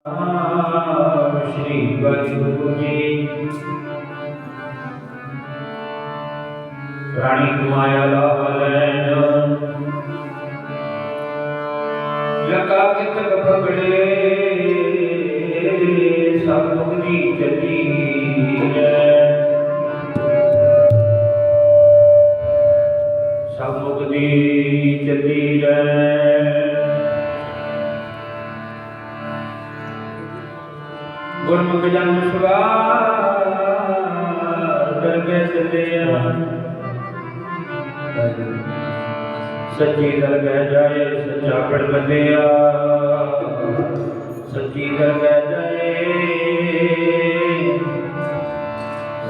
श्री गुरु जी रानी कुमाया लालन लका कितक पकड़े सब मुक्ति चली सब मुक्ति चली गुरमुख जन सवार करके चले सच्ची दरगाह जाए सच्चा पढ़ बंदिया सच्ची दरगाह जाए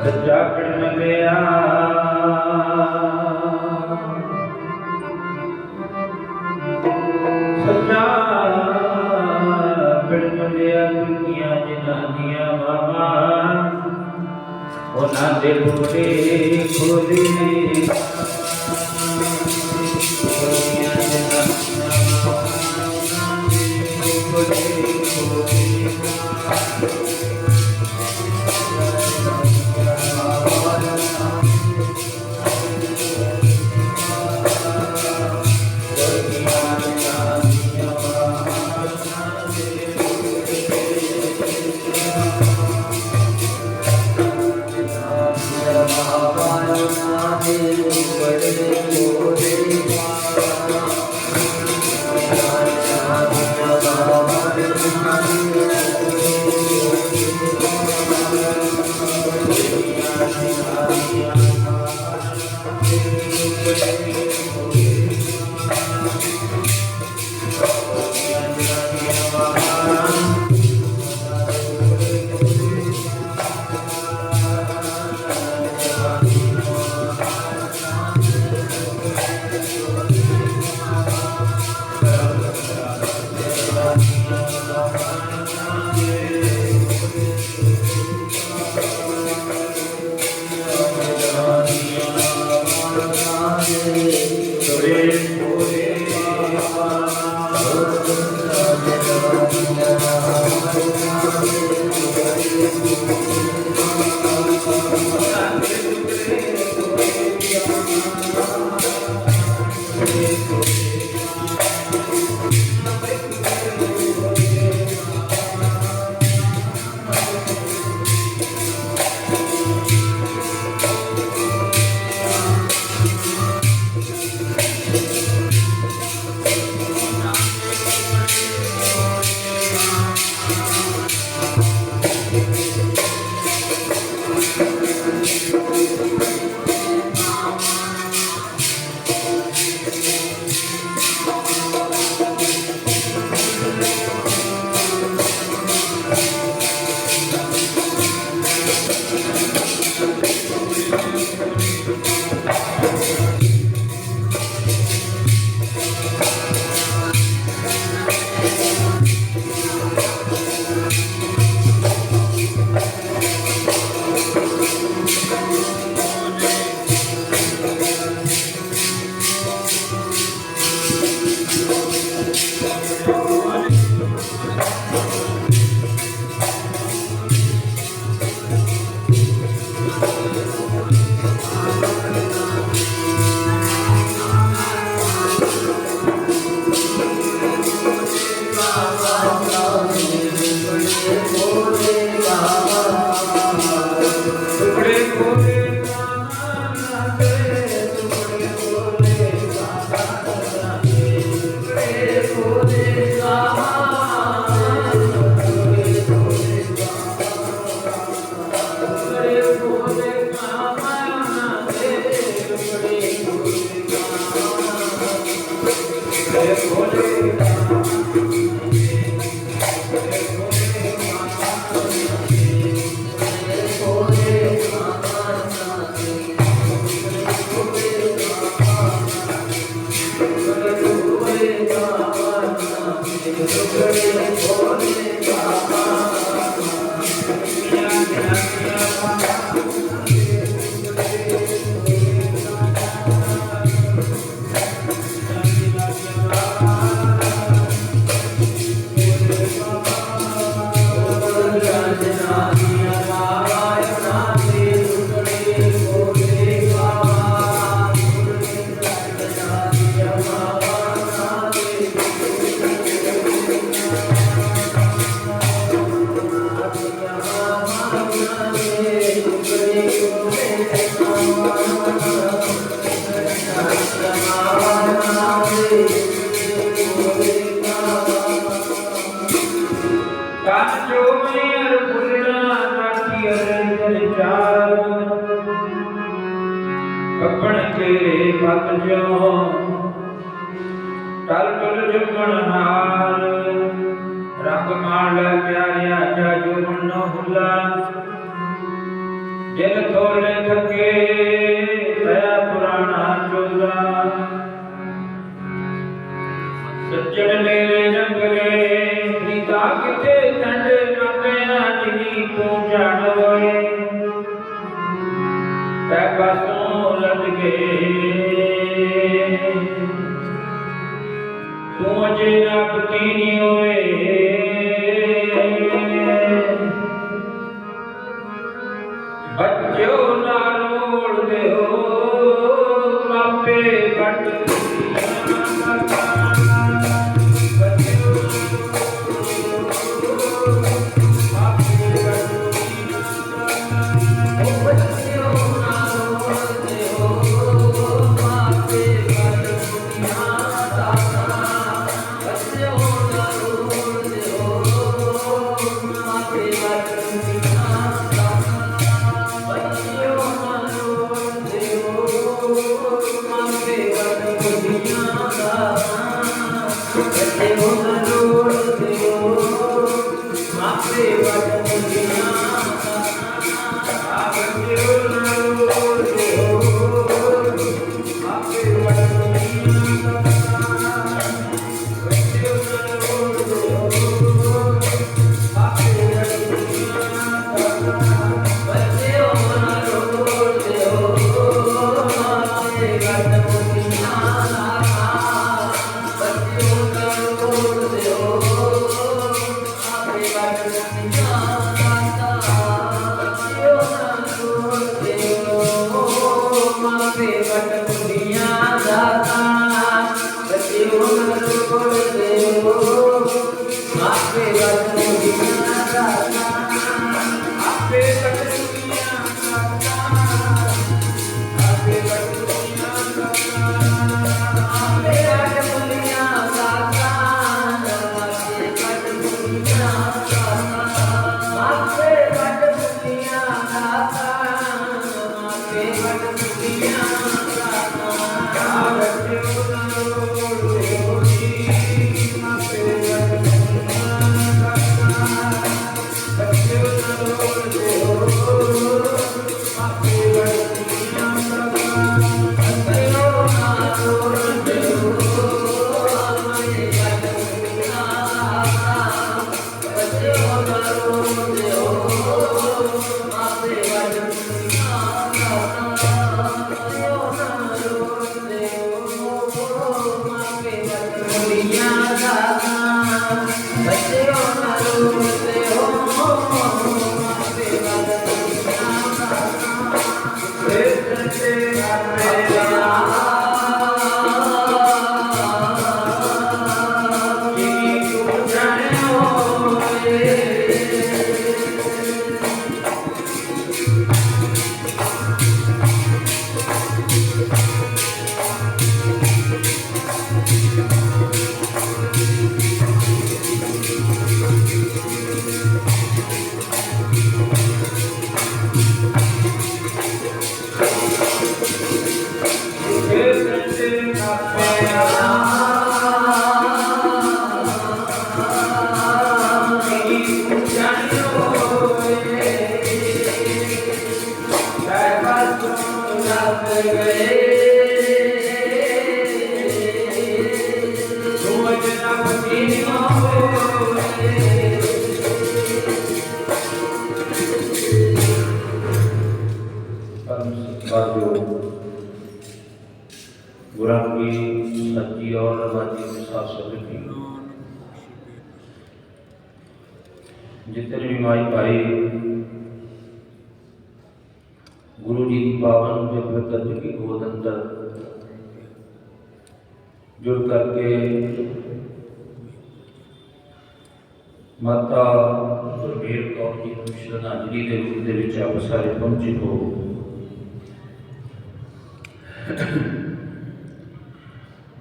सच्चा पढ़ बंदिया सच्चा पढ़ बंदिया दुनिया जनानिया मामा होना दे खोले खोले कांचो मेर फुलड़ा नाटी अरे चार कपड़ के पत जो टल टल जुमन हार रंग माल प्यारिया जाजू मन हुला जल थोड़े थके दया पुराना चोला सज्जन मेरे जंगले नीता किथे ठंडे मकया जिनी तू जाड़ोए तै पासों लद गए तू अजे ना पकीनी होए बच्चों ना रोड़ दे हो मापे बट जितने भी माई भाई गुरु जी की पावन पवित्र की गोद अंदर जुड़ करके माता गुरमेल कौर जी को श्रद्धांजलि के रूप में आप सारे पहुंचे हो।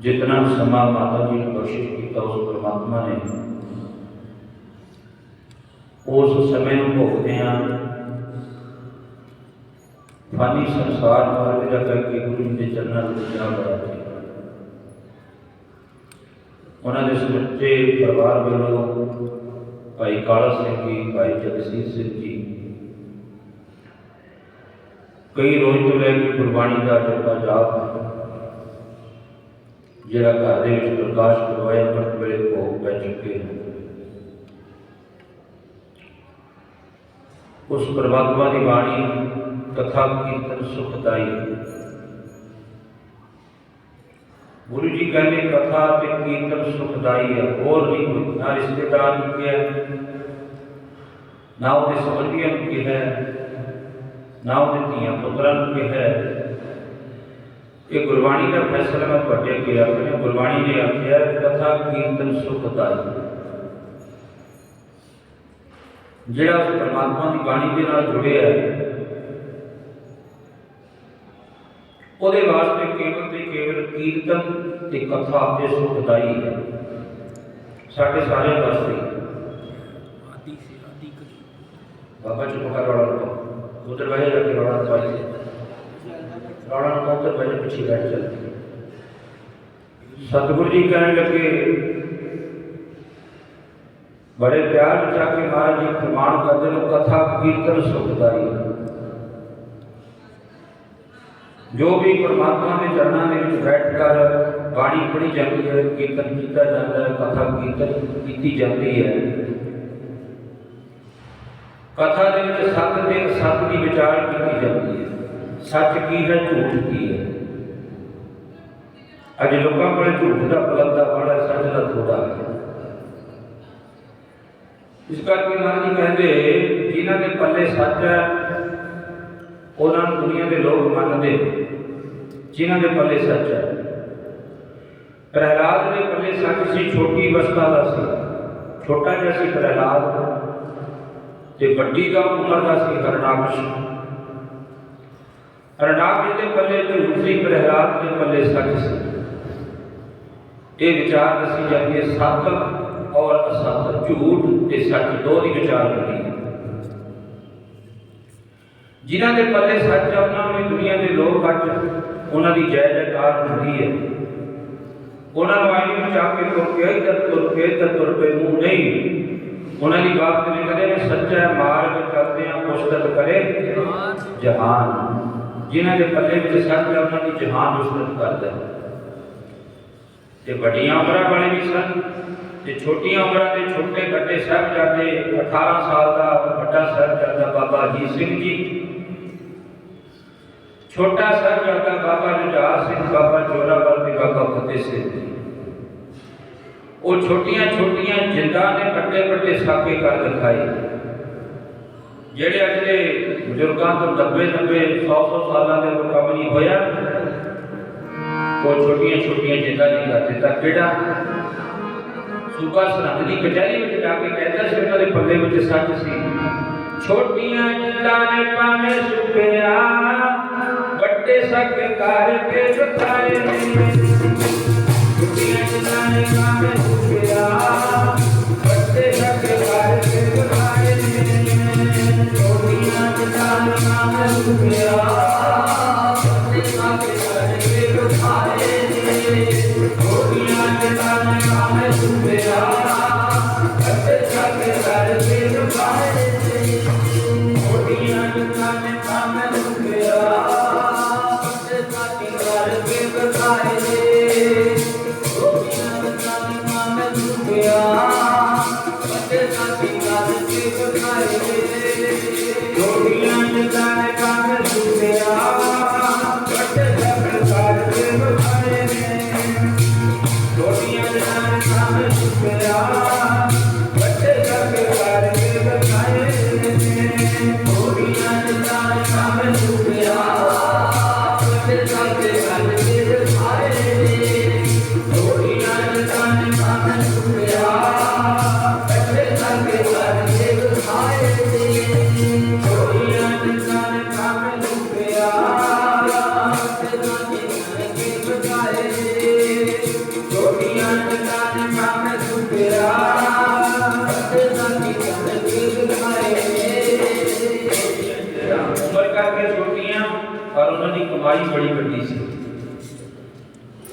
जितना समा माता जी ने बख्शिश किया उस परमात्मा ने उस समय भोगते हैं फानी संसार मार्ग जा करके गुरु जी के चरणों में जा बढ़ाते उन्होंने समੁੱਚੇ परिवार वालों भाई काला सिंह जी, भाई जगसीर सिंह जी कई रोज तो लैके गुरबाणी का जपा जाप जिहड़ा घर दे विच प्रकाश करवाया अमृत वेले भोग पै चुके हैं। उस परमात्मा की बाणी कथा कीर्तन सुखदाई गुरु जी कहते कथा ते कीर्तन सुखदाई है, और नहीं कोई ना रिश्तेदार के है ना उनके संबंधियों के है ना उनके धिया पुत्रां के है। ये गुरबाणी का फैसला मैं तुहाडे अगे रखना। गुरबाणी ने आख्या कथा कीर्तन सुखदाई जिहड़ा उस परमात्मा की बाणी के नाल जुड़े है ਉਹਦੇ वास्ते केवल ते केवल कीर्तन ते कथा ते सुखदाई है। साढ़े सारे वास्ते बाबा चुप कर रौला लो उधर बह जाके रौला पाई रौला लो उधर बह पीछे बैठ चलती। सतगुरु जी कहने लगे बड़े प्यार जाके महाराज जी फरमान करते हैं कथा कीर्तन सुखदाई जो भी परमात्मा के चरणों में बैठ कर बाणी पढ़ी जाती है, कीर्तन किया जाता है, कथा कीर्तन की जाती है। कथा के सत्य के असत की विचार की जाती है, सच की है झूठ की है। अज लोगों को झूठ का पलंदा बड़ा सच का थोड़ा है। इस करके महाराज जी कहते जिन्हों के पल्ले सच है उन्होंने दुनिया के लोग मानते, जिन्हों के पल्ले सच है। प्रहलाद के पल्ले सच सी छोटी अवस्था का सी, छोटा जहा सी प्रहलाद ते वड्डी का उम्र का सी हरणाक्ष। हरणाक्ष के पल्ले झूठ सी, प्रहलाद के पल्ले सच सी। ये विचार दसी जाती है सत और असत, झूठ ते सच दो की विचार करी। जिन्हों के पल्ले सच है उन्होंने दुनिया के लोग अज उन्होंने जय जयकार होती है। उन्होंने वाणी में जाके तुर के इधर तुर पे मुँह नहीं। उन्होंने बात ने कदे में सच्चा मार्ग चलते हैं पुस्तक करे जहान। जिन्हों के पल्ले में सच है उन्होंने जहान पुस्तक करता है। ते बड़िया उम्र वाले भी सन ते छोटिया उम्र के छोटे बड़े साहबजादे 18 साल का बड़ा साहबजादा बाबा अजीत सिंह जी, छोटा साहबजादा बाबा जुझार सिंह, बाबा जोरावर ते बाबा फतेह सिंह जी। वो छोटिया छोटिया जिंदा ने बड़े बड़े साके कर दिखाए जेड़े अजले बुजुर्गों तो 90-100 सालों के कम नहीं होया। वो छोटिया छोटिया जिंदा नहीं कर दिता। केड़ा सूबा सरहद की कचहरी में जाके कहता से उन्होंने पल्ले में सच सी। छोटिया जिंदा ने पावे सुखिया बड़े सक कर के दिखाए। छोटिया जिंदा ने पावे सुखिया बड़े सक कर के दिखाए। छोटिया जिंदा ने पावे सुखिया बड़े सक कर के दिखाए। छोटिया जिंदा ने पावे सुखिया बड़े सक कर के दिखाए। छोटिया जिंदा ने पावे सुखिया बड़े सक कर के दिखाए। छोटिया जिंदा ने पावे सुखिया बड़े सक कर के दिखाए। छोटिया जिंदा ने पावे सुखिया बड़े सक कर के दिखाए। छोटिया जिंदा ने पावे सुखिया बड़े सक कर के दिखाए। छोटिया जिंदा ने पावे सुखिया बड़े सक कर के दिखाए। छोटिया जिंदा ने पावे सुखिया बड़े सक कर के दिखाए। बड़ी वड्डी सी।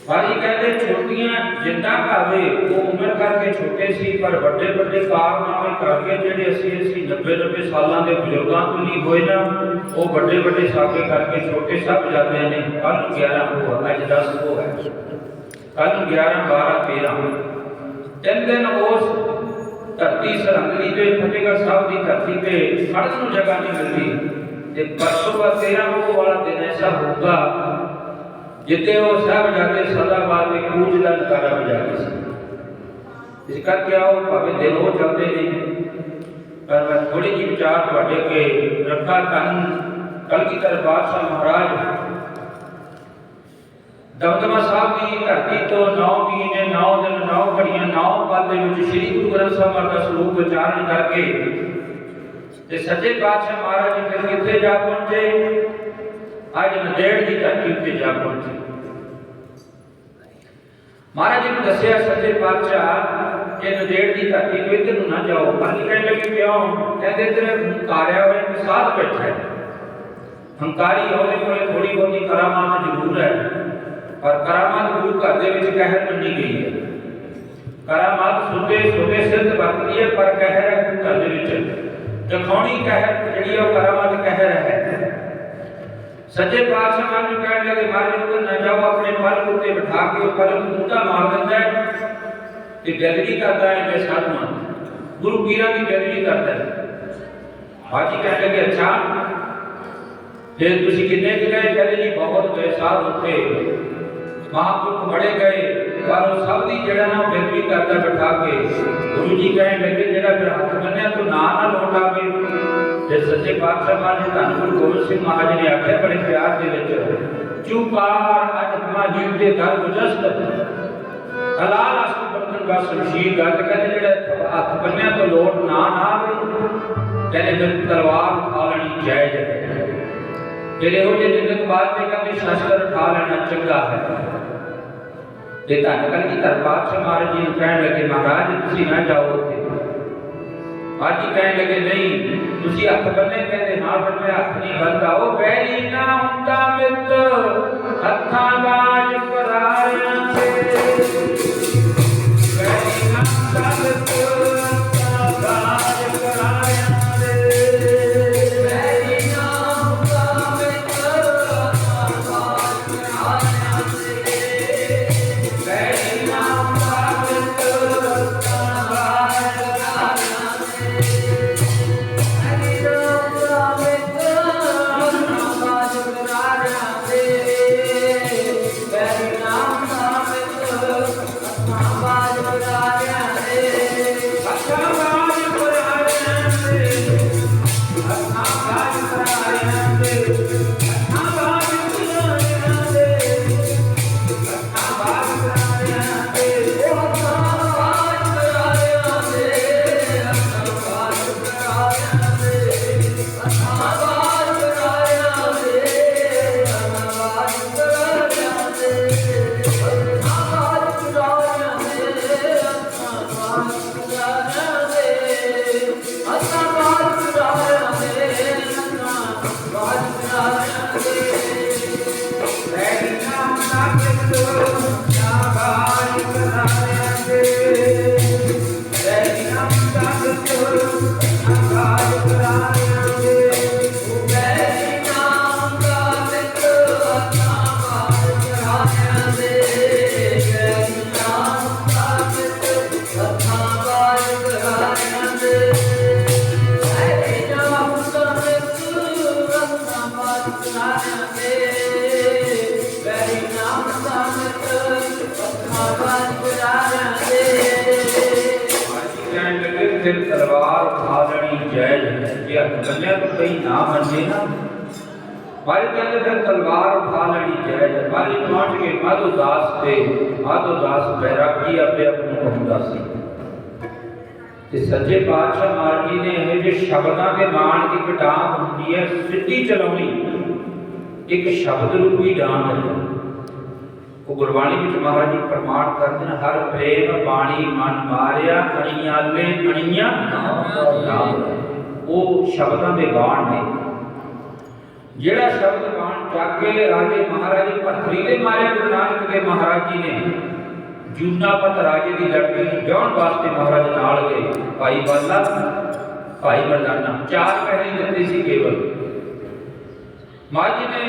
भाजी कहते छोटियां जिंदा भावे वो उम्र करके छोटे सी पर बड़े बड़े कारनामे करके जेडे असी 90 सालों के बुजुर्गों तो नहीं होए ना, वो बड़े बड़े साके करके छोटे सब जाते हैं। कल 11 वो है, अज 10 वो है, कल 11 12 13 3 दिन उस धरती सरहंद की फतेहगढ़ साहब की धरती पे खड़न को जगह नहीं मिलती। परसों का 13 वो वाला दिन ऐसा होगा जिते वो सब जाके सदाबाद में कूच का नकारा बजाते थे। इस करके आओ भावे दिन हो चलते नहीं, पर मैं थोड़ी जी विचार थोड़े के रखा धन कलगीधर बादशाह महाराज दमदमा साहब की धरती तो 9 महीने 9 दिन 9 घड़ियां 9 पल श्री गुरु ग्रंथ साहब का स्वरूप उच्चारण करके सच्चे पातशाह महाराज जी फिर कितने जा पहुंचे। आज नंदेड़ की धरती उत्ते जा पहुंचे। महाराज जी ने दसिया सच्चे पातशाह कि नंदेड़ की धरती तो इधर ना जाओ। पानी कहने लगे क्यों? कहते इधर हंकारिया हुआ एक साध बैठा है, हंकारी होने को थोड़ी बहुत करामात जरूर है, और करामात गुरु घर के कहर मनी गई है। करामात सुते सुते सिद्ध वरतती है, पर कहर है गुरु घर के दिखानी कहर जी करामात कहर है। सच्चे पातशाह महाराज कहने लगे महाराज उधर न जाओ, अपने पलक उत्ते बिठा के पलक मुंडा मार देता है ते बेदरी करता है। जै साधुआ गुरु पीरा की बेदरी करता है। हाजी कहने लगे अच्छा फिर तुसी कितने गए? कहते जी बहुत गए साध उत्ते महापुरुष बड़े गए, पर वो सब की जड़ा ना बेदरी करता बिठा के। गुरु जी कहने लगे जरा फिर हाथ बन्या तो ना लौट आवे। सच्चे पातशाह महाराज धन गुरु गोबिंद सिंह महाराज ने आख्या बड़े प्यार के विच चुपार अज हमा जीव के घर गुजस्त हलाल अस्त बर्तन का शमशीर गल कहते जेड़ा हाथ बन्या तो लोट ना आवे, कहते फिर तलवार उठा लेनी जायज है। फिर यहो जे जिंदगी बाद में कहते शस्त्र उठा लेना चंगा है। ते धन कलगीधर पातशाह महाराज जी कहने लगे महाराज तुसी ना जाओ उत्थे। हाजी कहने लगे नहीं तुसी हथ बन्ने? कहते हाँ पर मैं हथ नहीं बनता। वो पैरी ना उनका मित्र हथा बाज कराया दे, पैरी ना उनका मित्र हथा बाज कराया दे, पैरी ना उनका मित्र हथा बाज कराया दे, पैरी ना उनका मित्र हथा बाज कराया फिर तलवार उठा लेनी जायज है। जे हथ बन्या तो कहीं ना मने ना, भाई कहते फिर तलवार उठा लेनी जायज है। भाई पहुंच के माधोदास पे माधोदास बैरागी अपने अपने कहूँगा सी। सच्चे पातशाह महाराज जी ने यह जो शब्दों के मान की डांग होती है सिद्धि चलानी, एक शब्द रूपी डांग है। वो गुरबाणी में महाराज जी प्रमाण करते हैं हर प्रेम बाणी मन मारिया अणियाले अणिया नाम। वो शब्दों के बाण ने ਜਿਹੜਾ ਸ਼ਬਦ ਬਾਣ ਚੱਕ ਕੇ ਰਾਜੇ ਮਹਾਰਾਜੇ ਭਰਤਰੀ ਦੇ ਮਾਰੇ ਗੁਰੂ ਨਾਨਕ ਦੇਵ ਮਹਾਰਾਜ ਜੀ ਨੇ ਜੂਨਾਪਤ ਰਾਜੇ ਦੀ ਲੜਕੀ ਨੂੰ ਵਿਆਹਣ ਵਾਸਤੇ ਮਹਾਰਾਜ ਨਾਲ ਗਏ। ਭਾਈ ਬਾਲਾ, ਭਾਈ ਮਰਦਾਨਾ, 4 ਪਹਿਰੇ ਦਿੱਤੇ ਸੀ ਕੇਵਲ। ਮਾਝੀ ਨੇ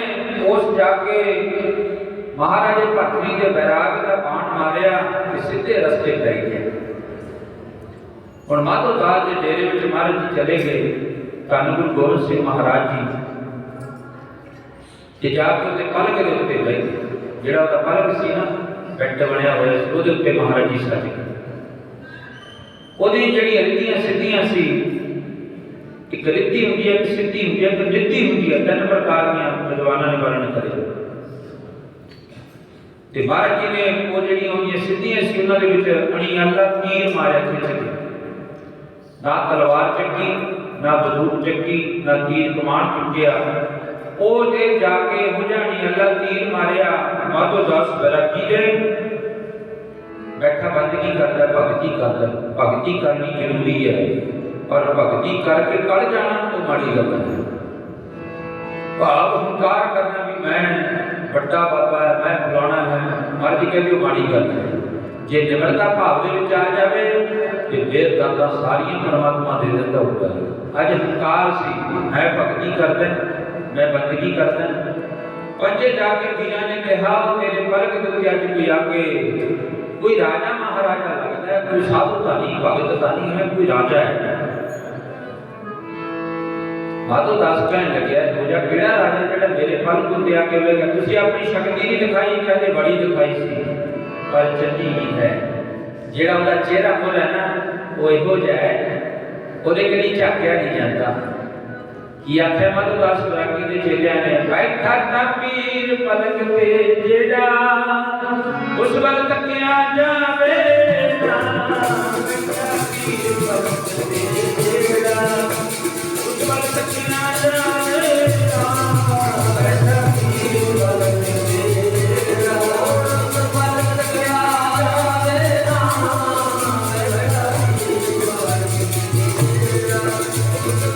ਉਸ ਜਾ ਕੇ ਮਹਾਰਾਜੇ ਭਰਤਰੀ ਦੇ ਬੈਰਾਗ ਦਾ ਬਾਣ ਮਾਰਿਆ ਤੇ ਸਿੱਧੇ ਰਸਤੇ ਪੈ ਗਿਆ। ਹੁਣ ਮਾਧੋ ਦਾਸ ਦੇ ਡੇਰੇ ਵਿੱਚ ਮਹਾਰਾਜ ਜੀ ਚਲੇ ਗਏ। ਧੰਨ ਗੁਰੂ ਗੋਬਿੰਦ ਸਿੰਘ ਮਹਾਰਾਜ ਜੀ ਤੇ ਜਾ ਕੇ ਉਹਦੇ ਪਲਕ ਦੇ ਉੱਤੇ ਬਹਿ, ਜਿਹੜਾ ਉਹਦਾ ਪਲਕ ਸੀ ਨਾ ਬੈੱਡ ਬਣਿਆ ਹੋਇਆ ਸੀ, ਉਹਦੇ ਉੱਤੇ ਮਹਾਰਾਜ ਜੀ ਸੱਜ ਗਏ। ਉਹਦੀ ਜਿਹੜੀ ਰਿੱਧੀਆਂ ਸਿੱਧੀਆਂ ਸੀ, ਇੱਕ ਰਿੱਧੀ ਹੁੰਦੀ ਹੈ, ਇੱਕ ਸਿੱਧੀ ਹੁੰਦੀ ਹੈ, ਇੱਕ ਰਿੱਧੀ ਹੁੰਦੀ ਹੈ, 3 ਪ੍ਰਕਾਰ ਦੀਆਂ ਵਿਦਵਾਨਾਂ ਨੇ ਵਰਣਨ ਕਰਿਆ। ਤੇ ਮਹਾਰਾਜ ਜੀ ਨੇ ਉਹ ਜਿਹੜੀਆਂ ਉਹਦੀਆਂ ਸਿੱਧੀਆਂ ਸੀ ਉਹਨਾਂ ਦੇ ਵਿੱਚ ਅਣੀਆਲਾ ਤੀਰ ਮਾਰਿਆ ਖਿੱਚ ਕੇ। ਨਾ ਤਲਵਾਰ ਚੱਕੀ, ਨਾ ਬੰਦੂਕ ਚੱਕੀ, ਨਾ ਤੀਰ ਕਮਾਨ ਚੁੱਕਿਆ। ਉਹ ਜੇ ਜਾ ਕੇ ਹੋ ਜਾਣੀ ਅੱਲਾ ਤੀਰ ਮਾਰਿਆ। ਮਾਧੋ ਦਾਸ ਬੈਰਾਗੀ ਦੇ ਬੈਠਾ ਬੰਦਗੀ ਕਰਦਾ, ਭਗਤੀ ਕਰਦਾ। ਭਗਤੀ ਕਰਨੀ ਜ਼ਰੂਰੀ ਹੈ, ਪਰ ਭਗਤੀ ਕਰਕੇ ਕੱਢ ਜਾਣਾ ਉਹ ਮਾੜੀ ਗੱਲ ਹੈ। ਭਾਵ ਹੰਕਾਰ ਕਰਨਾ ਵੀ ਮੈਂ ਵੱਡਾ ਬਾਬਾ ਹੈ, ਮੈਂ ਫਲਾਣਾ ਹੈ, ਮਰਜ਼ੀ ਕਹਿੰਦੀ ਉਹ ਮਾੜੀ ਗੱਲ ਹੈ। ਜੇ ਨਿਮਰਤਾ ਭਾਵ ਦੇ ਵਿੱਚ ਆ ਜਾਵੇ ਤੇ ਫਿਰ ਦਾਤਾ ਸਾਰੀਆਂ ਪਰਮਾਤਮਾ ਦੇ ਦਿੰਦਾ ਹੁੰਦਾ ਹੈ। ਅੱਜ ਹੰਕਾਰ ਸੀ, ਮੈਂ ਭਗਤੀ ਕਰਦਾ, मैं बंदगी करता। पंजे जाके पीरा ने कहा तेरे पलक के उत्ते अज कोई आके कोई राजा महाराजा लगता है, कोई साधु तो नहीं, भगत तो नहीं है, कोई राजा है। माधो दास कहने लगे हो जा किहड़ा राजा जिहड़ा मेरे पलक उत्ते आके वेगा। तुसीं अपनी शक्ति नहीं दिखाई, कहते बड़ी दिखाई सी, पर चंगी नहीं है। जिहड़ा उहदा चेहरा मुल है ना वो इहो जिहा है, ਉਹਦੇ ਕਦੀ ਝਾਕਿਆ ਨਹੀਂ ਜਾਂਦਾ। ਕੀ ਆਖਿਆ ਮਾਧੋ ਦਾਸ ਬੈਰਾਗੀ ਦੇ ਚੇਲਿਆਂ ਨੇ, ਬੈਠਾ ਤਾਂ ਪੀਰ ਪਲਕ ਤੇ ਜਿਹੜਾ ਉਸ ਵੱਲ ਤੱਕਿਆ ਜਾਵੇ ਨਾ। ਬੈਠਾ ਪੀਰ ਪਲਕ ਤੇ ਜਿਹੜਾ ਉਸ ਵੱਲ ਤੱਕਿਆ ਜਾਵੇ ਨਾ। ਬੈਠਾ ਪੀਰ ਪਲਕ ਤੇ ਜਿਹੜਾ ਉਸ ਵੱਲ ਤੱਕਿਆ ਜਾਵੇ ਨਾ। ਬੈਠਾ ਪੀਰ ਪਲਕ ਤੇ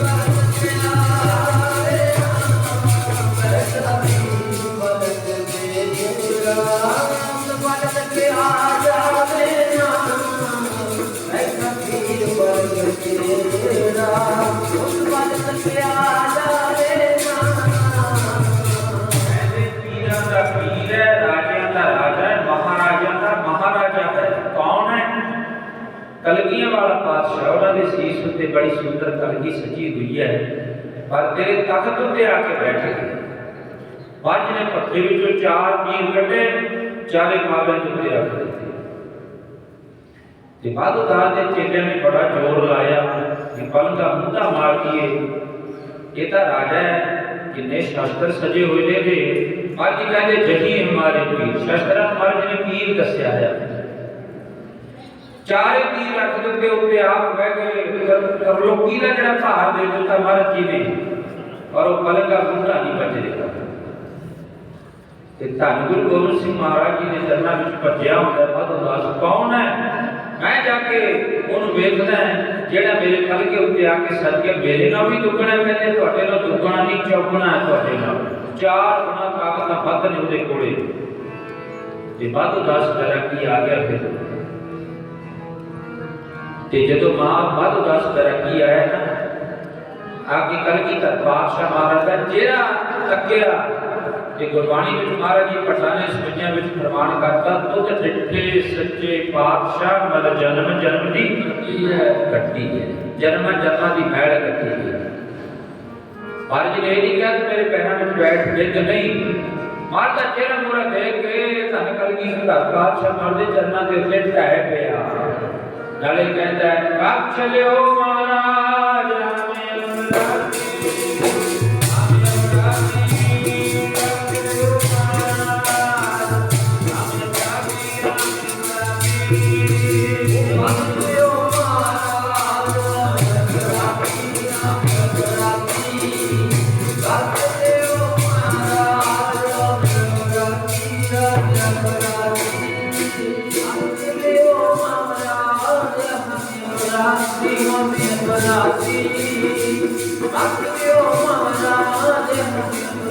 ਜਿਹੜਾ ਉਸ ਵੱਲ कलगियां वाला पातशाह उन्होंने शीश उत्ते बड़ी सुंदर कलगी सजी हुई है, पर तेरे तख्त उत्ते आके बैठ गए। पंज ने पत्थे विचों 4 तीर कटे, चारे मावे उत्ते रख दिते। ते माधो दास दे चेलियां ने बड़ा जोर लाया कि पलंगा मुंदा मार दिए, ये तो राजा है, किन्ने शास्त्र सजे हुए ने। अज कहते जही हमारे पीर, शास्त्र महाराज ने पीर दस्या है। 4 तीर रख दिते उत्ते, आप बह गए। तरलोकी का जिहड़ा भार दे दिता महाराज जी ने, और वो पलंगा मुंदा नहीं बच रहा। धन गुरु गोबिंद सिंह महाराज जी ने चरणों में भजया होंदा माधो दास कौन है, मैं जाके उन्होंने वेखदा है जेड़ा मेरे पलके उत्ते आके सद के मेरे नाल भी दुगना, कहते तुहाडे नाल दुगना नहीं चौगुना है, तुहाडे नाल 4 गुना ताकत वध ने उहदे कोले। ते माधो दास बैरागी आ गया। फिर ते जदों माधो दास बैरागी आया ना, आके कलगीधर पातशाह महाराज का चेहरा तकिया ते गुरबाणी में महाराज जी पठाने सपइयां में फरमान करता, तुझ डिठे सच्चे पातशाह मल जन्म जन्म दी कट्टी है, जन्म जन्म दी मैल कट्टी है। महाराज जी ने यह नहीं कहा कि मेरे पैरों में बैठ डिग नहीं, महाराज का चेहरा पूरा देख के धन कलगीधर पातशाह महाराज के चरणों के उत्ते ढह पिया। नाले कहता है कब चलियो महाराज Hare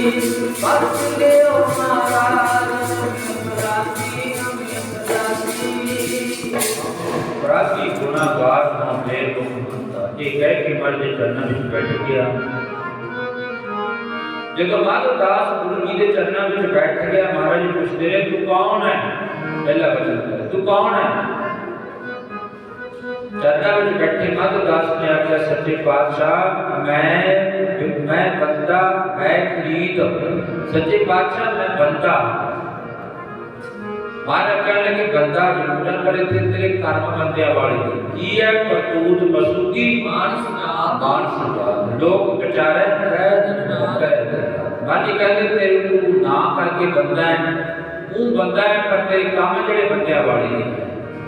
बस गयो महाराज अपराधी हम अपराधी। अपराधी गुनाहगार हों देर को मनता, ये कह के मर्द चरणों में बैठ गया। जो माधव दास गुरु जी के चरणों में बैठ गया, महाराज जी पूछते रहे तू कौन है? पहला वचन तू कौन है? चरणों में बैठे माधव दास ने आख्या सच्चे पातशाह मैं बंदा मैं खरीद। सच्चे पातशाह मैं बंदा। महाराज कहने लगे बंदा जरूर है पर तेरे कर्म बंदिया वाली की है करतूत पशु की मानस लोग बेचारे बाजी कहते तेरे तू ना करके बंदा है, तू बंदा है पर तेरे काम जड़े बंदिया वाली है,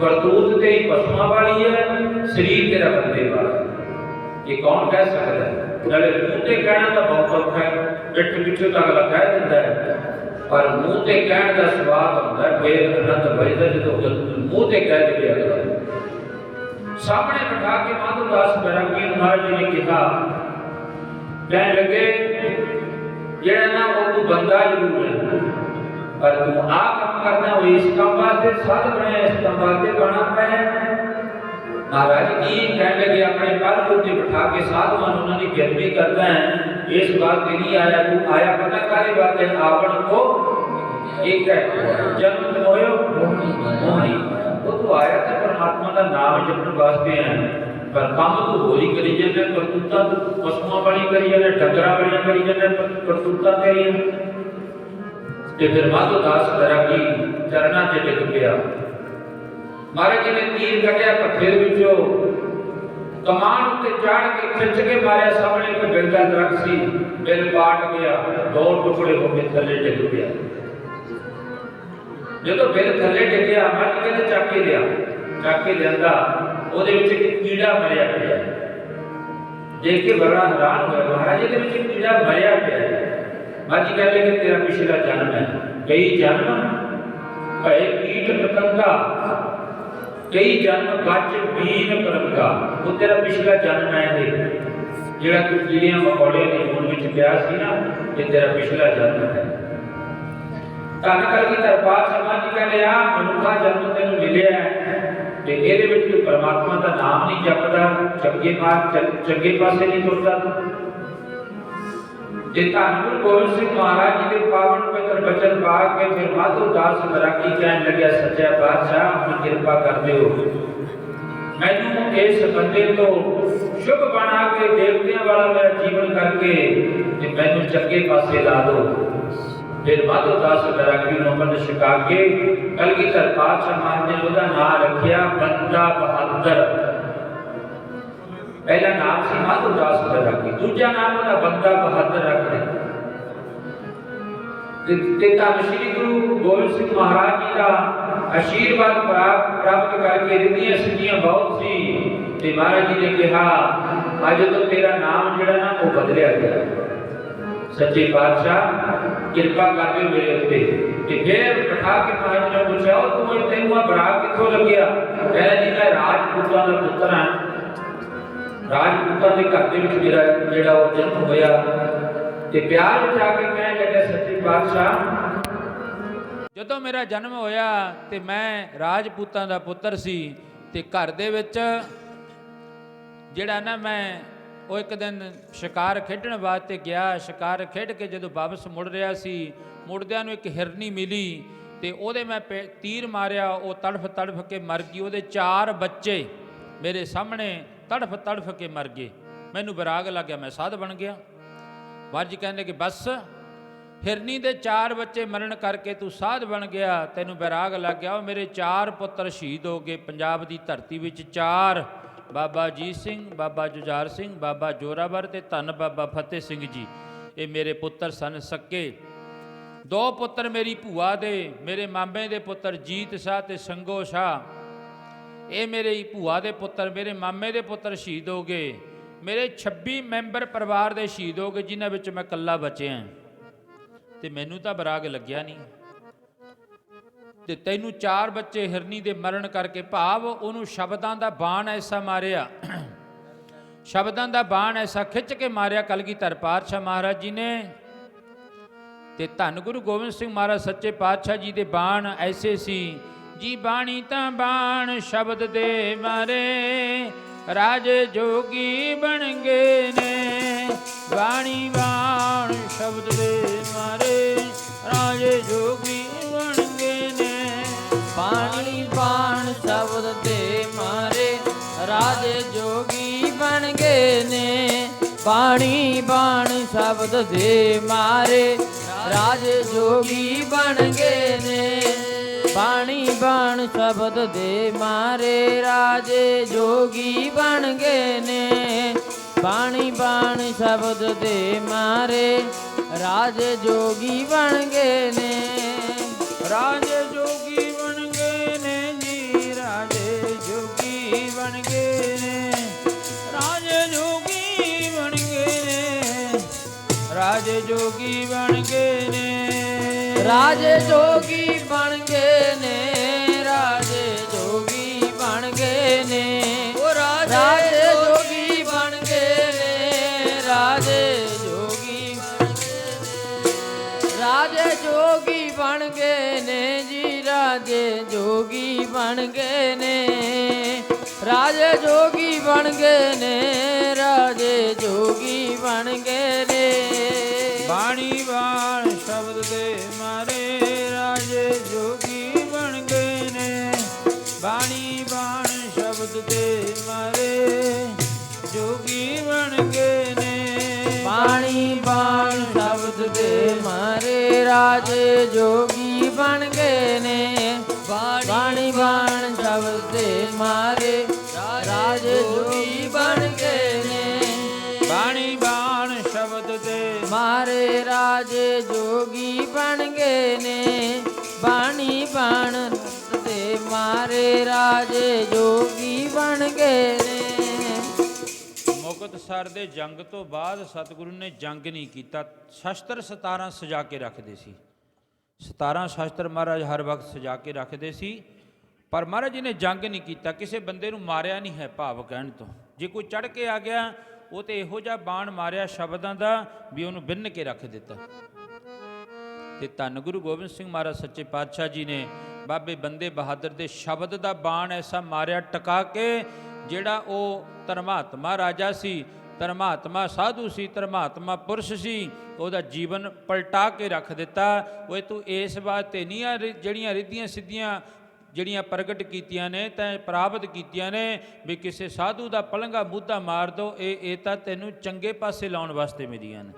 करतूत तेरी पशुओं वाली है, शरीर तेरा बंदे वाला है। ये कौन कह सकता है? नाले मुंह ते कहना तो बहुत औखा है, पिठ पिछे तो अगला कह देता है, पर मुंह ते कहने का स्वाद होता है फिर आनंद बजदा जो मुंह ते कह दे अगला। सामने बिठा के माधव दास बैरागी महाराज जी ने कहा, कहने लगे जेड़ा ना वो तू बंदा जरूर है पर तू आ काम करना वो इस काम वास्ते साध बने, इस काम वास्ते बना पाए। महाराज जी कहने लगे अपने पर को बिठा के साधुआं उन्होंने गिरवी करता है, इस बात के लिए आया तू आया पता काले बात है आवण को एक है जन्म होयो मोहनी वो तो आया था परमात्मा का नाम जपने वास्ते है पर काम तू होली करी जाने करतूता तू पशुआं वाली करी जाने डंगरा वाली करी जाने करतूता तेरी ते फिर माधव दास बैरागी चरणा च टिक गया। महाराज जी ने तीर कटिया पत्थर विचों कमान उत्ते चढ़ के खिंच के मारिया, सामने कोई बिल का दरख्त सी, बिल पाट गया, दो टुकड़े हो के थले टिक गया। जो बिल थले टिकया महाराज कहते चाके लिया ਉਹਦੇ ਵਿੱਚ ਇੱਕ ਕੀੜਾ ਮਰਿਆ ਪਿਆ। ਦੇਖ ਕੇ ਬੜਾ ਹੈਰਾਨ ਹੋਇਆ, ਮਹਾਰਾਜ ਇਹਦੇ ਵਿੱਚ ਕੀੜਾ ਮਰਿਆ ਪਿਆ। ਮਾਜੀ ਕਹਿੰਦੇ ਕਿ ਤੇਰਾ ਪਿਛਲਾ ਜਨਮ ਹੈ, ਕਈ ਜਨਮ ਭਏ ਕੀਟ ਪਤੰਗਾ, ਕਈ ਜਨਮ ਗੱਜ ਬੀਨ ਕਰੰਗਾ। ਉਹ ਤੇਰਾ ਪਿਛਲਾ ਜਨਮ ਹੈ, ਇਹ ਜਿਹੜਾ ਤੂੰ ਕੀੜਿਆਂ ਮਕੌੜਿਆਂ ਦੀ ਹੋਂਦ ਵਿੱਚ ਪਿਆ ਸੀ ਨਾ, ਇਹ ਤੇਰਾ ਪਿਛਲਾ ਜਨਮ ਹੈ। ਧੰਨ ਕਲਗੀ ਦਰਬਾਰ ਸਾਹਿਬ ਜੀ ਕਹਿੰਦੇ ਆ ਮਨੁੱਖਾ ਜਨਮ ਤੈਨੂੰ ਮਿਲਿਆ ਹੈ ਤੇ ਇਹਦੇ ਵਿੱਚ ਤੂੰ ਪਰਮਾਤਮਾ ਦਾ ਨਾਮ ਨਹੀਂ ਜਪਦਾ, ਚੰਗੇ ਪਾਸੇ ਨਹੀਂ ਤੁਰਦਾ। ਜੇ ਧੰਨ ਗੁਰੂ ਗੋਬਿੰਦ ਸਿੰਘ ਮਹਾਰਾਜ ਜੀ ਦੇ ਪਾਵਨ ਪਵਿੱਤਰ ਬਚਨ ਪਾ ਕੇ ਫਿਰ ਮਾਧੋ ਦਾਸ ਬੈਰਾਗੀ ਕਹਿਣ ਲੱਗਿਆ ਸੱਚਾ ਪਾਤਸ਼ਾਹ ਆਪਣੀ ਕਿਰਪਾ ਕਰ ਦਿਓ, ਮੈਨੂੰ ਇਸ ਬੰਦੇ ਤੋਂ ਸ਼ੁਭ ਬਣਾ ਕੇ ਦੇਵਤਿਆਂ ਵਾਲਾ ਮੇਰਾ ਜੀਵਨ ਕਰਕੇ ਤੇ ਮੈਨੂੰ ਚੰਗੇ ਪਾਸੇ ਲਾ ਦਿਓ। फिर माधव दास बैरागी ਨੂੰ ਅੰਮ੍ਰਿਤ ਛਕਾ ਕੇ ਕਲਗੀਧਰ ਪਾਤਸ਼ਾਹ ਮਹਾਰਾਜ ਨੇ ਉਹਦਾ ਨਾਮ ਰੱਖਿਆ ਬੰਦਾ ਬਹਾਦਰ। ਪਹਿਲਾ ਨਾਮ ਸੀ ਮਾਧਵ ਦਾਸ बैरागी, ਦੂਜਾ ਨਾਮ ਉਹਦਾ ਬੰਦਾ ਬਹਾਦਰ ਰੱਖ ਲਿਆ। ਤੇ ਤਾਂ ਸ੍ਰੀ ਗੁਰੂ ਗੋਬਿੰਦ ਸਿੰਘ ਮਹਾਰਾਜ ਜੀ ਦਾ ਆਸ਼ੀਰਵਾਦ ਪ੍ਰਾਪਤ ਕਰਕੇ ਰਿੱਧੀਆਂ ਸਿੱਧੀਆਂ ਬਹੁਤ ਸੀ। ਤੇ ਮਹਾਰਾਜ ਜੀ ਨੇ ਕਿਹਾ ਅੱਜ ਤੋਂ ਤੇਰਾ ਨਾਮ ਜਿਹੜਾ ਨਾ ਉਹ ਬਦਲਿਆ ਗਿਆ, सच्चे पातशाह कृपा कर दो मेरे उत्ते। ते फिर बिठा के महाराज ने पूछा तू तेनू बराग कित्थों लग्या? कहला जी मैं राजपूतां दा पुत्तर हां, राजपूतां दे घर दे विच मेरा जेड़ा वो जन्म होया। ते प्यार बिठा के कहने लगा सच्चे पातशाह ਜਦੋਂ ਮੇਰਾ ਜਨਮ ਹੋਇਆ ਤੇ ਮੈਂ ਰਾਜਪੂਤਾਂ ਦਾ ਪੁੱਤਰ ਸੀ ਤੇ ਘਰ ਦੇ ਵਿੱਚ ਜਿਹੜਾ ਨਾ ਮੈਂ ਉਹ ਇੱਕ ਦਿਨ ਸ਼ਿਕਾਰ ਖੇਡਣ ਵਾਸਤੇ ਗਿਆ। ਸ਼ਿਕਾਰ ਖੇਡ ਕੇ ਜਦੋਂ ਵਾਪਸ ਮੁੜ ਰਿਹਾ ਸੀ, ਮੁੜਦਿਆਂ ਨੂੰ ਇੱਕ ਹਿਰਨੀ ਮਿਲੀ ਤੇ ਉਹਦੇ ਮੈਂ ਤੀਰ ਮਾਰਿਆ, ਉਹ ਤੜਫ ਕੇ ਮਰ ਗਈ। ਉਹਦੇ 4 ਬੱਚੇ ਮੇਰੇ ਸਾਹਮਣੇ ਤੜਫ ਕੇ ਮਰ ਗਏ। ਮੈਨੂੰ ਵਿਰਾਗ ਲੱਗ ਗਿਆ, ਮੈਂ ਸਾਧ ਬਣ ਗਿਆ। ਬਾਜੀ ਕਹਿੰਦੇ ਕਿ ਬਸ ਹਿਰਨੀ ਦੇ 4 ਬੱਚੇ ਮਰਨ ਕਰਕੇ ਤੂੰ ਸਾਧ ਬਣ ਗਿਆ, ਤੈਨੂੰ ਵਿਰਾਗ ਲੱਗ ਗਿਆ। ਉਹ ਮੇਰੇ 4 ਪੁੱਤਰ ਸ਼ਹੀਦ ਹੋ ਗਏ ਪੰਜਾਬ ਦੀ ਧਰਤੀ ਵਿੱਚ। 4 ਬਾਬਾ ਅਜੀਤ ਸਿੰਘ, ਬਾਬਾ ਜੁਝਾਰ ਸਿੰਘ, ਬਾਬਾ ਜੋਰਾਵਰ ਤੇ ਧੰਨ ਬਾਬਾ ਫਤਿਹ ਸਿੰਘ ਜੀ, ਇਹ ਮੇਰੇ ਪੁੱਤਰ ਸਨ ਸੱਕੇ। 2 ਪੁੱਤਰ ਮੇਰੀ ਭੂਆ ਦੇ, ਮੇਰੇ ਮਾਮੇ ਦੇ ਪੁੱਤਰ ਜੀਤ ਸ਼ਾਹ ਤੇ ਸੰਗੋ ਸ਼ਾਹ, ਇਹ ਮੇਰੇ ਭੂਆ ਦੇ ਪੁੱਤਰ, ਮੇਰੇ ਮਾਮੇ ਦੇ ਪੁੱਤਰ ਸ਼ਹੀਦ ਹੋ ਗਏ। ਮੇਰੇ 26 ਮੈਂਬਰ ਪਰਿਵਾਰ ਦੇ ਸ਼ਹੀਦ ਹੋ ਗਏ, ਜਿਨ੍ਹਾਂ ਵਿੱਚ ਮੈਂ ਇਕੱਲਾ ਬਚਿਆ ਤੇ ਮੈਨੂੰ ਤਾਂ ਬਰਾਗ ਲੱਗਿਆ ਨਹੀਂ। ਤੇ ਤੈਨੂੰ 4 ਬੱਚੇ ਹਿਰਨੀ ਦੇ ਮਰਨ ਕਰਕੇ, ਭਾਵ ਉਹਨੂੰ ਸ਼ਬਦਾਂ ਦਾ ਬਾਣ ਐਸਾ ਮਾਰਿਆ, ਸ਼ਬਦਾਂ ਦਾ ਬਾਣ ਐਸਾ ਖਿੱਚ ਕੇ ਮਾਰਿਆ ਕਲਗੀਧਰ ਪਾਤਸ਼ਾਹ ਮਹਾਰਾਜ ਜੀ ਨੇ ਤੇ ਧੰਨ ਗੁਰੂ ਗੋਬਿੰਦ ਸਿੰਘ ਮਹਾਰਾਜ ਸੱਚੇ ਪਾਤਸ਼ਾਹ ਜੀ ਦੇ ਬਾਣ ਐਸੇ ਸੀ ਜੀ। ਬਾਣੀ ਤਾਂ ਬਾਣ ਸ਼ਬਦ ਦੇ ਮਾਰੇ ਰਾਜੇ ਜੋਗੀ ਬਣ ਗਏ ਨੇ। ਬਾਣੀ ਬਾਣ ਸ਼ਬਦ ਦੇ ਮਾਰੇ ਰਾਜੇ ਜੋਗੀ ਬਣ ਗਏ ਨੇ। ਬਾਣੀ ਬਾਣ ਸ਼ਬਦ ਦੇ ਮਾਰੇ ਰਾਜੇ ਜੋਗੀ ਬਣ ਗਏ ਨੇ। ਬਾਣੀ ਬਾਣ ਸ਼ਬਦ ਦੇ ਮਾਰੇ ਰਾਜੇ ਜੋਗੀ ਬਣ ਗਏ ਨੇ। ਬਾਣੀ ਬਾਣ ਸ਼ਬਦ ਦੇ ਮਾਰੇ ਰਾਜੇ ਜੋਗੀ ਬਣ ਗਏ ਨੇ। ਬਾਣੀ ਬਾਣ ਸ਼ਬਦ ਦੇ ਮਾਰੇ ਰਾਜੇ ਜੋਗੀ ਬਣ ਗਏ ਨੇ। ਰਾਜੇ ਜੋਗੀ ਬਣ ਗਏ ਨੇ ਜੀ। ਰਾਜੇ ਜੋਗੀ ਬਣ ਗਏ ਨੇ। ਰਾਜੇ ਜੋਗੀ ਬਣ ਗਏ ਨੇ। ਰਾਜੇ ਜੋਗੀ ਬਣ ਗਏ ਨੇ। ਰਾਜੇ ਜੋਗੀ ਬਣ ਗਏ ਨੇ। ਰਾਜੇ ਜੋਗੀ ਬਣ ਗਏ ਨੇ। ਉਹ ਰਾਜੇ ਜੋਗੀ ਬਣ ਗਏ ਨੇ। ਰਾਜੇ ਜੋਗੀ ਬਣ ਗਏ ਨੇ। ਰਾਜੇ ਜੋਗੀ ਬਣ ਗਏ ਨੇ ਜੀ। ਰਾਜੇ ਜੋਗੀ ਬਣ ਗਏ ਨੇ। ਰਾਜੇ ਜੋਗੀ ਬਣ ਗਏ ਨੇ। ਰਾਜੇ ਜੋਗੀ ਬਣ ਗਏ ਨੇ। ਬਾਣੀ ਬਾਣ ਸ਼ਬਦ ਦੇ ਮਾਰੇ ਰਾਜੇ ਜੋਗੀ ਬਣ ਗਏ ਨੇ। ਬਾਣੀ ਬਾਣ ਸ਼ਬਦ ਦੇ ਮਾਰੇ ਜੋਗੀ ਬਣ ਗਏ ਨੇ। ਬਾਣੀ ਬਾਣ ਸ਼ਬਦ ਦੇ ਮਾਰੇ ਰਾਜੇ ਜੋਗੀ ਬਣ ਗਏ ਨੇ। ਬਾਣੀ ਬਾਣ ਸ਼ਬਦ ਦੇ ਮਾਰੇ ਰਾਜੇ ਜੋਗੀ ਬਣ ਗਏ ਨੇ। ਬਾਣੀ ਬਾਣ ਸ਼ਬਦ ਦੇ ਮਾਰੇ ਰਾਜੇ ਜੋਗੀ ਬਣ ਗਏ ਨੇ। ਬਾਣੀ ਬਾਣ ਦੇ ਮਾਰੇ ਰਾਜੇ ਜੋਗੀ ਬਣ ਗਏ ਨੇ। ਮੁਕਤਸਰ ਦੇ ਜੰਗ ਤੋਂ ਬਾਅਦ ਸਤਿਗੁਰੂ ਨੇ ਜੰਗ ਨਹੀਂ ਕੀਤਾ। ਸ਼ਸਤਰ 17 ਸਜਾ ਕੇ ਰੱਖਦੇ ਸੀ। 17 ਸ਼ਸਤਰ ਮਹਾਰਾਜ ਹਰ ਵਕਤ ਸਜਾ ਕੇ ਰੱਖਦੇ ਸੀ। ਪਰ ਮਹਾਰਾਜ ਜੀ ਨੇ ਜੰਗ ਨਹੀਂ ਕੀਤਾ। ਕਿਸੇ ਬੰਦੇ ਨੂੰ ਮਾਰਿਆ ਨਹੀਂ ਹੈ ਭਾਵ ਕਹਿਣ ਤੋਂ। ਜੇ ਕੋਈ ਚੜ੍ਹ ਕੇ ਆ ਗਿਆ ਉਹ ਤੇ ਇਹੋ ਜਿਹਾ ਬਾਣ ਮਾਰਿਆ ਸ਼ਬਦਾਂ ਦਾ ਵੀ ਉਹਨੂੰ ਬਿੰਨ ਕੇ ਰੱਖ ਦਿੱਤਾ। ਤੇ ਧੰਨ ਗੁਰੂ ਗੋਬਿੰਦ ਸਿੰਘ ਮਹਾਰਾਜ ਸੱਚੇ ਪਾਤਸ਼ਾਹ ਜੀ ਨੇ ਬਾਬੇ ਬੰਦੇ ਬਹਾਦਰ ਦੇ ਸ਼ਬਦ ਦਾ ਬਾਣ ਐਸਾ ਮਾਰਿਆ ਟਿਕਾ ਕੇ, ਜਿਹੜਾ ਉਹ ਧਰਮਾਤਮਾ ਰਾਜਾ ਸੀ, ਧਰਮਾਤਮਾ ਸਾਧੂ ਸੀ, ਧਰਮਾਤਮਾ ਪੁਰਸ਼ ਸੀ, ਉਹਦਾ ਜੀਵਨ ਪਲਟਾ ਕੇ ਰੱਖ ਦਿੱਤਾ। ਓਏ ਤੂੰ ਇਸ ਬਾਤ ਤੇ ਨਹੀਂ ਆ ਜਿਹੜੀਆਂ ਰਿੱਧੀਆਂ ਸਿੱਧੀਆਂ ਜਿਹੜੀਆਂ ਪ੍ਰਗਟ ਕੀਤੀਆਂ ਨੇ ਤੈਂ ਪ੍ਰਾਪਤ ਕੀਤੀਆਂ ਨੇ ਵੀ ਕਿਸੇ ਸਾਧੂ ਦਾ ਪਲੰਘਾ ਮੁੱਦਾ ਮਾਰ ਦੋ, ਇਹ ਤਾਂ ਤੈਨੂੰ ਚੰਗੇ ਪਾਸੇ ਲਾਉਣ ਵਾਸਤੇ ਮਿਲੀਆਂ ਨੇ।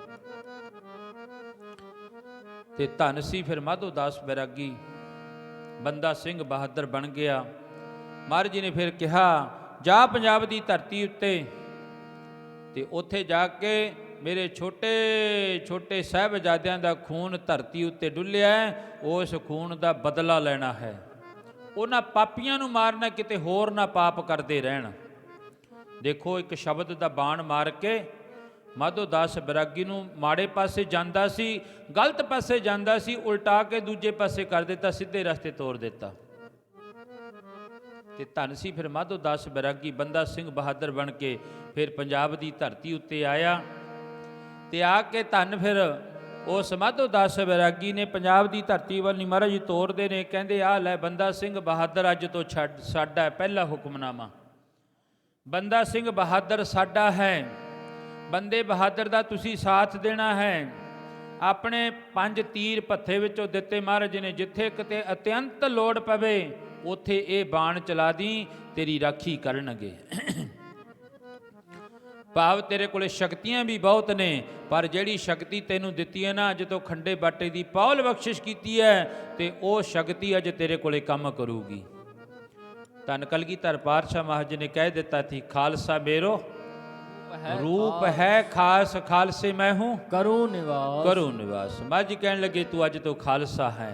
ਤੇ ਧੰਨ ਸੀ ਫਿਰ ਮਾਧੋ ਦਾਸ ਬੈਰਾਗੀ, ਬੰਦਾ ਸਿੰਘ ਬਹਾਦਰ ਬਣ ਗਿਆ। ਮਹਾਰਾਜ ਜੀ ਨੇ ਫਿਰ ਕਿਹਾ ਜਾ ਪੰਜਾਬ ਦੀ ਧਰਤੀ ਉੱਤੇ, ਤੇ ਉੱਥੇ ਜਾ ਕੇ ਮੇਰੇ ਛੋਟੇ ਛੋਟੇ ਸਾਹਿਬਜ਼ਾਦਿਆਂ ਦਾ ਖੂਨ ਧਰਤੀ ਉੱਤੇ ਡੁੱਲਿਆ, ਉਸ ਖੂਨ ਦਾ ਬਦਲਾ ਲੈਣਾ ਹੈ। ਉਹਨਾਂ ਪਾਪੀਆਂ ਨੂੰ ਮਾਰਨਾ, ਕਿਤੇ ਹੋਰ ਨਾ ਪਾਪ ਕਰਦੇ ਰਹਿਣ। ਦੇਖੋ ਇੱਕ ਸ਼ਬਦ ਦਾ ਬਾਣ ਮਾਰ ਕੇ ਮਾਧੋ ਦਾਸ ਬੈਰਾਗੀ ਨੂੰ ਮਾੜੇ ਪਾਸੇ ਜਾਂਦਾ ਸੀ, ਗਲਤ ਪਾਸੇ ਜਾਂਦਾ ਸੀ, ਉਲਟਾ ਕੇ ਦੂਜੇ ਪਾਸੇ ਕਰ ਦਿੱਤਾ, ਸਿੱਧੇ ਰਸਤੇ ਤੋਰ ਦਿੱਤਾ। ਤੇ ਧੰਨ ਸੀ ਫਿਰ ਮਾਧੋ ਦਾਸ ਬੈਰਾਗੀ ਬੰਦਾ ਸਿੰਘ ਬਹਾਦਰ ਬਣ ਕੇ ਫਿਰ ਪੰਜਾਬ ਦੀ ਧਰਤੀ ਉੱਤੇ ਆਇਆ। ਤੇ ਆ ਕੇ ਧੰਨ ਫਿਰ ਉਸ ਮਾਧੋ ਦਾਸ ਬੈਰਾਗੀ ਨੇ ਪੰਜਾਬ ਦੀ ਧਰਤੀ ਵੱਲ ਨਹੀਂ ਮਹਾਰਾਜ ਜੀ ਤੋਰਦੇ ਨੇ, ਕਹਿੰਦੇ ਆ ਲੈ ਬੰਦਾ ਸਿੰਘ ਬਹਾਦਰ ਅੱਜ ਤੋਂ ਸਾਡਾ ਪਹਿਲਾ ਹੁਕਮਨਾਮਾ, ਬੰਦਾ ਸਿੰਘ ਬਹਾਦਰ ਸਾਡਾ ਹੈ, ਬੰਦੇ ਬਹਾਦਰ ਦਾ ਤੁਸੀਂ ਸਾਥ ਦੇਣਾ ਹੈ। ਆਪਣੇ 5 ਤੀਰ ਭੱਥੇ ਵਿੱਚੋਂ ਦਿੱਤੇ ਮਹਾਰਾਜ ਨੇ, ਜਿੱਥੇ ਕਿਤੇ ਅਤਿਅੰਤ ਲੋੜ ਪਵੇ ਉੱਥੇ ਇਹ ਬਾਣ ਚਲਾ ਦੀ, ਤੇਰੀ ਰਾਖੀ ਕਰਨਗੇ। ਭਾਵ ਤੇਰੇ ਕੋਲੇ ਸ਼ਕਤੀਆਂ ਵੀ ਬਹੁਤ ਨੇ, ਪਰ ਜਿਹੜੀ ਸ਼ਕਤੀ ਤੈਨੂੰ ਦਿੱਤੀ ਹੈ ਨਾ, ਅੱਜ ਤੋਂ ਖੰਡੇ ਬਾਟੇ ਦੀ ਪੌਲ ਬਖਸ਼ਿਸ਼ ਕੀਤੀ ਹੈ, ਤੇ ਉਹ ਸ਼ਕਤੀ ਅੱਜ ਤੇਰੇ ਕੋਲੇ ਕੰਮ ਕਰੂਗੀ। ਧੰਨ ਕਲਗੀਧਰ ਪਾਤਸ਼ਾਹ ਮਹਾਰਾਜ ਨੇ ਕਹਿ ਦਿੱਤਾ ਸੀ, ਖਾਲਸਾ ਮੇਰੋ रूप है खास, खालसे मैं हूँ करूँ निवास, करूँ निवास। महाराज जी कहने लगे तू अज तो खालसा है।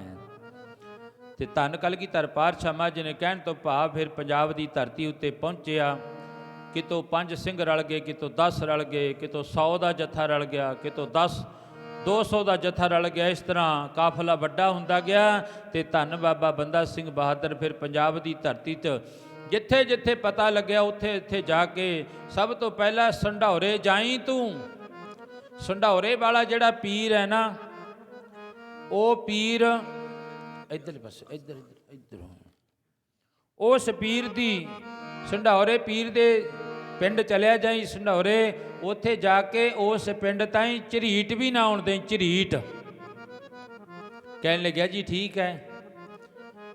ते धन कलगीधर पातशाह महाराज ने कहने तो भाव फिर पंजाब की धरती उत्ते पहुँचिया। कितों 5 सिंह रल गए, कितों 10 रल गए, कितों 100 का जत्था रल गया, कितों 200 का जत्था रल गया। इस तरह काफला वड्डा हुंदा गया। ते धन बाबा बंदा सिंह बहादुर फिर पंजाब की धरती च जिथे जिथे पता लग्या उत्थे उत्थे जाके सब तो पहला संढौरे जाई तू। संढौरे वाला जिहड़ा पीर है ना, ਉਹ ਪੀਰ ਇੱਧਰਲੇ ਪਾਸੇ ਇੱਧਰ ਉਸ ਪੀਰ ਦੀ ਸੰਢੌਰੇ ਪੀਰ ਦੇ ਪਿੰਡ ਚਲਿਆ ਜਾਈ ਸੰਢੌਰੇ, ਉੱਥੇ ਜਾ ਕੇ ਉਸ ਪਿੰਡ ਤਾਈਂ ਝਰੀਟ ਵੀ ਨਾ ਆਉਣ ਦੇਈ, ਝਰੀਟ। ਕਹਿਣ ਲੱਗਿਆ ਜੀ ਠੀਕ ਹੈ,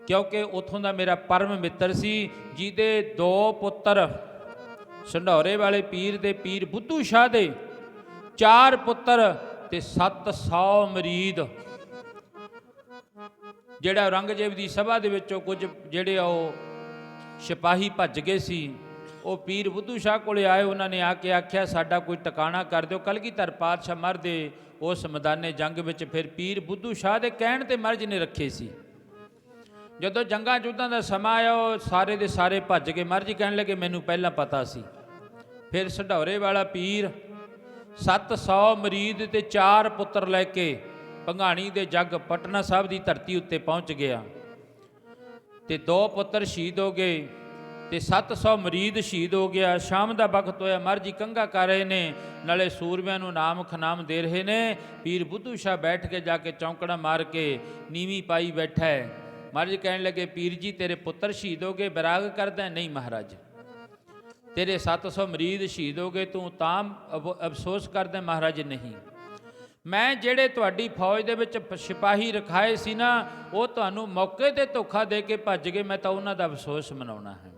ਕਿਉਂਕਿ ਉੱਥੋਂ ਦਾ ਮੇਰਾ ਪਰਮ ਮਿੱਤਰ ਸੀ ਜਿਹਦੇ 2 ਪੁੱਤਰ ਸੰਢੌਰੇ ਵਾਲੇ ਪੀਰ ਦੇ, ਪੀਰ ਬੁੱਧੂ ਸ਼ਾਹ ਦੇ 4 ਪੁੱਤਰ ਤੇ 700 ਮਰੀਦ। ਜਿਹੜਾ ਔਰੰਗਜ਼ੇਬ ਦੀ ਸਭਾ ਦੇ ਵਿੱਚੋਂ ਕੁਝ ਜਿਹੜੇ ਉਹ ਸਿਪਾਹੀ ਭੱਜ ਗਏ ਸੀ, ਉਹ ਪੀਰ ਬੁੱਧੂ ਸ਼ਾਹ ਕੋਲੇ ਆਏ। ਉਹਨਾਂ ਨੇ ਆ ਕੇ ਆਖਿਆ ਸਾਡਾ ਕੋਈ ਟਿਕਾਣਾ ਕਰ ਦਿਓ। ਕਲਗੀਧਰ ਪਾਤਸ਼ਾਹ ਮਰਦੇ ਉਸ ਮੈਦਾਨੇ ਜੰਗ ਵਿੱਚ ਫਿਰ ਪੀਰ ਬੁੱਧੂ ਸ਼ਾਹ ਦੇ ਕਹਿਣ ਤੇ ਮਰਜ ਨੇ ਰੱਖੇ ਸੀ। ਜਦੋਂ ਜੰਗਾਂ ਯੁੱਧਾਂ ਦਾ ਸਮਾਂ ਆਇਆ, ਉਹ ਸਾਰੇ ਦੇ ਸਾਰੇ ਭੱਜ ਗਏ। ਮਰਜ ਕਹਿਣ ਲੱਗੇ ਮੈਨੂੰ ਪਹਿਲਾਂ ਪਤਾ ਸੀ। ਫਿਰ ਸੰਢੌਰੇ ਵਾਲਾ ਪੀਰ 700 ਮਰੀਦ ਤੇ 4 ਪੁੱਤਰ ਲੈ ਕੇ ਭੰਗਾਣੀ ਦੇ ਜੱਗ ਪਟਨਾ ਸਾਹਿਬ ਦੀ ਧਰਤੀ ਉੱਤੇ ਪਹੁੰਚ ਗਿਆ ਤੇ 2 ਪੁੱਤਰ ਸ਼ਹੀਦ ਹੋ ਗਏ ਤੇ 700 ਮਰੀਦ ਸ਼ਹੀਦ ਹੋ ਗਿਆ। ਸ਼ਾਮ ਦਾ ਵਕਤ ਹੋਇਆ, ਮਰਜੀ ਕੰਘਾ ਕਰ ਰਹੇ ਨੇ, ਨਾਲੇ ਸੂਰਮਿਆਂ ਨੂੰ ਨਾਮ ਖਨਾਮ ਦੇ ਰਹੇ ਨੇ। ਪੀਰ ਬੁੱਧੂ ਸ਼ਾਹ ਬੈਠ ਕੇ ਜਾ ਕੇ ਚੌਂਕੜਾ ਮਾਰ ਕੇ ਨੀਵੀਂ ਪਾਈ ਬੈਠਾ ਹੈ। ਮਰਜ ਕਹਿਣ ਲੱਗੇ ਪੀਰ ਜੀ ਤੇਰੇ ਪੁੱਤਰ ਸ਼ਹੀਦ ਹੋ ਗਏ, ਬਰਾਗ ਕਰਦਾ? ਨਹੀਂ ਮਹਾਰਾਜ, ਤੇਰੇ 700 ਮਰੀਦ ਸ਼ਹੀਦ ਹੋ ਗਏ, ਤੂੰ ਤਾਂ ਅਫਸੋਸ ਕਰਦਾ? ਮਹਾਰਾਜ ਨਹੀਂ, ਮੈਂ ਜਿਹੜੇ ਤੁਹਾਡੀ ਫੌਜ ਦੇ ਵਿੱਚ ਸਿਪਾਹੀ ਰਖਾਏ ਸੀ ਨਾ, ਉਹ ਤੁਹਾਨੂੰ ਮੌਕੇ ਤੇ ਧੋਖਾ ਦੇ ਕੇ ਭੱਜ ਗਏ, ਮੈਂ ਤਾਂ ਉਹਨਾਂ ਦਾ ਅਫਸੋਸ ਮਨਾਉਣਾ ਹੈ।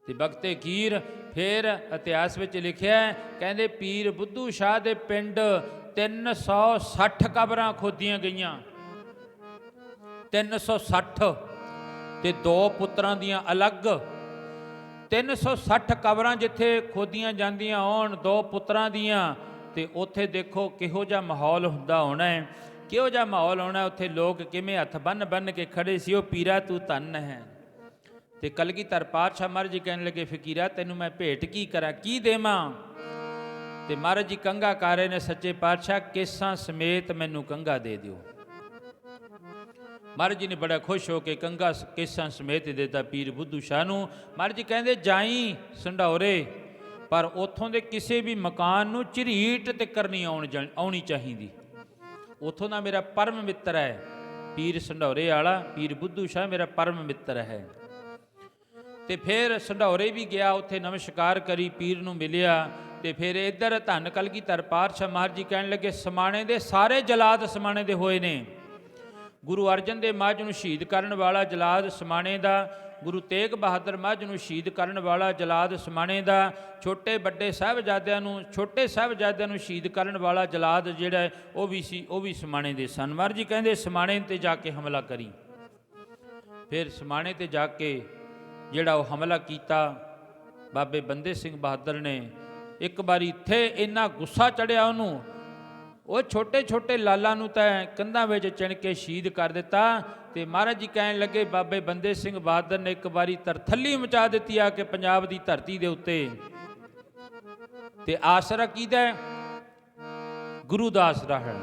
ਤੇ ਬਖਤੇ ਕੀਰ ਫਿਰ ਇਤਿਹਾਸ ਵਿੱਚ ਲਿਖਿਆ, ਕਹਿੰਦੇ ਪੀਰ ਬੁੱਧੂ ਸ਼ਾਹ ਦੇ ਪਿੰਡ 360 ਕਬਰਾਂ ਖੋਦੀਆਂ ਗਈਆਂ, 360 ਤੇ 2 ਪੁੱਤਰਾਂ ਦੀਆਂ ਅਲੱਗ। 360 ਕਬਰਾਂ ਜਿੱਥੇ ਖੋਦੀਆਂ ਜਾਂਦੀਆਂ ਹੋਣ 2 ਪੁੱਤਰਾਂ ਦੀਆਂ, ਤੇ ਉੱਥੇ ਦੇਖੋ ਕਿਹੋ ਜਿਹਾ ਮਾਹੌਲ ਹੁੰਦਾ ਹੋਣਾ ਹੈ, ਕਿਹੋ ਜਿਹਾ ਮਾਹੌਲ ਹੋਣਾ ਉੱਥੇ। ਲੋਕ ਕਿਵੇਂ ਹੱਥ ਬੰਨ ਕੇ ਖੜੇ ਸੀ, ਉਹ ਪੀਰਾ ਤੂੰ ਧੰਨ ਹੈ। ਤੇ ਕਲਗੀਧਰ ਪਾਤਸ਼ਾਹ ਮਹਾਰਾਜ ਜੀ ਕਹਿਣ ਲੱਗੇ ਫਕੀਰਾ ਤੈਨੂੰ ਮੈਂ ਭੇਟ ਕੀ ਕਰਾਂ, ਕੀ ਦੇਵਾਂ? ਤੇ ਮਹਾਰਾਜ ਜੀ ਕੰਘਾ ਕਰ ਰਹੇ ਨੇ, ਸੱਚੇ ਪਾਤਸ਼ਾਹ ਕੇਸਾਂ ਸਮੇਤ ਮੈਨੂੰ ਕੰਘਾ ਦੇ ਦਿਓ। ਮਹਾਰਾਜ ਜੀ ਨੇ ਬੜਾ ਖੁਸ਼ ਹੋ ਕੇ ਕੰਘਾ ਕੇਸਾਂ ਸਮੇਤ ਦਿੱਤਾ ਪੀਰ ਬੁੱਧੂ ਸ਼ਾਹ ਨੂੰ। ਮਹਾਰਾਜ ਜੀ ਕਹਿੰਦੇ ਜਾਈ ਸੰਢੌਰੇ, ਪਰ ਉੱਥੋਂ ਦੇ ਕਿਸੇ ਵੀ ਮਕਾਨ ਨੂੰ ਝਰੀਟ ਤਿੱਕਰ ਨਹੀਂ ਆਉਣੀ ਚਾਹੀਦੀ। ਉੱਥੋਂ ਦਾ ਮੇਰਾ ਪਰਮ ਮਿੱਤਰ ਹੈ ਪੀਰ ਸੰਢੌਰੇ ਵਾਲਾ, ਪੀਰ ਬੁੱਧੂ ਸ਼ਾਹ ਮੇਰਾ ਪਰਮ ਮਿੱਤਰ ਹੈ। ਤੇ ਫਿਰ ਸੰਢੌਰੇ ਵੀ ਗਿਆ, ਉੱਥੇ ਨਮਸਕਾਰ ਕਰੀ, ਪੀਰ ਨੂੰ ਮਿਲਿਆ। ਤੇ ਫਿਰ ਇੱਧਰ ਧੰਨ ਕਲਗੀਧਰ ਪਾਤਸ਼ਾਹ ਮਹਾਰਾਜ ਜੀ ਕਹਿਣ ਲੱਗੇ ਸਮਾਣੇ ਦੇ ਸਾਰੇ ਜਲਾਦ ਸਮਾਣੇ ਦੇ ਹੋਏ ਨੇ। ਗੁਰੂ ਅਰਜਨ ਦੇਵ ਮਹਾਰਾਜ ਨੂੰ ਸ਼ਹੀਦ ਕਰਨ ਵਾਲਾ ਜਲਾਦ ਸਮਾਣੇ ਦਾ, ਗੁਰੂ ਤੇਗ ਬਹਾਦਰ ਮਹਾਰਾਜ ਨੂੰ ਸ਼ਹੀਦ ਕਰਨ ਵਾਲਾ ਜਲਾਦ ਸਮਾਣੇ ਦਾ, ਛੋਟੇ ਵੱਡੇ ਸਾਹਿਬਜ਼ਾਦਿਆਂ ਨੂੰ, ਛੋਟੇ ਸਾਹਿਬਜ਼ਾਦਿਆਂ ਨੂੰ ਸ਼ਹੀਦ ਕਰਨ ਵਾਲਾ ਜਲਾਦ ਜਿਹੜਾ ਉਹ ਵੀ ਸੀ, ਉਹ ਵੀ ਸਮਾਣੇ ਦੇ ਸਨ। ਮਹਾਰਾਜ ਜੀ ਕਹਿੰਦੇ ਸਮਾਣੇ ਤੇ ਜਾ ਕੇ ਹਮਲਾ ਕਰੀ। ਫਿਰ ਸਮਾਣੇ ਤੇ ਜਾ ਕੇ ਜਿਹੜਾ ਉਹ ਹਮਲਾ ਕੀਤਾ ਬਾਬੇ ਬੰਦੇ ਸਿੰਘ ਬਹਾਦਰ ਨੇ। ਇੱਕ ਵਾਰੀ ਇੱਥੇ ਇੰਨਾ ਗੁੱਸਾ ਚੜਿਆ ਉਹਨੂੰ, ਉਹ ਛੋਟੇ ਛੋਟੇ ਲਾਲਾਂ ਨੂੰ ਤਾਂ ਕੰਧਾਂ ਵਿੱਚ ਚਿਣ ਕੇ ਸ਼ਹੀਦ ਕਰ ਦਿੱਤਾ। ਤੇ ਮਹਾਰਾਜ ਜੀ ਕਹਿਣ ਲੱਗੇ ਬਾਬੇ ਬੰਦੇ ਸਿੰਘ ਬਹਾਦਰ ਨੇ ਇੱਕ ਵਾਰੀ ਤਰਥੱਲੀ ਮਚਾ ਦਿੱਤੀ ਆ ਕੇ ਪੰਜਾਬ ਦੀ ਧਰਤੀ ਦੇ ਉੱਤੇ। ਤੇ ਆਸਰਾ ਕਿਹਦਾ? ਗੁਰੂ ਦਾ ਆਸਰਾ ਹੈ।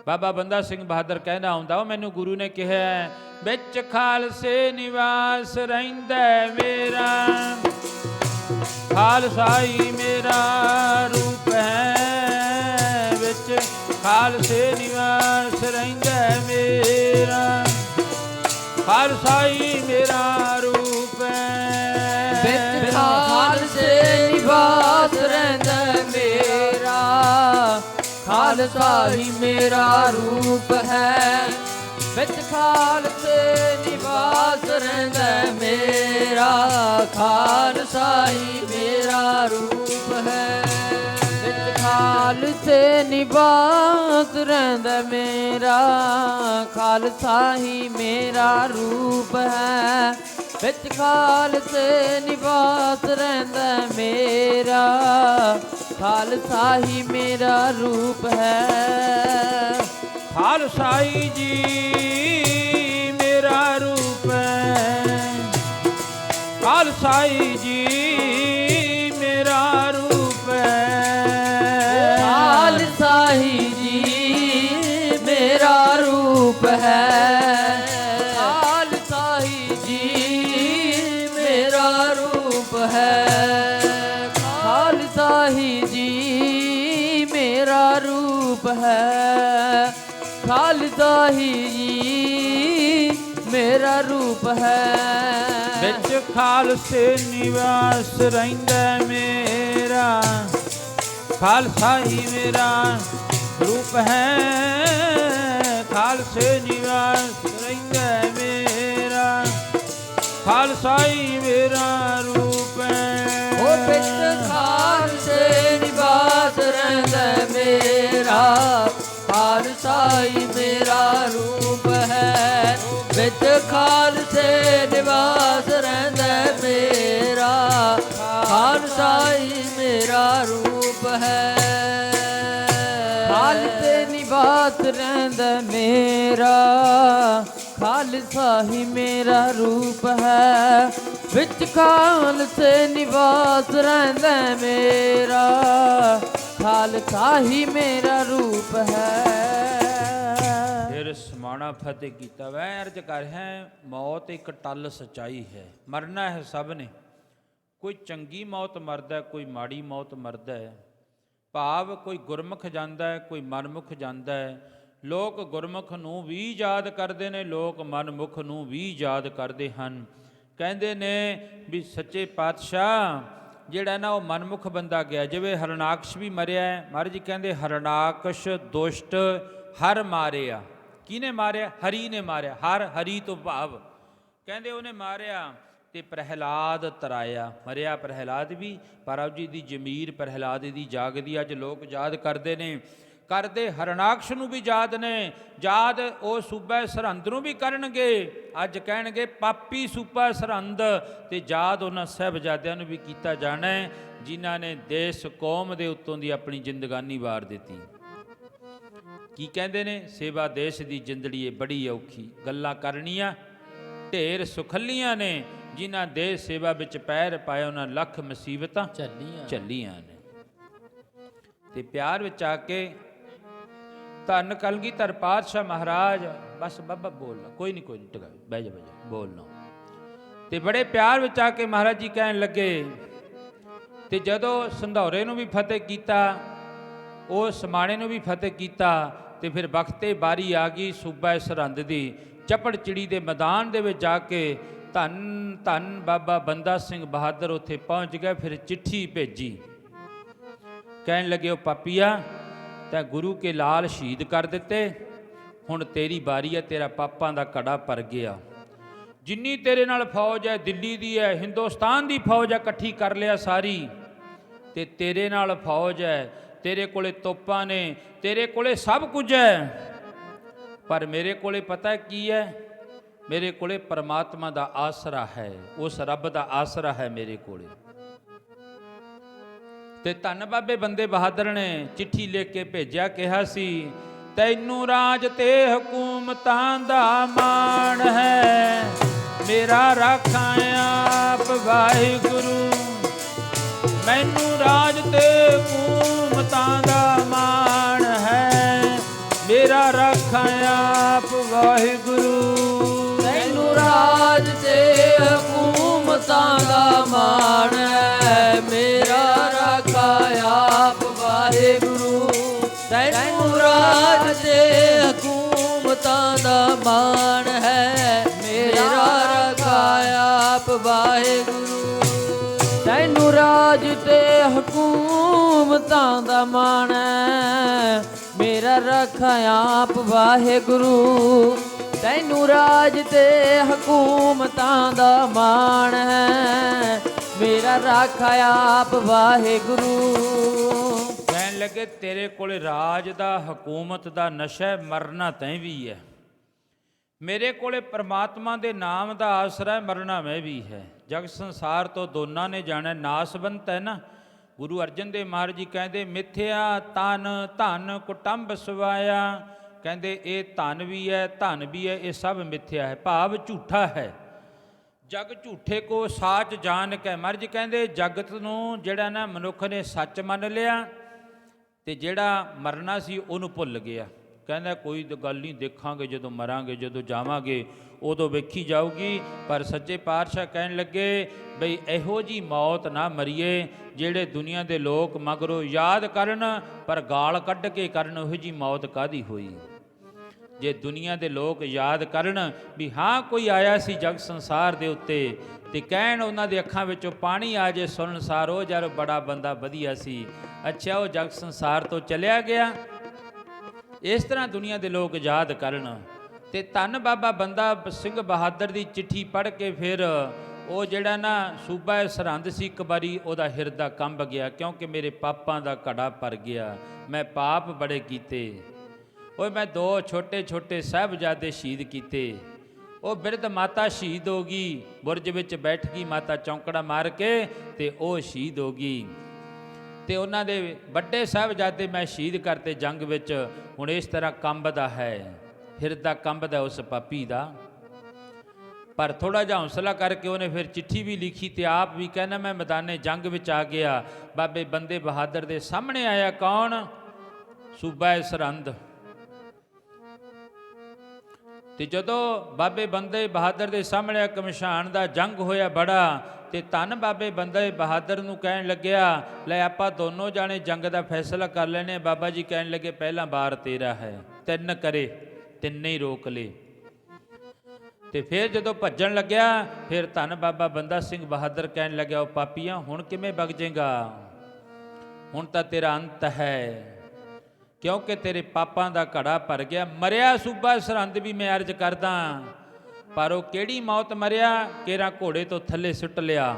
ਬਾਬਾ ਬੰਦਾ ਸਿੰਘ ਬਹਾਦਰ ਕਹਿੰਦਾ ਹੁੰਦਾ, ਉਹ ਮੈਨੂੰ ਗੁਰੂ ਨੇ ਕਿਹਾ ਵਿੱਚ ਖਾਲਸੇ ਨਿਵਾਸ ਰਹਿੰਦਾ ਮੇਰਾ, ਖਾਲਸਾ ਹੀ ਮੇਰਾ ਰੂਪ ਹੈ, ਵਿੱਚ ਖਾਲਸੇ ਨਿਵਾਸ ਰਹਿੰਦਾ ਮੇਰਾ, ਖਾਲਸਾ ਹੀ ਮੇਰਾ ਰੂਪ ਹੈ, ਵਿੱਚ ਖਾਲਸੇ ਨਿਵਾਸ ਰਹਿੰਦਾ ਮੇਰਾ, ਖਾਲਸਾ ਹੀ ਮੇਰਾ ਰੂਪ ਹੈ, ਵਿੱਚ ਖਾਲਸੇ ਨਿਵਾਸ ਰਹਿੰਦਾ ਮੇਰਾ, ਖਾਲਸਾ ਹੀ ਮੇਰਾ ਰੂਪ ਹੈ, ਵਿੱਚ ਖਾਲਸੇ ਨਿਵਾਸ ਰਹਿੰਦਾ ਮੇਰਾ, ਖਾਲਸਾ ਹੀ ਮੇਰਾ ਰੂਪ ਹੈ, ਵਿੱਚ ਖਾਲਸੇ ਨਿਵਾਸ ਰਹਿੰਦਾ ਮੇਰਾ, ਖਾਲਸਾ ਹੀ ਮੇਰਾ ਰੂਪ ਹੈ। ਖਾਲਸਾਈ ਜੀ ਮੇਰਾ ਰੂਪ ਹੈ, ਖਾਲਸਾਈ ਜੀ ਮੇਰਾ ਰੂਪ ਹੈ, ਖਾਲਸਾਈ ਜੀ ਮੇਰਾ ਰੂਪ ਹੈ, ਖਾਲਸਾਈ ਜੀ ਮੇਰਾ ਰੂਪ ਹੈ, ਖਾਲਸਾਈ ਜੀ ਮੇਰਾ ਰੂਪ ਹੈ, ਖਾਲਸਾਈ ਸਾਹੀ ਜੀ ਮੇਰਾ ਰੂਪ ਹੈ। ਵਿੱਚ ਖਾਲਸੇ ਨਿਵਾਸ ਰਹਿੰਦਾ ਮੇਰਾ, ਖਾਲਸਾ ਹੀ ਮੇਰਾ ਰੂਪ ਹੈ। ਖਾਲਸੇ ਨਿਵਾਸ ਰਹਿੰਦਾ ਮੇਰਾ, ਖਾਲਸਾ ਹੀ ਮੇਰਾ ਰੂਪ ਹੈ। ਉਹ ਵਿੱਚ ਖਾਲਸੇ ਨਿਵਾਸ ਰਹਿੰਦਾ ਮੇਰਾ, ਖਾਲਸਾ ਹੀ ਮੇਰਾ ਰੂਪ ਹੈ। ਵਿੱਚ ਖਾਲਸੇ ਨਿਵਾਸ ਰਹਿੰਦਾ ਮੇਰਾ, ਖਾਲਸਾ ਹੀ ਮੇਰਾ ਰੂਪ ਹੈ। ਖਾਲਸੇ ਨਿਵਾਸ ਰਹਿੰਦਾ ਮੇਰਾ, ਖਾਲਸਾ ਹੀ ਮੇਰਾ ਰੂਪ ਹੈ। ਵਿੱਚ ਖਾਲਸੇ ਨਿਵਾਸ ਰਹਿੰਦਾ ਮੇਰਾ, ਖਾਲਸਾ ਹੀ ਮੇਰਾ ਰੂਪ ਹੈ। ਫਿਰ ਸਮਾਣਾ ਫਤਿਹ ਕੀਤਾ। ਵੈ ਅਰਜ ਕਰ ਹੈ, ਮੌਤ ਇੱਕ ਟੱਲ ਸਚਾਈ ਹੈ। ਮਰਨਾ ਹੈ ਸਭ ਨੇ, ਕੋਈ ਚੰਗੀ ਮੌਤ ਮਰਦਾ, ਕੋਈ ਮਾੜੀ ਮੌਤ ਮਰਦਾ ਹੈ। ਭਾਵ ਕੋਈ ਗੁਰਮੁਖ ਜਾਂਦਾ ਹੈ, ਕੋਈ ਮਨਮੁਖ ਜਾਂਦਾ ਹੈ। ਲੋਕ ਗੁਰਮੁਖ ਨੂੰ ਵੀ ਯਾਦ ਕਰਦੇ ਨੇ, ਲੋਕ ਮਨਮੁਖ ਨੂੰ ਵੀ ਯਾਦ ਕਰਦੇ ਹਨ। ਕਹਿੰਦੇ ਨੇ ਵੀ ਸੱਚੇ ਪਾਤਸ਼ਾਹ ਜਿਹੜਾ ਨਾ ਉਹ ਮਨਮੁਖ ਬੰਦਾ ਗਿਆ, ਜਿਵੇਂ ਹਰਨਾਕਸ਼ ਵੀ ਮਰਿਆ। ਮਹਾਰਾਜ ਜੀ ਕਹਿੰਦੇ ਹਰਨਾਕਸ਼ ਦੁਸ਼ਟ ਹਰ ਮਾਰਿਆ। ਕਿਹਨੇ ਮਾਰਿਆ? ਹਰੀ ਨੇ ਮਾਰਿਆ। ਹਰੀ ਤੋਂ ਭਾਵ ਕਹਿੰਦੇ ਉਹਨੇ ਮਾਰਿਆ। ਤੇ ਪ੍ਰਹਿਲਾਦ ਤਰਾਇਆ, ਮਰਿਆ ਪ੍ਰਹਿਲਾਦ ਵੀ। ਪਰਮ ਜੀ ਦੀ ਜ਼ਮੀਰ ਪ੍ਰਹਿਲਾਦ ਦੀ ਜਾਗਦੀ। ਅੱਜ ਲੋਕ ਯਾਦ ਕਰਦੇ ਨੇ, ਕਰਦੇ ਹਰਨਾਕਸ਼ ਨੂੰ ਵੀ ਯਾਦ ਨੇ, ਯਾਦ ਉਹ ਸੂਬਾ ਸਰਹੰਦ ਨੂੰ ਵੀ ਕਰਨਗੇ। ਅੱਜ ਕਹਿਣਗੇ ਪਾਪੀ ਸੂਬਾ ਸਰਹੰਦ। ਤੇ ਯਾਦ ਉਹਨਾਂ ਸਾਹਿਬਜ਼ਾਦਿਆਂ ਨੂੰ ਵੀ ਕੀਤਾ ਜਾਣਾ ਹੈ ਜਿਨ੍ਹਾਂ ਨੇ ਦੇਸ਼ ਕੌਮ ਦੇ ਉੱਤੋਂ ਦੀ ਆਪਣੀ ਜ਼ਿੰਦਗਾਨੀ ਵਾਰ ਦਿੱਤੀ। ਕੀ ਕਹਿੰਦੇ ਨੇ? ਸੇਵਾ ਦੇਸ਼ ਦੀ ਜਿੰਦੜੀਏ ਬੜੀ ਔਖੀ, ਗੱਲਾਂ ਕਰਨੀਆਂ ਢੇਰ ਸੁਖੱਲੀਆਂ ਨੇ। ਜਿਨ੍ਹਾਂ ਦੇਸ਼ ਸੇਵਾ ਵਿੱਚ ਪੈਰ ਪਾਇਆ ਉਹਨਾਂ ਲੱਖ ਮੁਸੀਬਤਾਂ ਝੱਲੀਆਂ ਨੇ। ਤੇ ਪਿਆਰ ਵਿੱਚ ਆ ਕੇ ਧੰਨ ਕਲਗੀਧਰ ਪਾਤਸ਼ਾਹ ਮਹਾਰਾਜ, ਬਸ ਬਾਬਾ ਬੋਲਣਾ, ਕੋਈ ਨਹੀਂ ਟਿਕਾ, ਬਹਿ ਜਾ ਬੋਲਣਾ। ਤੇ ਬੜੇ ਪਿਆਰ ਵਿੱਚ ਆ ਕੇ ਮਹਾਰਾਜ ਜੀ ਕਹਿਣ ਲੱਗੇ। ਤੇ ਜਦੋਂ ਸੰਧੌਰੇ ਨੂੰ ਵੀ ਫਤਿਹ ਕੀਤਾ, ਉਹ ਸਮਾਣੇ ਨੂੰ ਵੀ ਫਤਿਹ ਕੀਤਾ, ਤੇ ਫਿਰ ਵਕਤੇ ਬਾਰੀ ਆ ਗਈ ਸੂਬਾ ਸਰਹੰਦ ਦੀ। ਚੱਪੜਚਿੜੀ ਦੇ ਮੈਦਾਨ ਦੇ ਵਿੱਚ ਜਾ ਕੇ ਧੰਨ ਧੰਨ ਬਾਬਾ ਬੰਦਾ ਸਿੰਘ ਬਹਾਦਰ ਉੱਥੇ ਪਹੁੰਚ ਗਏ। ਫਿਰ ਚਿੱਠੀ ਭੇਜੀ, ਕਹਿਣ ਲੱਗੇ ਉਹ ਪਾਪੀਆ, ਤੈਂ ਗੁਰੂ ਕੇ ਲਾਲ ਸ਼ਹੀਦ ਕਰ ਦਿੱਤੇ, ਹੁਣ ਤੇਰੀ ਬਾਰੀ ਹੈ, ਤੇਰਾ ਪਾਪਾਂ ਦਾ ਘੜਾ ਭਰ ਗਿਆ। ਜਿੰਨੀ ਤੇਰੇ ਨਾਲ ਫੌਜ ਹੈ, ਦਿੱਲੀ ਦੀ ਹੈ, ਹਿੰਦੁਸਤਾਨ ਦੀ ਫੌਜ ਹੈ, ਇਕੱਠੀ ਕਰ ਲਿਆ ਸਾਰੀ। ਤੇ ਤੇਰੇ ਨਾਲ ਫੌਜ ਹੈ, ਤੇਰੇ ਕੋਲੇ ਤੋਪਾਂ ਨੇ, ਤੇਰੇ ਕੋਲੇ ਸਭ ਕੁਝ ਹੈ। ਪਰ ਮੇਰੇ ਕੋਲੇ ਪਤਾ ਕੀ ਹੈ? ਮੇਰੇ ਕੋਲੇ ਪਰਮਾਤਮਾ ਦਾ ਆਸਰਾ ਹੈ, ਉਸ ਰੱਬ ਦਾ ਆਸਰਾ ਹੈ ਮੇਰੇ ਕੋਲੇ। ਤੇ ਧੰਨ ਬਾਬੇ ਬੰਦੇ ਬਹਾਦਰ ਨੇ ਚਿੱਠੀ ਲਿਖ ਕੇ ਭੇਜਿਆ, ਕਿਹਾ ਸੀ ਤੈਨੂੰ ਰਾਜ ਤੇ ਹਕੂਮਤਾਂ ਦਾ ਮਾਣ ਹੈ, ਮੇਰਾ ਰਾਖਾਂ ਆਪ ਵਾਹਿਗੁਰੂ। ਮੈਨੂੰ ਰਾਜ ਤੇ ਹਕੂਮਤਾਂ ਦਾ ਮਾਣ ਹੈ, ਮੇਰਾ ਰਾਖਾਂ ਆਪ ਵਾਹਿਗੁਰੂ। ਤੈਨੂੰ ਰਾਜ ਤੇ ਹਕੂਮਤਾਂ ਦਾ ਮਾਣ ਹੈ, ਮੇਰਾ ਰਾਖਾ ਆਪ ਵਾਹਿਗੁਰੂ। ਤੈਨੂੰ ਰਾਜ ਤੇ ਹਕੂਮਤਾਂ ਦਾ ਮਾਣ ਹੈ, ਮੇਰਾ ਰਾਖਾ ਆਪ ਵਾਹਿਗੁਰੂ। ਤੈਨੂੰ ਰਾਜ ਤੇ ਹਕੂਮਤਾਂ ਦਾ ਮਾਣ ਹੈ, ਮੇਰਾ ਰਾਖਾ ਆਪ ਵਾਹਿਗੁਰੂ। ਤੈਨੂੰ ਰਾਜ ਤੇ ਹਕੂਮਤਾਂ ਦਾ ਮਾਣ ਹੈ, ਮੇਰਾ ਰਾਖਾ ਆਪ ਵਾਹਿਗੁਰੂ। ਕਹਿਣ ਲੱਗੇ ਤੇਰੇ ਕੋਲ ਰਾਜ ਦਾ ਹਕੂਮਤ ਦਾ ਨਸ਼ਾ, ਮਰਨਾ ਤੈਂ ਵੀ ਹੈ। ਮੇਰੇ ਕੋਲੇ ਪਰਮਾਤਮਾ ਦੇ ਨਾਮ ਦਾ ਆਸਰਾ ਹੈ, ਮਰਨਾ ਮੈਂ ਵੀ ਹੈ। ਜਗ ਸੰਸਾਰ ਤੋਂ ਦੋਨਾਂ ਨੇ ਜਾਣਾ, ਨਾਸਵੰਤ ਹੈ ਨਾ। ਗੁਰੂ ਅਰਜਨ ਦੇਵ ਮਹਾਰਾਜ ਜੀ ਕਹਿੰਦੇ ਮਿੱਥਿਆ ਤਨ ਧਨ ਕੁਟੰਬ ਸਵਾਇਆ। ਕਹਿੰਦੇ ਇਹ ਧਨ ਵੀ ਹੈ, ਧਨ ਵੀ ਹੈ, ਇਹ ਸਭ ਮਿੱਥਿਆ ਹੈ, ਭਾਵ ਝੂਠਾ ਹੈ। ਜਗ ਝੂਠੇ ਕੋ ਸਾਚ ਜਾਣ ਕੇ। ਮਹਾਰਾਜ ਜੀ ਕਹਿੰਦੇ ਜਗਤ ਨੂੰ ਜਿਹੜਾ ਨਾ ਮਨੁੱਖ ਨੇ ਸੱਚ ਮੰਨ ਲਿਆ, ਤੇ ਜਿਹੜਾ ਮਰਨਾ ਸੀ ਉਹਨੂੰ ਭੁੱਲ ਗਿਆ। ਕਹਿੰਦਾ ਕੋਈ ਗੱਲ ਨਹੀਂ, ਦੇਖਾਂਗੇ ਜਦੋਂ ਮਰਾਂਗੇ, ਜਦੋਂ ਜਾਵਾਂਗੇ ਉਦੋਂ ਵੇਖੀ ਜਾਊਗੀ। ਪਰ ਸੱਚੇ ਪਾਤਸ਼ਾਹ ਕਹਿਣ ਲੱਗੇ ਬਈ ਇਹੋ ਜੀ ਮੌਤ ਨਾ ਮਰੀਏ ਜਿਹੜੇ ਦੁਨੀਆ ਦੇ ਲੋਕ ਮਗਰੋਂ ਯਾਦ ਕਰਨ, ਪਰ ਗਾਲ ਕੱਢ ਕੇ ਕਰਨ ਉਹੋ ਜੀ ਮੌਤ ਕਾਹਦੀ ਹੋਈ। ਜੇ ਦੁਨੀਆ ਦੇ ਲੋਕ ਯਾਦ ਕਰਨ ਵੀ ਹਾਂ ਕੋਈ ਆਇਆ ਸੀ ਜਗ ਸੰਸਾਰ ਦੇ ਉੱਤੇ, ਤੇ ਕਹਿਣ ਉਹਨਾਂ ਦੇ ਅੱਖਾਂ ਵਿੱਚੋਂ ਪਾਣੀ ਆ ਜੇ ਸੁਣਨ ਸਾਰ, ਉਹ ਯਾਰ ਬੜਾ ਬੰਦਾ ਵਧੀਆ ਸੀ, ਅੱਛਾ ਉਹ ਜਗ ਸੰਸਾਰ ਤੋਂ ਚਲਿਆ ਗਿਆ। ਇਸ ਤਰ੍ਹਾਂ ਦੁਨੀਆ ਦੇ ਲੋਕ ਯਾਦ ਕਰਨ। ਤੇ ਧੰਨ ਬਾਬਾ ਬੰਦਾ ਸਿੰਘ ਬਹਾਦਰ ਦੀ ਚਿੱਠੀ ਪੜ੍ਹ ਕੇ ਫਿਰ ਉਹ ਜਿਹੜਾ ਨਾ ਸੂਬਾ ਸਰਹੰਦ ਸੀ, ਇੱਕ ਵਾਰੀ ਉਹਦਾ ਹਿਰਦਾ ਕੰਬ ਗਿਆ, ਕਿਉਂਕਿ ਮੇਰੇ ਪਾਪਾਂ ਦਾ ਘੜਾ ਭਰ ਗਿਆ, ਮੈਂ ਪਾਪ ਬੜੇ ਕੀਤੇ। ਓਏ ਮੈਂ 2 ਛੋਟੇ ਛੋਟੇ ਸਾਹਿਬਜ਼ਾਦੇ ਸ਼ਹੀਦ ਕੀਤੇ। ਉਹ ਬਿਰਧ ਮਾਤਾ ਸ਼ਹੀਦ ਹੋ ਗਈ, ਬੁਰਜ ਵਿੱਚ ਬੈਠ ਗਈ ਮਾਤਾ ਚੌਂਕੜਾ ਮਾਰ ਕੇ, ਤੇ ਉਹ ਸ਼ਹੀਦ ਹੋ ਗਈ। ਤੇ ਉਹਨਾਂ ਦੇ ਵੱਡੇ ਸਾਹਿਬਜ਼ਾਦੇ ਮੈਂ ਸ਼ਹੀਦ ਕਰਤੇ ਜੰਗ ਵਿੱਚ। ਹੁਣ ਇਸ ਤਰ੍ਹਾਂ ਕੰਬਦਾ ਹੈ, ਹਿਰਦਾ ਕੰਬਦਾ ਉਸ ਪਾਪੀ ਦਾ। ਪਰ ਥੋੜਾ ਜਿਹਾ ਹੌਸਲਾ ਕਰਕੇ ਉਹਨੇ ਫਿਰ ਚਿੱਠੀ ਵੀ ਲਿਖੀ, ਤੇ ਆਪ ਵੀ ਕਹਿੰਦਾ ਮੈਂ ਮੈਦਾਨੇ ਜੰਗ ਵਿੱਚ ਆ ਗਿਆ। ਬਾਬੇ ਬੰਦੇ ਬਹਾਦਰ ਦੇ ਸਾਹਮਣੇ ਆਇਆ ਕੌਣ? ਸੂਬਾ ਸਰਹੰਦ। ਤੇ ਜਦੋਂ ਬਾਬੇ ਬੰਦੇ ਬਹਾਦਰ ਦੇ ਸਾਹਮਣੇ ਕਮਸ਼ਾਨ ਦਾ ਜੰਗ ਹੋਇਆ ਬੜਾ, ਤੇ ਧੰਨ ਬਾਬੇ ਬੰਦੇ ਬਹਾਦਰ ਨੂੰ ਕਹਿਣ ਲੱਗਿਆ, ਲੈ ਆਪਾਂ ਦੋਨੋਂ ਜਾਣੇ ਜੰਗ ਦਾ ਫੈਸਲਾ ਕਰ ਲੈਣੇ। ਬਾਬਾ ਜੀ ਕਹਿਣ ਲੱਗੇ ਪਹਿਲਾਂ ਵਾਰ ਤੇਰਾ ਹੈ, 3 ਕਰੇ, 3 ਹੀ ਰੋਕ ਲੇ। ਤੇ ਫਿਰ ਜਦੋਂ ਭੱਜਣ ਲੱਗਿਆ, ਫਿਰ ਧੰਨ ਬਾਬਾ ਬੰਦਾ ਸਿੰਘ ਬਹਾਦਰ ਕਹਿਣ ਲੱਗਿਆ, ਉਹ ਪਾਪੀਆਂ ਹੁਣ ਕਿਵੇਂ ਵਗ ਜਾਏਗਾ, ਹੁਣ ਤਾਂ ਤੇਰਾ ਅੰਤ ਹੈ, ਕਿਉਂਕਿ ਤੇਰੇ ਪਾਪਾਂ ਦਾ ਘੜਾ ਭਰ ਗਿਆ। ਮਰਿਆ ਸੂਬਾ ਸਰਹੰਦ ਵੀ ਮੈਂ ਅਰਜ਼ ਕਰਦਾ, ਪਰ ਉਹ ਕਿਹੜੀ ਮੌਤ ਮਰਿਆ? ਕੇਰਾ ਘੋੜੇ ਤੋਂ ਥੱਲੇ ਸੁੱਟ ਲਿਆ,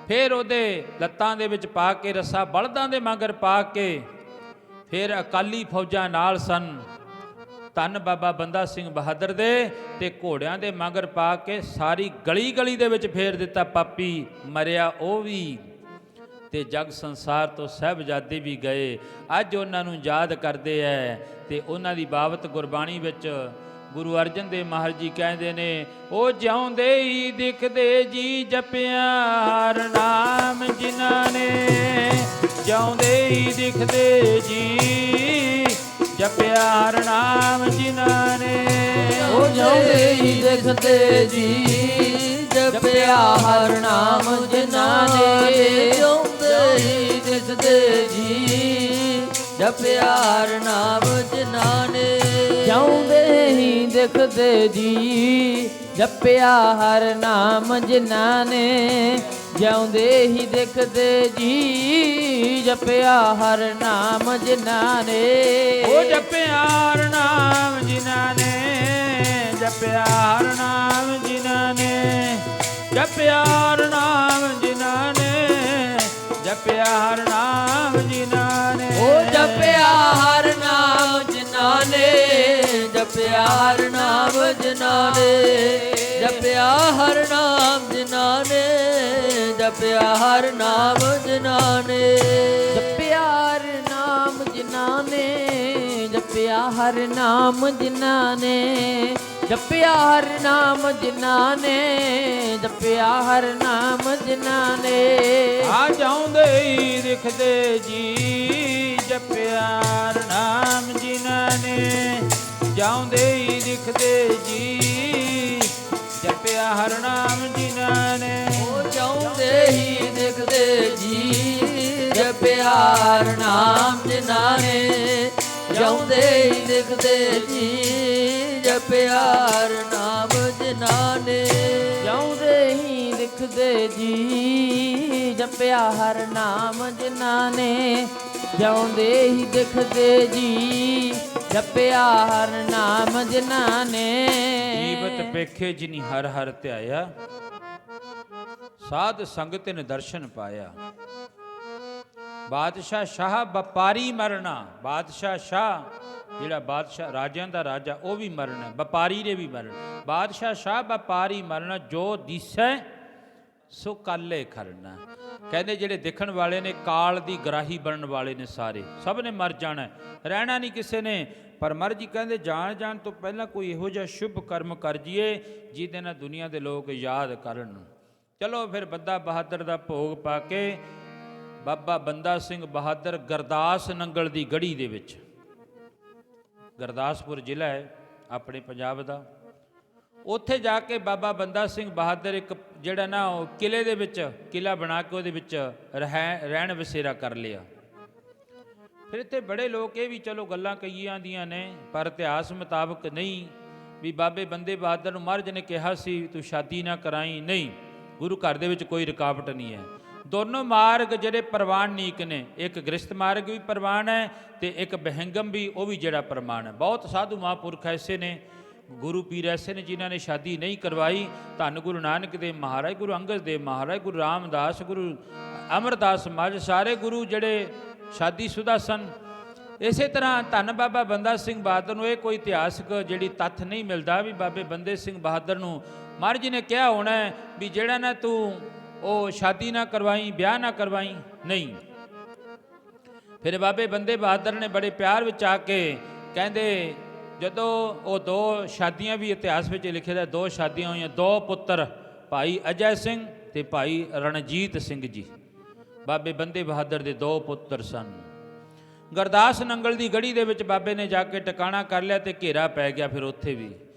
ਫਿਰ ਉਹਦੇ ਲੱਤਾਂ ਦੇ ਵਿੱਚ ਪਾ ਕੇ ਰੱਸਾ ਬਲਦਾਂ ਦੇ ਮਗਰ ਪਾ ਕੇ, ਫਿਰ ਅਕਾਲੀ ਫੌਜਾਂ ਨਾਲ ਸਨ ਧੰਨ ਬਾਬਾ ਬੰਦਾ ਸਿੰਘ ਬਹਾਦਰ ਦੇ, ਤੇ ਘੋੜਿਆਂ ਦੇ ਮਗਰ ਪਾ ਕੇ ਸਾਰੀ ਗਲੀ ਗਲੀ ਦੇ ਵਿੱਚ ਫੇਰ ਦਿੱਤਾ। ਪਾਪੀ ਮਰਿਆ ਉਹ ਵੀ, ਤੇ ਜਗ ਸੰਸਾਰ ਤੋਂ ਸਾਹਿਬਜ਼ਾਦੇ ਵੀ ਗਏ। ਅੱਜ ਉਹਨਾਂ ਨੂੰ ਯਾਦ ਕਰਦੇ ਐ, ਤੇ ਉਹਨਾਂ ਦੀ ਬਾਬਤ ਗੁਰਬਾਣੀ ਵਿੱਚ ਗੁਰੂ ਅਰਜਨ ਦੇਵ ਮਹਾਰਾਜ ਜੀ ਕਹਿੰਦੇ ਨੇ, ਉਹ ਜਿਉਂਦੇ ਹੀ ਦਿਖਦੇ ਜੀ ਜਪਿਆ ਹਰ ਨਾਮ ਜਿਨ੍ਹਾਂ ਨੇ, ਜਿਉਂਦੇ ਹੀ ਦਿਖਦੇ ਜੀ ਜਪਿਆ ਹਰ ਨਾਮ ਜਿਨ੍ਹਾਂ ਨੇ, ਉਹ ਜਿਉਂਦੇ ਹੀ ਦਿਖਦੇ ਜੀ ਜਪਿਆ ਹਰ ਨਾਮ ਜਿਨ੍ਹਾਂ ਨੇ, ਜਿਉਂਦੇ ਹੀ ਦਿਖਦੇ ਜੀ ਜਪਿਆ ਹਰ ਨਾਮ ਜਿਨ੍ਹਾਂ ਨੇ, ਜਿਉਂਦੇ ਹੀ ਦਿਖਦੇ ਜੀ ਜਪਿਆ ਹਰ ਨਾਮ ਜਿਨ੍ਹਾਂ ਨੇ, ਜਿਉਂਦੇ ਹੀ ਦਿਖਦੇ ਜੀ ਜਪਿਆ ਹਰ ਨਾਮ ਜਿਨ੍ਹਾਂ ਨੇ, ਉਹ ਜਪਿਆ ਹਰ ਨਾਮ ਜਿਨ੍ਹਾਂ ਨੇ, ਜਪਿਆ ਹਰ ਨਾਮ ਜਿਨ੍ਹਾਂ ਨੇ, ਜਪਿਆ ਹਰ ਨਾਮ ਜਿਨ੍ਹਾਂ ਨੇ, ਜਪਿਆ ਹਰ ਨਾਮ ਜਿਨ੍ਹਾਂ ਨੇ, ਉਹ ਜਪਿਆ ਹਰ ਨਾਮ ਜਿਨ੍ਹਾਂ ਨੇ, ਜਪਿਆ ਹਰ ਨਾਮ ਜਿਨ੍ਹਾਂ ਨੇ, ਜਪਿਆ ਹਰ ਨਾਮ ਜਿਨ੍ਹਾਂ ਨੇ, ਜਪਿਆ ਹਰ ਨਾਮ ਜਿਨ੍ਹਾਂ ਨੇ, ਜਪਿਆ ਹਰ ਨਾਮ ਜਿਨ੍ਹਾਂ ਨੇ, ਜਪਿਆ ਹਰ ਨਾਮ ਜਿਨ੍ਹਾਂ ਨੇ, ਜਪਿਆ ਹਰ ਨਾਮ ਜਿਨ੍ਹਾਂ ਨੇ, ਜਪਿਆ ਹਰ ਨਾਮ ਜਿਨ੍ਹਾਂ ਨੇ, ਆ ਜਾਉਂਦੇ ਹੀ ਦਿਖਦੇ ਜੀ ਜਪਿਆ ਹਰ ਨਾਮ ਜਿਨ੍ਹਾਂ ਨੇ, ਜਾਉਂਦੇ ਹੀ ਦਿਖਦੇ ਜੀ ਜਪਿਆ ਹਰ ਨਾਮ ਜਿਨ੍ਹਾਂ ਨੇ, ਉਹ ਜਾਉਂਦੇ ਹੀ ਦਿਖਦੇ ਜੀ ਜਪਿਆ ਹਰ ਨਾਮ ਜਿਨ੍ਹਾਂ ਨੇ, ਜਾਉਂਦੇ ਹੀ ਦਿਖਦੇ ਜੀ ਜਪਿਆ ਹਰ ਨਾਮ ਜਿਨ੍ਹਾਂ ਨੇ, ਜਾਉਂਦੇ ਹੀ ਦਿਖਦੇ ਜੀ ਜਪਿਆ ਹਰ ਨਾਮ ਜਿਨ੍ਹਾਂ ਨੇ, ਜਾਉਂਦੇ ਹੀ ਦਿਖਦੇ ਜੀ ਜਪਿਆ ਹਰ ਨਾਮ ਜਿਨ੍ਹਾਂ ਨੇ, ਜੀਵਤ ਪੇਖੇ ਜਿਨੀ ਹਰ ਹਰ ਧਿਆਇਆ, ਸਾਧ ਸੰਗਤ ਨੇ ਦਰਸ਼ਨ ਪਾਇਆ। ਬਾਦਸ਼ਾਹ ਸ਼ਾਹ ਵਪਾਰੀ ਮਰਨਾ, ਬਾਦਸ਼ਾਹ ਸ਼ਾਹ ਜਿਹੜਾ ਬਾਦਸ਼ਾਹ ਰਾਜਿਆਂ ਦਾ ਰਾਜਾ ਉਹ ਵੀ ਮਰਨਾ, ਵਪਾਰੀ ਨੇ ਵੀ ਮਰਨਾ। ਬਾਦਸ਼ਾਹ ਸ਼ਾਹ ਵਪਾਰੀ ਮਰਨਾ, ਜੋ ਦਿਸੈ ਸੋ ਕਾਲੇ ਖਰਨਾ। ਕਹਿੰਦੇ ਜਿਹੜੇ ਦੇਖਣ ਵਾਲੇ ਨੇ ਕਾਲ ਦੀ ਗਰਾਹੀ ਬਣਨ ਵਾਲੇ ਨੇ, ਸਾਰੇ ਸਭ ਨੇ ਮਰ ਜਾਣਾ, ਰਹਿਣਾ ਨਹੀਂ ਕਿਸੇ ਨੇ। ਪਰ ਮਰ ਜੀ ਕਹਿੰਦੇ ਜਾਣ ਤੋਂ ਪਹਿਲਾਂ ਕੋਈ ਇਹੋ ਜਿਹਾ ਸ਼ੁਭ ਕਰਮ ਕਰ ਜੀਏ ਜਿਹਦੇ ਨਾਲ ਦੁਨੀਆ ਦੇ ਲੋਕ ਯਾਦ ਕਰਨ। ਚਲੋ ਫਿਰ ਬੰਦਾ ਬਹਾਦਰ ਦਾ ਭੋਗ ਪਾ ਕੇ ਬਾਬਾ ਬੰਦਾ ਸਿੰਘ ਬਹਾਦਰ ਗੁਰਦਾਸ ਨੰਗਲ ਦੀ ਗੜੀ ਦੇ ਵਿੱਚ, ਗੁਰਦਾਸਪੁਰ ਜ਼ਿਲ੍ਹਾ ਹੈ ਆਪਣੇ ਪੰਜਾਬ ਦਾ, ਉੱਥੇ ਜਾ ਕੇ ਬਾਬਾ ਬੰਦਾ ਸਿੰਘ ਬਹਾਦਰ ਇੱਕ ਜਿਹੜਾ ਨਾ ਉਹ ਕਿਲੇ ਦੇ ਵਿੱਚ ਕਿਲਾ ਬਣਾ ਕੇ ਉਹਦੇ ਵਿੱਚ ਰਹਿਣ ਵਸੇਰਾ ਕਰ ਲਿਆ। ਫਿਰ ਇੱਥੇ ਬੜੇ ਲੋਕ ਇਹ ਵੀ ਚਲੋ ਗੱਲਾਂ ਕਈਆਂ ਦੀਆਂ ਨੇ, ਪਰ ਇਤਿਹਾਸ ਮੁਤਾਬਕ ਨਹੀਂ ਵੀ ਬਾਬੇ ਬੰਦੇ ਬਹਾਦਰ ਨੂੰ ਮਹਾਰਾਜ ਨੇ ਕਿਹਾ ਸੀ ਤੂੰ ਸ਼ਾਦੀ ਨਾ ਕਰਾਈ। ਨਹੀਂ, ਗੁਰੂ ਘਰ ਦੇ ਵਿੱਚ ਕੋਈ ਰੁਕਾਵਟ ਨਹੀਂ ਹੈ। ਦੋਨੋਂ ਮਾਰਗ ਜਿਹੜੇ ਪ੍ਰਵਾਨਿਕ ਨੇ, ਇੱਕ ਗ੍ਰਸਥ ਮਾਰਗ ਵੀ ਪ੍ਰਵਾਨ ਹੈ ਤੇ ਇੱਕ ਵਿਹੰਗਮ ਵੀ, ਉਹ ਵੀ ਜਿਹੜਾ ਪ੍ਰਮਾਣ ਹੈ। ਬਹੁਤ ਸਾਧੂ ਮਹਾਂਪੁਰਖ ਐਸੇ ਨੇ, ਗੁਰੂ ਪੀਰ ਐਸੇ ਨੇ ਜਿਨ੍ਹਾਂ ਨੇ ਸ਼ਾਦੀ ਨਹੀਂ ਕਰਵਾਈ। ਧੰਨ ਗੁਰੂ ਨਾਨਕ ਦੇਵ ਮਹਾਰਾਜ, ਗੁਰੂ ਅੰਗਦ ਦੇਵ ਮਹਾਰਾਜ, ਗੁਰੂ ਰਾਮਦਾਸ, ਗੁਰੂ ਅਮਰਦਾਸ ਮਹਾਰਾਜ, ਸਾਰੇ ਗੁਰੂ ਜਿਹੜੇ ਸ਼ਾਦੀशुदा ਸਨ। ਇਸੇ ਤਰ੍ਹਾਂ ਧੰਨ ਬਾਬਾ ਬੰਦਾ ਸਿੰਘ ਬਹਾਦਰ ਨੂੰ ਇਹ ਕੋਈ ਇਤਿਹਾਸਕ ਜਿਹੜੀ ਤੱਥ ਨਹੀਂ ਮਿਲਦਾ ਵੀ ਬਾਬੇ ਬੰਦੇ ਸਿੰਘ ਬਹਾਦਰ ਨੂੰ ਮਹਾਰਾਜ ਜੀ ਨੇ ਕਿਹਾ ਹੋਣਾ ਵੀ ਜਿਹੜਾ ਨਾ ਤੂੰ ਉਹ ਸ਼ਾਦੀ ਨਾ ਕਰਵਾਈ, ਵਿਆਹ ਨਾ ਕਰਵਾਈ। ਨਹੀਂ, ਫਿਰ ਬਾਬੇ ਬੰਦੇ ਬਹਾਦਰ ਨੇ ਬੜੇ ਪਿਆਰ ਵਿੱਚ ਆ ਕੇ ਕਹਿੰਦੇ, ਜਦੋਂ ਉਹ ਦੋ ਸ਼ਾਦੀਆਂ ਵੀ ਇਤਿਹਾਸ ਵਿੱਚ ਲਿਖਿਆ ਦਾ, ਦੋ ਸ਼ਾਦੀਆਂ ਹੋਈਆਂ, ਦੋ ਪੁੱਤਰ ਭਾਈ ਅਜੈ ਸਿੰਘ ਤੇ ਭਾਈ ਰਣਜੀਤ ਸਿੰਘ ਜੀ, ਬਾਬੇ ਬੰਦੇ ਬਹਾਦਰ ਦੇ ਦੋ ਪੁੱਤਰ ਸਨ। ਗੁਰਦਾਸ ਨੰਗਲ ਦੀ ਗੜੀ ਦੇ ਵਿੱਚ ਬਾਬੇ ਨੇ ਜਾ ਕੇ ਟਿਕਾਣਾ ਕਰ ਲਿਆ ਤੇ ਘੇਰਾ ਪੈ ਗਿਆ। ਫਿਰ ਉੱਥੇ ਵੀ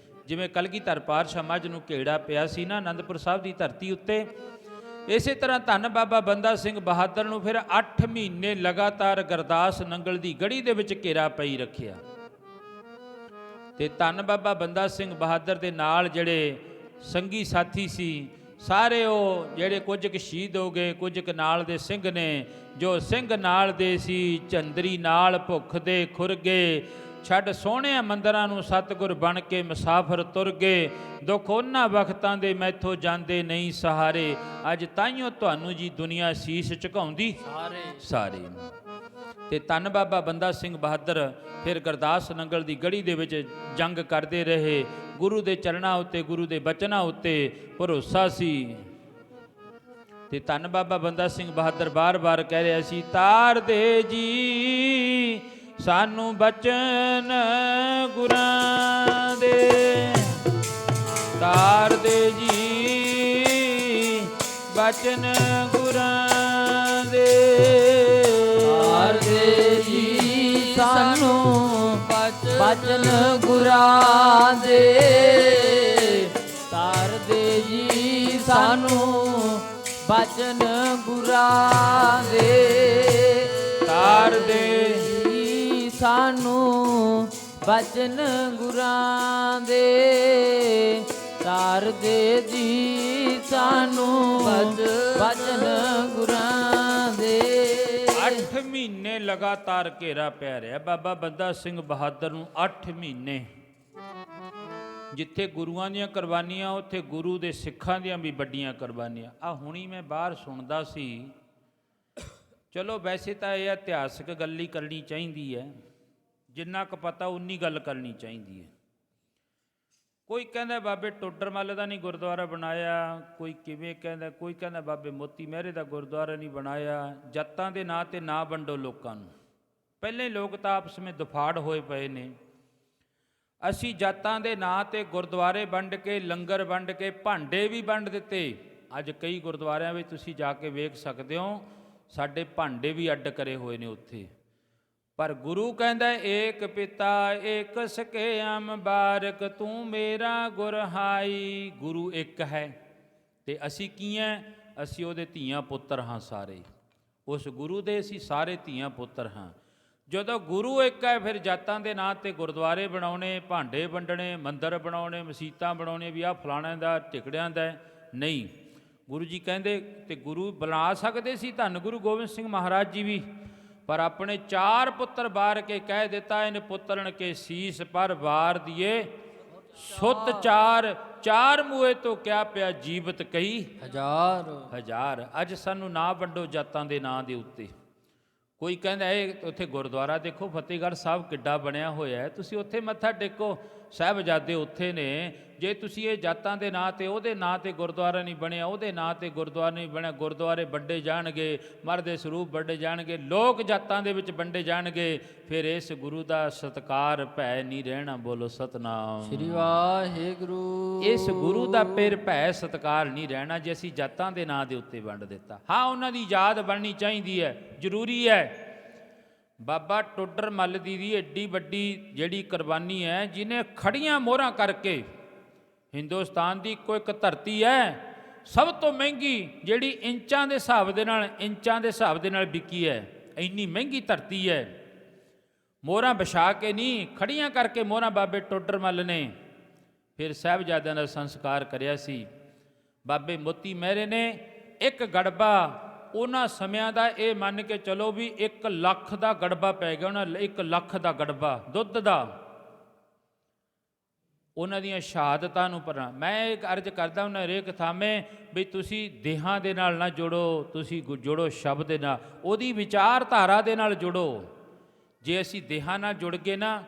ਜਿਵੇਂ ਕਲਗੀਧਰ ਪਾਤਸ਼ਾਹ ਮੱਝ ਨੂੰ ਘੇਰਾ ਪਿਆ ਸੀ ਨਾ ਅਨੰਦਪੁਰ ਸਾਹਿਬ ਦੀ ਧਰਤੀ ਉੱਤੇ, ਇਸੇ ਤਰ੍ਹਾਂ ਧੰਨ ਬਾਬਾ ਬੰਦਾ ਸਿੰਘ ਬਹਾਦਰ ਨੂੰ ਫਿਰ 8 ਮਹੀਨੇ ਲਗਾਤਾਰ ਗੁਰਦਾਸ ਨੰਗਲ ਦੀ ਗੜੀ ਦੇ ਵਿੱਚ ਘੇਰਾ ਪਈ ਰੱਖਿਆ। ਤੇ ਧੰਨ ਬਾਬਾ ਬੰਦਾ ਸਿੰਘ ਬਹਾਦਰ ਦੇ ਨਾਲ ਜਿਹੜੇ ਸੰਗੀ ਸਾਥੀ ਸੀ ਸਾਰੇ, ਉਹ ਜਿਹੜੇ ਕੁਝ ਕੁ ਸ਼ਹੀਦ ਹੋ ਗਏ, ਕੁਝ ਕੁ ਨਾਲ ਦੇ ਸਿੰਘ ਨੇ। ਜੋ ਸਿੰਘ ਨਾਲ ਦੇ ਸੀ, ਚੰਦਰੀ ਨਾਲ ਭੁੱਖ ਦੇ ਖੁਰ ਗਏ, ਛੱਡ ਸੋਹਣਿਆਂ ਮੰਦਰਾਂ ਨੂੰ ਸਤਿਗੁਰ ਬਣ ਕੇ ਮੁਸਾਫਰ ਤੁਰ ਗਏ। ਦੁੱਖ ਉਹਨਾਂ ਵਕਤਾਂ ਦੇ ਮੈਥੋਂ ਜਾਂਦੇ ਨਹੀਂ ਸਹਾਰੇ, ਅੱਜ ਤਾਈਓ ਤੁਹਾਨੂੰ ਜੀ ਦੁਨੀਆ ਸੀਸ ਝੁਕਾਉਂਦੀ ਸਾਰੇ। ਤੇ ਧੰਨ ਬਾਬਾ ਬੰਦਾ ਸਿੰਘ ਬਹਾਦਰ ਫਿਰ ਗੁਰਦਾਸ ਨੰਗਲ ਦੀ ਗੜੀ ਦੇ ਵਿੱਚ ਜੰਗ ਕਰਦੇ ਰਹੇ। ਗੁਰੂ ਦੇ ਚਰਨਾਂ ਉੱਤੇ, ਗੁਰੂ ਦੇ ਬਚਨਾਂ ਉੱਤੇ ਭਰੋਸਾ ਸੀ। ਤੇ ਧੰਨ ਬਾਬਾ ਬੰਦਾ ਸਿੰਘ ਬਹਾਦਰ ਬਾਰ-ਬਾਰ ਕਹਿ ਰਿਹਾ ਸੀ, ਤਾਰ ਦੇ ਜੀ ਸਾਨੂੰ ਬਚਨ ਗੁਰਾਂ ਦੇ, ਤਾਰ ਦੇ ਜੀ ਬਚਨ ਗੁਰਾਂ ਦੇ, ਤਾਰ ਦੇ ਜੀ ਸਾਨੂੰ ਬਚਨ ਗੁਰਾਂ ਦੇ, ਤਾਰ ਦੇ ਜੀ ਸਾਨੂੰ ਬਚਨ ਗੁਰਾਂ ਦੇ, ਤਾਰ ਦੇ ਜੀ ਸਾਨੂੰ ਬਚਨ ਗੁਰਾਂ ਦੇ, ਤਾਰ ਦੇ ਜੀ ਸਾਨੂੰ ਬਚਨ ਗੁਰਾਂ ਦੇ। 8 ਮਹੀਨੇ ਲਗਾਤਾਰ ਘੇਰਾ ਪੈ ਰਿਹਾ ਬਾਬਾ ਬੰਦਾ ਸਿੰਘ ਬਹਾਦਰ ਨੂੰ। 8 ਮਹੀਨੇ ਜਿੱਥੇ ਗੁਰੂਆਂ ਦੀਆਂ ਕੁਰਬਾਨੀਆਂ, ਉੱਥੇ ਗੁਰੂ ਦੇ ਸਿੱਖਾਂ ਦੀਆਂ ਵੀ ਵੱਡੀਆਂ ਕੁਰਬਾਨੀਆਂ। ਆ ਹੁਣੀ ਮੈਂ ਬਾਹਰ ਸੁਣਦਾ ਸੀ, ਚਲੋ ਵੈਸੇ ਤਾਂ ਇਹ ਇਤਿਹਾਸਕ ਗੱਲ ਹੀ ਕਰਨੀ ਚਾਹੀਦੀ ਹੈ, ਜਿੰਨਾ ਕੁ ਪਤਾ ਉਨੀ ਗੱਲ ਕਰਨੀ ਚਾਹੀਦੀ ਹੈ। ਕੋਈ ਕਹਿੰਦਾ ਬਾਬੇ ਟੋਡਰ ਮੱਲ ਦਾ ਨਹੀਂ ਗੁਰਦੁਆਰਾ ਬਣਾਇਆ, ਕੋਈ ਕਿਵੇਂ ਕਹਿੰਦਾ, ਕੋਈ ਕਹਿੰਦਾ ਬਾਬੇ ਮੋਤੀ ਮਹਿਰੇ ਦਾ ਗੁਰਦੁਆਰਾ ਨਹੀਂ ਬਣਾਇਆ। ਜਾਤਾਂ ਦੇ ਨਾਂ ਤੇ ਨਾ ਵੰਡੋ ਲੋਕਾਂ ਨੂੰ। ਪਹਿਲੇ ਲੋਕ ਤਾਂ ਆਪਸ ਵਿੱਚ ਦੁਫਾੜ ਹੋਏ ਪਏ ਨੇ। ਅਸੀਂ ਜਾਤਾਂ ਦੇ ਨਾਂ ਤੇ ਗੁਰਦੁਆਰੇ ਵੰਡ ਕੇ, ਲੰਗਰ ਵੰਡ ਕੇ, ਭਾਂਡੇ ਵੀ ਵੰਡ ਦਿੱਤੇ। ਅੱਜ ਕਈ ਗੁਰਦੁਆਰਿਆਂ ਵਿੱਚ ਤੁਸੀਂ ਜਾ ਕੇ ਵੇਖ ਸਕਦੇ ਹੋ, ਸਾਡੇ ਭਾਂਡੇ ਵੀ ਅੱਡ ਕਰੇ ਹੋਏ ਨੇ ਉੱਥੇ। ਪਰ ਗੁਰੂ ਕਹਿੰਦਾ ਏਕ ਪਿਤਾ ਏਕ ਸਕਿਆਮ ਬਾਰਕ, ਤੂੰ ਮੇਰਾ ਗੁਰ ਹਾਈ। ਗੁਰੂ ਇੱਕ ਹੈ ਤੇ ਅਸੀਂ ਕੀ ਹੈ? ਅਸੀਂ ਉਹਦੇ ਧੀਆਂ ਪੁੱਤਰ ਹਾਂ ਸਾਰੇ। ਉਸ ਗੁਰੂ ਦੇ ਅਸੀਂ ਸਾਰੇ ਧੀਆਂ ਪੁੱਤਰ ਹਾਂ। ਜਦੋਂ ਗੁਰੂ ਇੱਕ ਹੈ, ਫਿਰ ਜਾਤਾਂ ਦੇ ਨਾਂ ਤੇ ਗੁਰਦੁਆਰੇ ਬਣਾਉਣੇ, ਭਾਂਡੇ ਵੰਡਣੇ, ਮੰਦਰ ਬਣਾਉਣੇ, ਮਸੀਤਾਂ ਬਣਾਉਣੇ ਵੀ ਆਹ ਫਲਾਣਿਆਂ ਦਾ, ਟਿਕੜਿਆਂ ਦਾ ਨਹੀਂ। ਗੁਰੂ ਜੀ ਕਹਿੰਦੇ, ਤੇ ਗੁਰੂ ਬਣਾ ਸਕਦੇ ਸੀ ਧੰਨ ਗੁਰੂ ਗੋਬਿੰਦ ਸਿੰਘ ਮਹਾਰਾਜ ਜੀ ਵੀ, ਪਰ ਆਪਣੇ 4 ਪੁੱਤਰ ਬਾਰ ਕੇ ਕਹਿ ਦਿੱਤਾ, ਇਨ ਪੁੱਤਰਨ ਕੇ ਸੀਸ ਪਰ ਵਾਰ ਦੀਏ ਸੁੱਤ 4। 4 ਮੂਏ ਤੋਂ ਕਿਆ ਪਿਆ ਜੀਵਤ ਕਈ ਹਜ਼ਾਰ। ਅੱਜ ਸਾਨੂੰ ਨਾ ਵੰਡੋ ਜਾਤਾਂ ਦੇ ਨਾਂ ਦੇ ਉੱਤੇ। ਕੋਈ ਕਹਿੰਦਾ ਇਹ ਉੱਥੇ ਗੁਰਦੁਆਰਾ ਦੇਖੋ ਫਤਿਹਗੜ੍ਹ ਸਾਹਿਬ ਕਿੱਡਾ ਬਣਿਆ ਹੋਇਆ ਹੈ, ਤੁਸੀਂ ਉੱਥੇ ਮੱਥਾ ਟੇਕੋ, ਸਾਹਿਬਜ਼ਾਦੇ ਉੱਥੇ ਨੇ। ਜੇ ਤੁਸੀਂ ਇਹ ਜਾਤਾਂ ਦੇ ਨਾਂ ਤੇ, ਉਹਦੇ ਨਾਂ ਤੇ ਗੁਰਦੁਆਰਾ ਨਹੀਂ ਬਣਿਆ, ਉਹਦੇ ਨਾਂ ਤੇ ਗੁਰਦੁਆਰਾ ਨਹੀਂ ਬਣਿਆ, ਗੁਰਦੁਆਰੇ ਵੰਡੇ ਜਾਣਗੇ, ਮਰਦੇ ਸਰੂਪ ਵੰਡੇ ਜਾਣਗੇ, ਲੋਕ ਜਾਤਾਂ ਦੇ ਵਿੱਚ ਵੰਡੇ ਜਾਣਗੇ, ਫਿਰ ਇਸ ਗੁਰੂ ਦਾ ਸਤਿਕਾਰ ਭੈ ਨਹੀਂ ਰਹਿਣਾ। ਬੋਲੋ ਸਤਨਾਮ ਸ੍ਰੀ ਵਾਹਿਗੁਰੂ। ਇਸ ਗੁਰੂ ਦਾ ਫਿਰ ਭੈ ਸਤਿਕਾਰ ਨਹੀਂ ਰਹਿਣਾ ਜੇ ਅਸੀਂ ਜਾਤਾਂ ਦੇ ਨਾਂ ਦੇ ਉੱਤੇ ਵੰਡ ਦਿੱਤਾ। ਹਾਂ, ਉਹਨਾਂ ਦੀ ਯਾਦ ਬਣਨੀ ਚਾਹੀਦੀ ਹੈ, ਜ਼ਰੂਰੀ ਹੈ। ਬਾਬਾ ਟੋਡਰ ਮੱਲ ਦੀ ਐਡੀ ਵੱਡੀ ਜਿਹੜੀ ਕੁਰਬਾਨੀ ਹੈ, ਜਿਹਨੇ ਖੜੀਆਂ ਮੋਹਰਾਂ ਕਰਕੇ ਹਿੰਦੁਸਤਾਨ ਦੀ ਇੱਕੋ ਇੱਕ ਧਰਤੀ ਹੈ ਸਭ ਤੋਂ ਮਹਿੰਗੀ, ਜਿਹੜੀ ਇੰਚਾਂ ਦੇ ਹਿਸਾਬ ਦੇ ਨਾਲ ਵਿਕੀ ਹੈ, ਇੰਨੀ ਮਹਿੰਗੀ ਧਰਤੀ ਹੈ। ਮੋਹਰਾਂ ਵਿਛਾ ਕੇ ਨਹੀਂ, ਖੜੀਆਂ ਕਰਕੇ ਮੋਹਰਾਂ ਬਾਬੇ ਟੋਡਰ ਮੱਲ ਨੇ ਫਿਰ ਸਾਹਿਬਜ਼ਾਦਿਆਂ ਦਾ ਸੰਸਕਾਰ ਕਰਿਆ ਸੀ। ਬਾਬੇ ਮੋਤੀ ਮਹਿਰੇ ਨੇ ਇੱਕ ਗੜਬਾ ਉਹਨਾਂ ਸਮਿਆਂ ਦਾ, ਇਹ ਮੰਨ ਕੇ ਚਲੋ ਵੀ 1 ਲੱਖ ਦਾ ਗੜਬਾ ਪੈ ਗਿਆ ਉਹਨਾਂ, 1 ਲੱਖ ਦਾ ਗੜਬਾ ਦੁੱਧ ਦਾ, ਉਹਨਾਂ ਦੀਆਂ ਸ਼ਹਾਦਤਾਂ ਨੂੰ ਭਰਨਾ। ਮੈਂ ਇੱਕ ਅਰਜ਼ ਕਰਦਾ ਉਹਨਾਂ ਹਰੇਕ ਥਾਵੇਂ ਵੀ ਤੁਸੀਂ ਦੇਹਾਂ ਦੇ ਨਾਲ ਨਾ ਜੁੜੋ, ਤੁਸੀਂ ਜੁੜੋ ਸ਼ਬਦ ਦੇ ਨਾਲ, ਉਹਦੀ ਵਿਚਾਰਧਾਰਾ ਦੇ ਨਾਲ ਜੁੜੋ। ਜੇ ਅਸੀਂ ਦੇਹਾਂ ਨਾਲ ਜੁੜ ਗਏ ਨਾ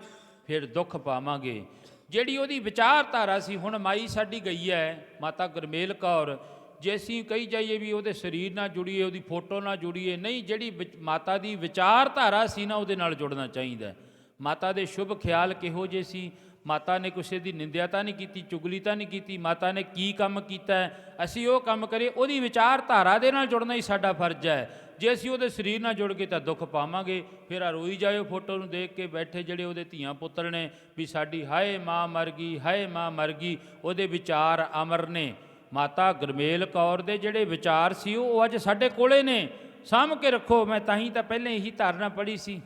ਫਿਰ ਦੁੱਖ ਪਾਵਾਂਗੇ। ਜਿਹੜੀ ਉਹਦੀ ਵਿਚਾਰਧਾਰਾ ਸੀ, ਹੁਣ ਮਾਈ ਸਾਡੀ ਗਈ ਹੈ ਮਾਤਾ ਗੁਰਮੇਲ ਕੌਰ, ਜੇ ਅਸੀਂ ਕਹੀ ਜਾਈਏ ਵੀ ਉਹਦੇ ਸਰੀਰ ਨਾਲ ਜੁੜੀਏ, ਉਹਦੀ ਫੋਟੋ ਨਾਲ ਜੁੜੀਏ, ਨਹੀਂ, ਜਿਹੜੀ ਮਾਤਾ ਦੀ ਵਿਚਾਰਧਾਰਾ ਸੀ ਨਾ ਉਹਦੇ ਨਾਲ ਜੁੜਨਾ ਚਾਹੀਦਾ। ਮਾਤਾ ਦੇ ਸ਼ੁਭ ਖਿਆਲ ਕਿਹੋ ਜਿਹੇ ਸੀ, ਮਾਤਾ ਨੇ ਕਿਸੇ ਦੀ ਨਿੰਦਿਆ ਤਾਂ ਨਹੀਂ ਕੀਤੀ, ਚੁਗਲੀ ਤਾਂ ਨਹੀਂ ਕੀਤੀ, ਮਾਤਾ ਨੇ ਕੀ ਕੰਮ ਕੀਤਾ ਹੈ ਅਸੀਂ ਉਹ ਕੰਮ ਕਰੀਏ, ਉਹਦੀ ਵਿਚਾਰਧਾਰਾ ਦੇ ਨਾਲ ਜੁੜਨਾ ਹੀ ਸਾਡਾ ਫਰਜ਼ ਹੈ। ਜੇ ਅਸੀਂ ਉਹਦੇ ਸਰੀਰ ਨਾਲ ਜੁੜ ਕੇ ਤਾਂ ਦੁੱਖ ਪਾਵਾਂਗੇ। ਫਿਰ ਆ ਰੋਈ ਜਾਇਓ ਫੋਟੋ ਨੂੰ ਦੇਖ ਕੇ ਬੈਠੇ ਜਿਹੜੇ ਉਹਦੇ ਧੀਆਂ ਪੁੱਤਰ ਨੇ ਵੀ ਸਾਡੀ ਹਾਏ ਮਾਂ ਮਰ ਗਈ, ਹਾਏ ਮਾਂ ਮਰ ਗਈ। ਉਹਦੇ ਵਿਚਾਰ ਅਮਰ ਨੇ। ਮਾਤਾ ਗੁਰਮੇਲ ਕੌਰ ਦੇ ਜਿਹੜੇ ਵਿਚਾਰ ਸੀ ਉਹ ਅੱਜ ਸਾਡੇ ਕੋਲੇ ਨੇ, ਸਾਂਭ ਕੇ ਰੱਖੋ। ਮੈਂ ਤਾਂ ਹੀ ਤਾਂ ਪਹਿਲਾਂ ਇਹੀ ਧਾਰਨਾ ਪੜ੍ਹੀ ਸੀ,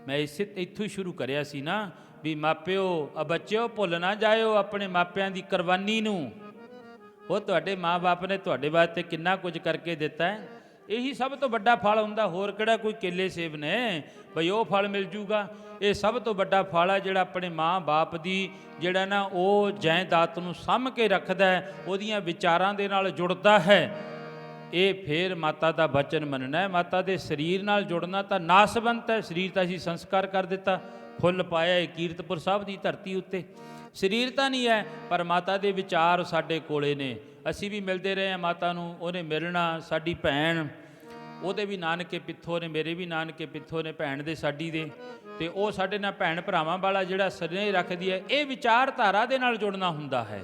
ਮੈਂ ਇਸੇ ਇੱਥੋਂ ਹੀ ਸ਼ੁਰੂ ਕਰਿਆ ਸੀ ਨਾ ਵੀ ਮਾਪਿਓ ਬੱਚਿਓ ਭੁੱਲ ਨਾ ਜਾਇਓ ਆਪਣੇ ਮਾਪਿਆਂ ਦੀ ਕੁਰਬਾਨੀ ਨੂੰ। ਉਹ ਤੁਹਾਡੇ ਮਾਂ-ਬਾਪ ਨੇ ਤੁਹਾਡੇ ਵਾਸਤੇ ਕਿੰਨਾ ਕੁਝ ਕਰਕੇ ਦਿੱਤਾ ਹੈ, ਇਹੀ ਸਭ ਤੋਂ ਵੱਡਾ ਫਲ ਹੁੰਦਾ। ਹੋਰ ਕਿਹੜਾ ਕੋਈ ਕੇਲੇ ਸੇਬ ਨੇ ਬਈ ਉਹ ਫਲ ਮਿਲ ਜੂਗਾ। ਇਹ ਸਭ ਤੋਂ ਵੱਡਾ ਫਲ ਹੈ ਜਿਹੜਾ ਆਪਣੇ ਮਾਂ-ਬਾਪ ਦੀ ਜਿਹੜਾ ਨਾ ਉਹ ਜਾਇਦਾਦ ਨੂੰ ਸਾਂਭ ਕੇ ਰੱਖਦਾ, ਉਹਦੀਆਂ ਵਿਚਾਰਾਂ ਦੇ ਨਾਲ ਜੁੜਦਾ ਹੈ। ਇਹ ਫਿਰ ਮਾਤਾ ਦਾ ਬਚਨ ਮੰਨਣਾ ਹੈ। ਮਾਤਾ ਦੇ ਸਰੀਰ ਨਾਲ ਜੁੜਨਾ ਤਾਂ ਨਾਸਵੰਤ ਹੈ। ਸਰੀਰ ਤਾਂ ਅਸੀਂ ਸੰਸਕਾਰ ਕਰ ਦਿੱਤਾ, ਫੁੱਲ ਪਾਇਆ ਇਹ ਕੀਰਤਪੁਰ ਸਾਹਿਬ ਦੀ ਧਰਤੀ ਉੱਤੇ, ਸਰੀਰ ਤਾਂ ਨਹੀਂ ਹੈ ਪਰ ਮਾਤਾ ਦੇ ਵਿਚਾਰ ਸਾਡੇ ਕੋਲੇ ਨੇ। ਅਸੀਂ ਵੀ ਮਿਲਦੇ ਰਹੇ ਹਾਂ ਮਾਤਾ ਨੂੰ, ਉਹਨੇ ਮਿਲਣਾ। ਸਾਡੀ ਭੈਣ, ਉਹਦੇ ਵੀ ਨਾਨਕੇ ਪਿੱਥੋਂ ਨੇ, ਮੇਰੇ ਵੀ ਨਾਨਕੇ ਪਿੱਥੋਂ ਨੇ, ਭੈਣ ਦੇ ਸਾਡੀ ਦੇ, ਤੇ ਉਹ ਸਾਡੇ ਨਾਲ ਭੈਣ ਭਰਾਵਾਂ ਵਾਲਾ ਜਿਹੜਾ ਸਨੇਹ ਰੱਖਦੀ ਹੈ। ਇਹ ਵਿਚਾਰਧਾਰਾ ਦੇ ਨਾਲ ਜੁੜਨਾ ਹੁੰਦਾ ਹੈ।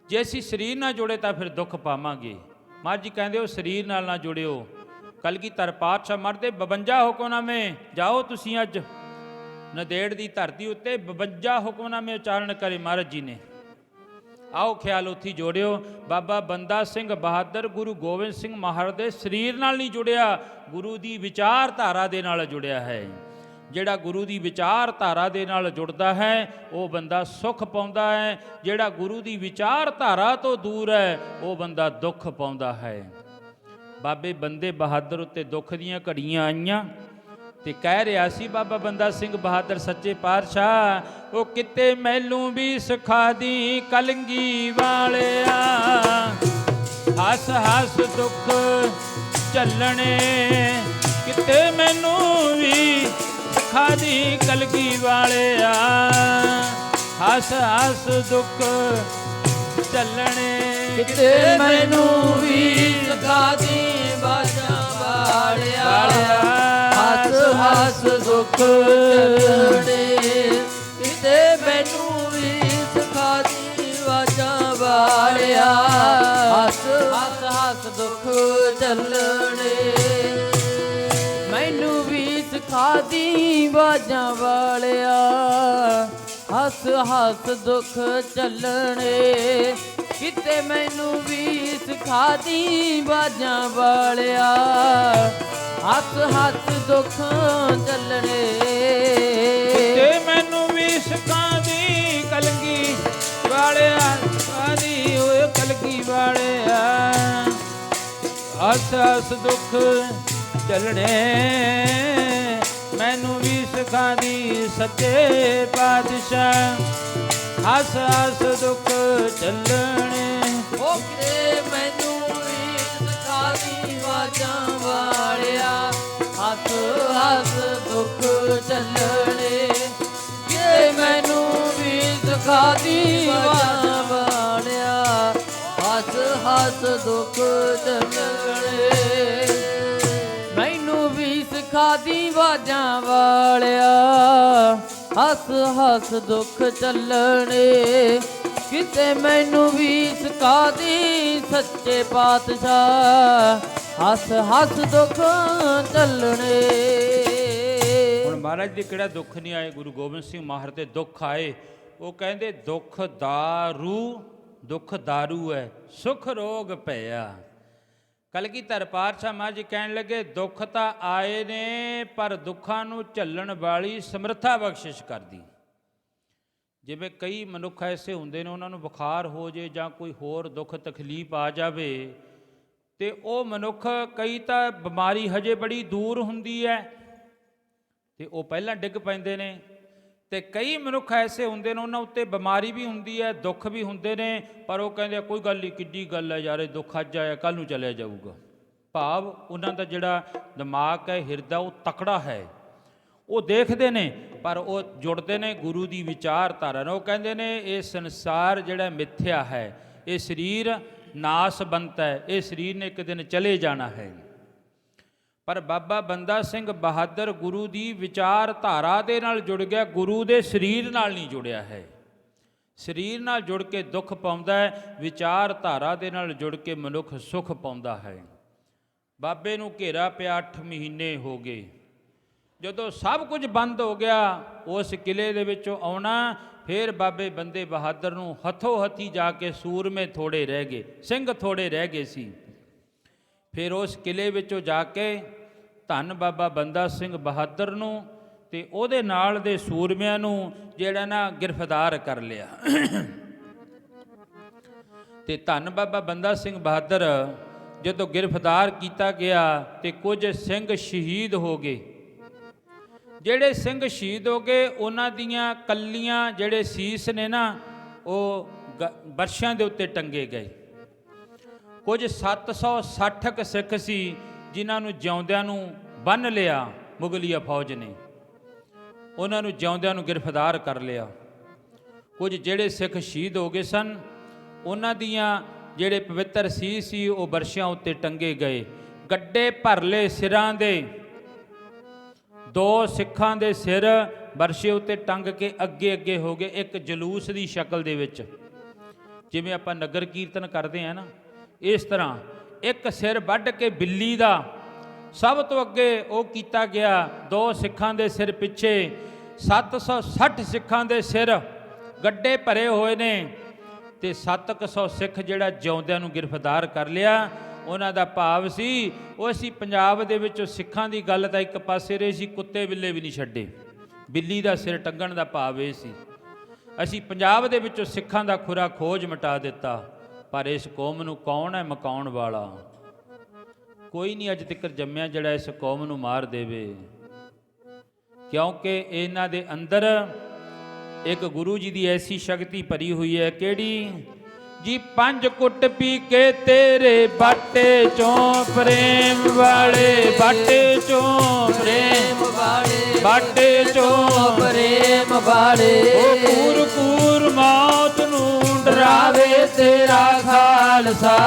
ਜੇ ਅਸੀਂ ਸਰੀਰ ਨਾਲ ਜੁੜੇ ਤਾਂ ਫਿਰ ਦੁੱਖ ਪਾਵਾਂਗੇ। ਮਹਾਰਾਜ ਜੀ ਕਹਿੰਦੇ ਹੋ ਸਰੀਰ ਨਾਲ ਨਾ ਜੁੜਿਓ। ਕਲਗੀਧਰ ਪਾਤਸ਼ਾਹ ਮਰਦੇ 52 ਹੁਕਮਨਾਮੇ, ਜਾਓ ਤੁਸੀਂ ਅੱਜ ਨੰਦੇੜ ਦੀ ਧਰਤੀ ਉੱਤੇ 52 ਹੁਕਮਨਾਮੇ ਉਚਾਰਨ ਕਰੇ ਮਹਾਰਾਜ ਜੀ ਨੇ। ਆਓ ਖਿਆਲ ਉੱਥੇ ਜੋੜਿਓ। ਬਾਬਾ ਬੰਦਾ ਸਿੰਘ ਬਹਾਦਰ ਗੁਰੂ ਗੋਬਿੰਦ ਸਿੰਘ ਮਹਾਰਾਜ ਦੇ ਸਰੀਰ ਨਾਲ ਨਹੀਂ ਜੁੜਿਆ, ਗੁਰੂ ਦੀ ਵਿਚਾਰਧਾਰਾ ਦੇ ਨਾਲ ਜੁੜਿਆ ਹੈ। ਜਿਹੜਾ ਗੁਰੂ ਦੀ ਵਿਚਾਰਧਾਰਾ ਦੇ ਨਾਲ ਜੁੜਦਾ ਹੈ ਉਹ ਬੰਦਾ ਸੁੱਖ ਪਾਉਂਦਾ ਹੈ। ਜਿਹੜਾ ਗੁਰੂ ਦੀ ਵਿਚਾਰਧਾਰਾ ਤੋਂ ਦੂਰ ਹੈ ਉਹ ਬੰਦਾ ਦੁੱਖ ਪਾਉਂਦਾ ਹੈ। ਬਾਬੇ ਬੰਦੇ ਬਹਾਦਰ ਉੱਤੇ ਦੁੱਖ ਦੀਆਂ ਘੜੀਆਂ ਆਈਆਂ ਤੇ ਕਹਿ ਰਿਹਾ ਸੀ ਬਾਬਾ ਬੰਦਾ ਸਿੰਘ ਬਹਾਦਰ ਸੱਚੇ ਪਾਤਸ਼ਾਹ, ਉਹ ਕਿਤੇ ਮੈਨੂੰ ਵੀ ਸਿਖਾ ਦੀ ਕਲਗੀ ਵਾਲਿਆ, ਹੱਸ ਹੱਸ ਦੁੱਖ ਝੱਲਣੇ, ਕਿਤੇ ਮੈਨੂੰ ਵੀ ਸਿਖਾ ਦੀ ਕਲਗੀ ਵਾਲਿਆ, ਹੱਸ ਹੱਸ ਦੁੱਖ ਝੱਲਣੇ, ਕਿਤੇ ਮੈਨੂੰ ਵੀ ਸਿਖਾ ਦੀ ਬਾਜਾਂ ਵਾਲਿਆ, ਹੱਸ ਹੱਸ ਦੁੱਖ ਝੱਲਣੇ, ਕਿਤੇ ਮੈਨੂੰ ਵੀ ਸਿਖਾ ਦੀ ਬਾਜਾਂ ਵਾਲਿਆ, ਹੱਸ ਹੱਸ ਦੁੱਖ ਝੱਲਣੇ, ਮੈਨੂੰ ਵੀ ਸਿਖਾ ਦੀ ਬਾਜਾਂ ਵਾਲਿਆ, ਹੱਸ ਹੱਸ ਦੁੱਖ ਝੱਲਣੇ, ਕਿਤੇ ਮੈਨੂੰ ਵੀ ਸਿਖਾ ਦੀ ਬਾਜਾਂ ਵਾਲਿਆ, ਹੱਸ ਹੱਸ ਦੁੱਖ ਝੱਲਣੇ, ਕਿਤੇ ਮੈਨੂੰ ਵੀ ਸਿਖਾ ਦੀ ਕਲਗੀ ਵਾਲਿਆ, ਆਦੀ ਓਏ ਕਲਗੀ ਵਾਲਿਆ, ਹੱਸ ਹੱਸ ਦੁੱਖ ਝੱਲਣੇ, ਮੈਨੂੰ ਵੀ ਸਿਖਾ ਦੀ ਸੱਚੇ ਪਾਤਸ਼ਾਹ, ਹੱਸ ਹੱਸ ਦੁੱਖ ਝੱਲਣੇ। ਉਹ ਕਿਤੇ ਮੈਨੂੰ ਵੀ ਸਿਖਾ ਦੀ ਬਾਜਾਂ ਵਾਲਿਆ, ਹੱਸ ਹੱਸ ਦੁੱਖ ਝੱਲਣੇ, ਕਿਤੇ ਮੈਨੂੰ ਵੀ ਸਿਖਾ ਦੀ ਬਾਜਾਂ ਵਾਲਿਆ, ਹੱਸ ਹੱਸ ਦੁੱਖ ਝੱਲਣੇ, ਮੈਨੂੰ ਵੀ ਸਿਖਾ ਦੀ ਬਾਜਾਂ ਵਾਲਿਆ, ਹੱਸ ਹੱਸ ਦੁੱਖ ਝੱਲਣੇ, ਕਿਤੇ ਮੈਨੂੰ ਵੀ ਸਿਖਾ ਦੀ ਸੱਚੇ ਪਾਤਸ਼ਾਹ, ਹੱਸ ਹੱਸ ਦੁੱਖ ਝੱਲਣੇ। ਹੁਣ ਮਹਾਰਾਜ ਦੇ ਕਿਹੜਾ ਦੁੱਖ ਨਹੀਂ ਆਏ, ਗੁਰੂ ਗੋਬਿੰਦ ਸਿੰਘ ਮਹਾਰਾਜ ਦੇ ਦੁੱਖ ਆਏ। ਉਹ ਕਹਿੰਦੇ ਦੁੱਖ ਦਾਰੂ ਹੈ, ਸੁਖ ਰੋਗ ਭਇਆ, ਕਲਗੀਧਰ ਪਾਤਸ਼ਾਹ ਮਹਾਰਾਜ ਜੀ ਕਹਿਣ ਲੱਗੇ, ਦੁੱਖ ਤਾਂ ਆਏ ਨੇ ਪਰ ਦੁੱਖਾਂ ਨੂੰ ਝੱਲਣ ਵਾਲੀ ਸਮਰੱਥਾ ਬਖਸ਼ਿਸ਼ ਕਰਦੀ। ਜਿਵੇਂ ਕਈ ਮਨੁੱਖ ਐਸੇ ਹੁੰਦੇ ਨੇ, ਉਹਨਾਂ ਨੂੰ ਬੁਖਾਰ ਹੋ ਜੇ ਜਾਂ ਕੋਈ ਹੋਰ ਦੁੱਖ ਤਕਲੀਫ ਆ ਜਾਵੇ, ਤੇ ਉਹ ਮਨੁੱਖ, ਕਈ ਤਾਂ ਬਿਮਾਰੀ ਹਜੇ ਬੜੀ ਦੂਰ ਹੁੰਦੀ ਹੈ ਤੇ ਉਹ ਪਹਿਲਾਂ ਡਿੱਗ ਪੈਂਦੇ ਨੇ, ਤੇ ਕਈ ਮਨੁੱਖ ਐਸੇ ਹੁੰਦੇ ਨੇ, ਉਹਨਾਂ ਉੱਤੇ ਬਿਮਾਰੀ ਵੀ ਹੁੰਦੀ ਹੈ, ਦੁੱਖ ਵੀ ਹੁੰਦੇ ਨੇ, ਪਰ ਉਹ ਕਹਿੰਦੇ ਕੋਈ ਗੱਲ ਨਹੀਂ, ਕਿੱਡੀ ਗੱਲ ਹੈ ਯਾਰ, ਇਹ ਦੁੱਖ ਅੱਜ ਆਇਆ ਕੱਲ੍ਹ ਨੂੰ ਚਲਿਆ ਜਾਊਗਾ। ਭਾਵ ਉਹਨਾਂ ਦਾ ਜਿਹੜਾ ਦਿਮਾਗ ਹੈ, ਹਿਰਦਾ, ਉਹ ਤਕੜਾ ਹੈ। ਉਹ ਦੇਖਦੇ ਨੇ ਪਰ ਉਹ ਜੁੜਦੇ ਨੇ ਗੁਰੂ ਦੀ ਵਿਚਾਰਧਾਰਾ ਨਾਲ। ਉਹ ਕਹਿੰਦੇ ਨੇ ਇਹ ਸੰਸਾਰ ਜਿਹੜਾ ਮਿੱਥਿਆ ਹੈ, ਇਹ ਸਰੀਰ ਨਾਸਬੰਤ ਹੈ, ਇਹ ਸਰੀਰ ਨੇ ਇੱਕ ਦਿਨ ਚਲੇ ਜਾਣਾ ਹੈ। ਪਰ ਬਾਬਾ ਬੰਦਾ ਸਿੰਘ ਬਹਾਦਰ ਗੁਰੂ ਦੀ ਵਿਚਾਰਧਾਰਾ ਦੇ ਨਾਲ ਜੁੜ ਗਿਆ, ਗੁਰੂ ਦੇ ਸਰੀਰ ਨਾਲ ਨਹੀਂ ਜੁੜਿਆ ਹੈ। ਸਰੀਰ ਨਾਲ ਜੁੜ ਕੇ ਦੁੱਖ ਪਾਉਂਦਾ ਹੈ, ਵਿਚਾਰਧਾਰਾ ਦੇ ਨਾਲ ਜੁੜ ਕੇ ਮਨੁੱਖ ਸੁਖ ਪਾਉਂਦਾ ਹੈ। ਬਾਬੇ ਨੂੰ ਘੇਰਾ ਪਿਆ 8 ਮਹੀਨੇ ਹੋ ਗਏ। ਜਦੋਂ ਸਭ ਕੁਝ ਬੰਦ ਹੋ ਗਿਆ, ਉਸ ਕਿਲੇ ਦੇ ਵਿੱਚੋਂ ਆਉਣਾ, ਫਿਰ ਬਾਬੇ ਬੰਦੇ ਬਹਾਦਰ ਨੂੰ ਹੱਥੋਂ ਹੱਥੀ ਜਾ ਕੇ, ਸੂਰਮੇ ਥੋੜੇ ਰਹਿ ਗਏ, ਸਿੰਘ ਥੋੜੇ ਰਹਿ ਗਏ ਸੀ। ਫਿਰ ਉਸ ਕਿਲੇ ਵਿੱਚੋਂ ਜਾ ਕੇ ਧੰਨ ਬਾਬਾ ਬੰਦਾ ਸਿੰਘ ਬਹਾਦਰ ਨੂੰ ਤੇ ਉਹਦੇ ਨਾਲ ਦੇ ਸੂਰਮਿਆਂ ਨੂੰ ਜਿਹੜਾ ਨਾ ਗ੍ਰਿਫਤਾਰ ਕਰ ਲਿਆ। ਤੇ ਧੰਨ ਬਾਬਾ ਬੰਦਾ ਸਿੰਘ ਬਹਾਦਰ ਜਦੋਂ ਗ੍ਰਿਫਤਾਰ ਕੀਤਾ ਗਿਆ ਤੇ ਕੁਝ ਸਿੰਘ ਸ਼ਹੀਦ ਹੋ ਗਏ। ਜਿਹੜੇ ਸਿੰਘ ਸ਼ਹੀਦ ਹੋ ਗਏ, ਉਹਨਾਂ ਦੀਆਂ ਕੱਲੀਆਂ ਜਿਹੜੇ ਸੀਸ ਨੇ ਨਾ, ਉਹ ਬਰਛਿਆਂ ਦੇ ਉੱਤੇ ਟੰਗੇ ਗਏ। ਕੁਝ 760 ਕੁ ਸਿੱਖ ਸੀ ਜਿਨ੍ਹਾਂ ਨੂੰ ਜਿਉਂਦਿਆਂ ਨੂੰ ਬੰਨ੍ਹ ਲਿਆ ਮੁਗਲੀਆ ਫੌਜ ਨੇ, ਉਹਨਾਂ ਨੂੰ ਜਿਉਂਦਿਆਂ ਨੂੰ ਗ੍ਰਿਫਤਾਰ ਕਰ ਲਿਆ। ਕੁਝ ਜਿਹੜੇ ਸਿੱਖ ਸ਼ਹੀਦ ਹੋ ਗਏ ਸਨ, ਉਹਨਾਂ ਦੀਆਂ ਜਿਹੜੇ ਪਵਿੱਤਰ ਸੀਸ ਸੀ ਉਹ ਬਰਛਿਆਂ ਉੱਤੇ ਟੰਗੇ ਗਏ। ਗੱਡੇ ਭਰ ਲਏ ਸਿਰਾਂ ਦੇ, 2 ਸਿੱਖਾਂ ਦੇ ਸਿਰ ਬਰਛੇ ਉੱਤੇ ਟੰਗ ਕੇ ਅੱਗੇ ਅੱਗੇ ਹੋ ਗਏ, ਇੱਕ ਜਲੂਸ ਦੀ ਸ਼ਕਲ ਦੇ ਵਿੱਚ। ਜਿਵੇਂ ਆਪਾਂ ਨਗਰ ਕੀਰਤਨ ਕਰਦੇ ਹਾਂ ਨਾ, ਇਸ ਤਰ੍ਹਾਂ ਇੱਕ ਸਿਰ ਵੱਢ ਕੇ ਬਿੱਲੀ ਦਾ ਸਭ ਤੋਂ ਅੱਗੇ ਉਹ ਕੀਤਾ ਗਿਆ। 2 ਸਿੱਖਾਂ ਦੇ ਸਿਰ ਪਿੱਛੇ 760 ਸਿੱਖਾਂ ਦੇ ਸਿਰ ਗੱਡੇ ਭਰੇ ਹੋਏ ਨੇ, ਤੇ 700 ਸਿੱਖ ਜਿਹੜਾ ਜਿਉਂਦਿਆਂ ਨੂੰ ਗ੍ਰਿਫਤਾਰ ਕਰ ਲਿਆ। ਉਹਨਾਂ ਦਾ ਭਾਵ ਸੀ, ਉਹ ਅਸੀਂ ਪੰਜਾਬ ਦੇ ਵਿੱਚ ਸਿੱਖਾਂ ਦੀ ਗੱਲ ਤਾਂ ਇੱਕ ਪਾਸੇ ਰਹੇ ਸੀ, ਕੁੱਤੇ ਬਿੱਲੇ ਵੀ ਨਹੀਂ ਛੱਡੇ। ਬਿੱਲੀ ਦਾ ਸਿਰ ਟੰਗਣ ਦਾ ਭਾਵ ਇਹ ਸੀ, ਅਸੀਂ ਪੰਜਾਬ ਦੇ ਵਿੱਚੋਂ ਸਿੱਖਾਂ ਦਾ ਖੁਰਾ ਖੋਜ ਮਿਟਾ ਦਿੱਤਾ। ਪਰ ਇਸ ਕੌਮ ਨੂੰ ਕੌਣ ਹੈ ਮਕਾਉਣ ਵਾਲਾ? ਕੋਈ ਨਹੀਂ ਅੱਜ ਤੱਕ ਜੰਮਿਆ ਜਿਹੜਾ ਇਸ ਕੌਮ ਨੂੰ ਮਾਰ ਦੇਵੇ, ਕਿਉਂਕਿ ਇਹਨਾਂ ਦੇ ਅੰਦਰ ਇੱਕ ਗੁਰੂ ਜੀ ਦੀ ਐਸੀ ਸ਼ਕਤੀ ਭਰੀ ਹੋਈ ਹੈ। ਕਿਹੜੀ ਜੀ? 5 ਕੁੱਟ ਪੀ ਕੇ ਤੇਰੇ ਬਾਟੇ ਚੋਂ ਪ੍ਰੇਮ ਵਾਲੇ, ਬਾਟੇ ਚੋਂ ਪ੍ਰੇਮ ਵਾਲੇ, ਬਾਟੇ ਚੋਂ ਪ੍ਰੇਮ ਵਾਲੇ। ਉਹ ਕੂਰ ਕੂਰ ਮੌਤ ਨੂੰ ਡਰਾਵੇ ਤੇਰਾ ਖਾਲਸਾ।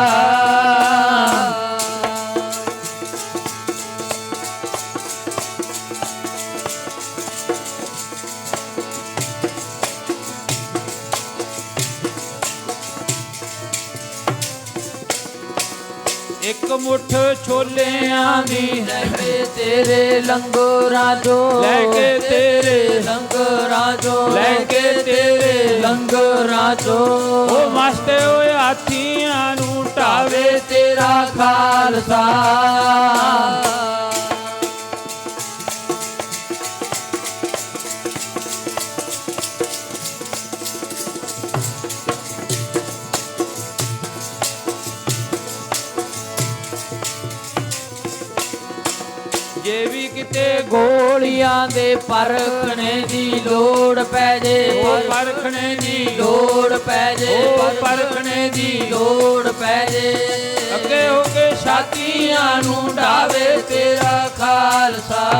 ਇੱਕ ਮੁੱਠ ਛੋਲਿਆਂ ਦੀ ਲੈ ਕੇ ਤੇਰੇ ਲੰਗਰਾਂ ਚੋਂ, ਲੈ ਕੇ ਤੇਰੇ ਲੰਗਰਾਂ ਚੋਂ, ਲੈ ਕੇ ਤੇਰੇ ਲੰਗਰਾਂ ਚੋਂ। ਉਹ ਮਸਤੇ ਹੋਏ ਹਾਥੀਆਂ ਨੂੰ ਢਾਵੇ ਤੇਰਾ ਖਾਲਸਾ। ਜੇ ਵੀ ਕਿਤੇ ਗੋਲੀਆਂ ਦੇ ਪਰਖਣੇ ਦੀ ਲੋੜ ਪੈ ਜੇ, ਉਹ ਪਰਖਣੇ ਦੀ ਲੋੜ ਪੈ ਜੇ, ਉਹ ਪਰਖਣੇ ਦੀ ਲੋੜ ਪੈ ਜੇ। ਅੱਗੇ ਹੋ ਕੇ ਛਾਤੀਆਂ ਨੂੰ ਢਾਵੇ ਤੇਰਾ ਖਾਲਸਾ।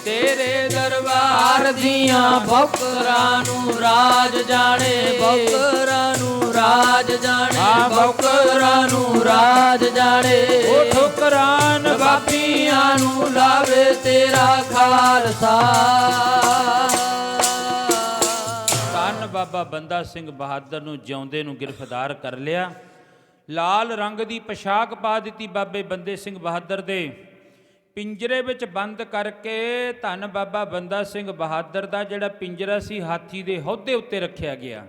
ਤੇਰੇ ਦਰਬਾਰ ਦੀਆਂ ਬੌਕਰਾਂ ਨੂੰ ਰਾਜ ਜਾਣੇ, ਬੌਕਰਾਂ ਨੂੰ ਰਾਜ ਜਾਣੇ, ਬੌਕਰਾਂ ਨੂੰ ਰਾਜ ਜਾਣੇ। ਉਹ ਠੋਕਰਾਂ ਨਵਾਬੀਆਂ ਨੂੰ ਲਾਵੇ ਤੇਰਾ ਖਾਲਸਾ। ਧੰਨ ਬਾਬਾ ਬੰਦਾ ਸਿੰਘ ਬਹਾਦਰ ਨੂੰ ਜਿਉਂਦੇ ਨੂੰ ਗ੍ਰਿਫਤਾਰ ਕਰ ਲਿਆ। ਲਾਲ ਰੰਗ ਦੀ ਪੋਸ਼ਾਕ ਪਾ ਦਿੱਤੀ ਬਾਬੇ ਬੰਦੇ ਸਿੰਘ ਬਹਾਦਰ ਦੇ। ਪਿੰਜਰੇ ਵਿੱਚ ਬੰਦ ਕਰਕੇ ਧੰਨ ਬਾਬਾ ਬੰਦਾ ਸਿੰਘ ਬਹਾਦਰ ਦਾ ਜਿਹੜਾ ਪਿੰਜਰਾ ਸੀ ਹਾਥੀ ਦੇ ਹੌਦੇ ਉੱਤੇ ਰੱਖਿਆ ਗਿਆ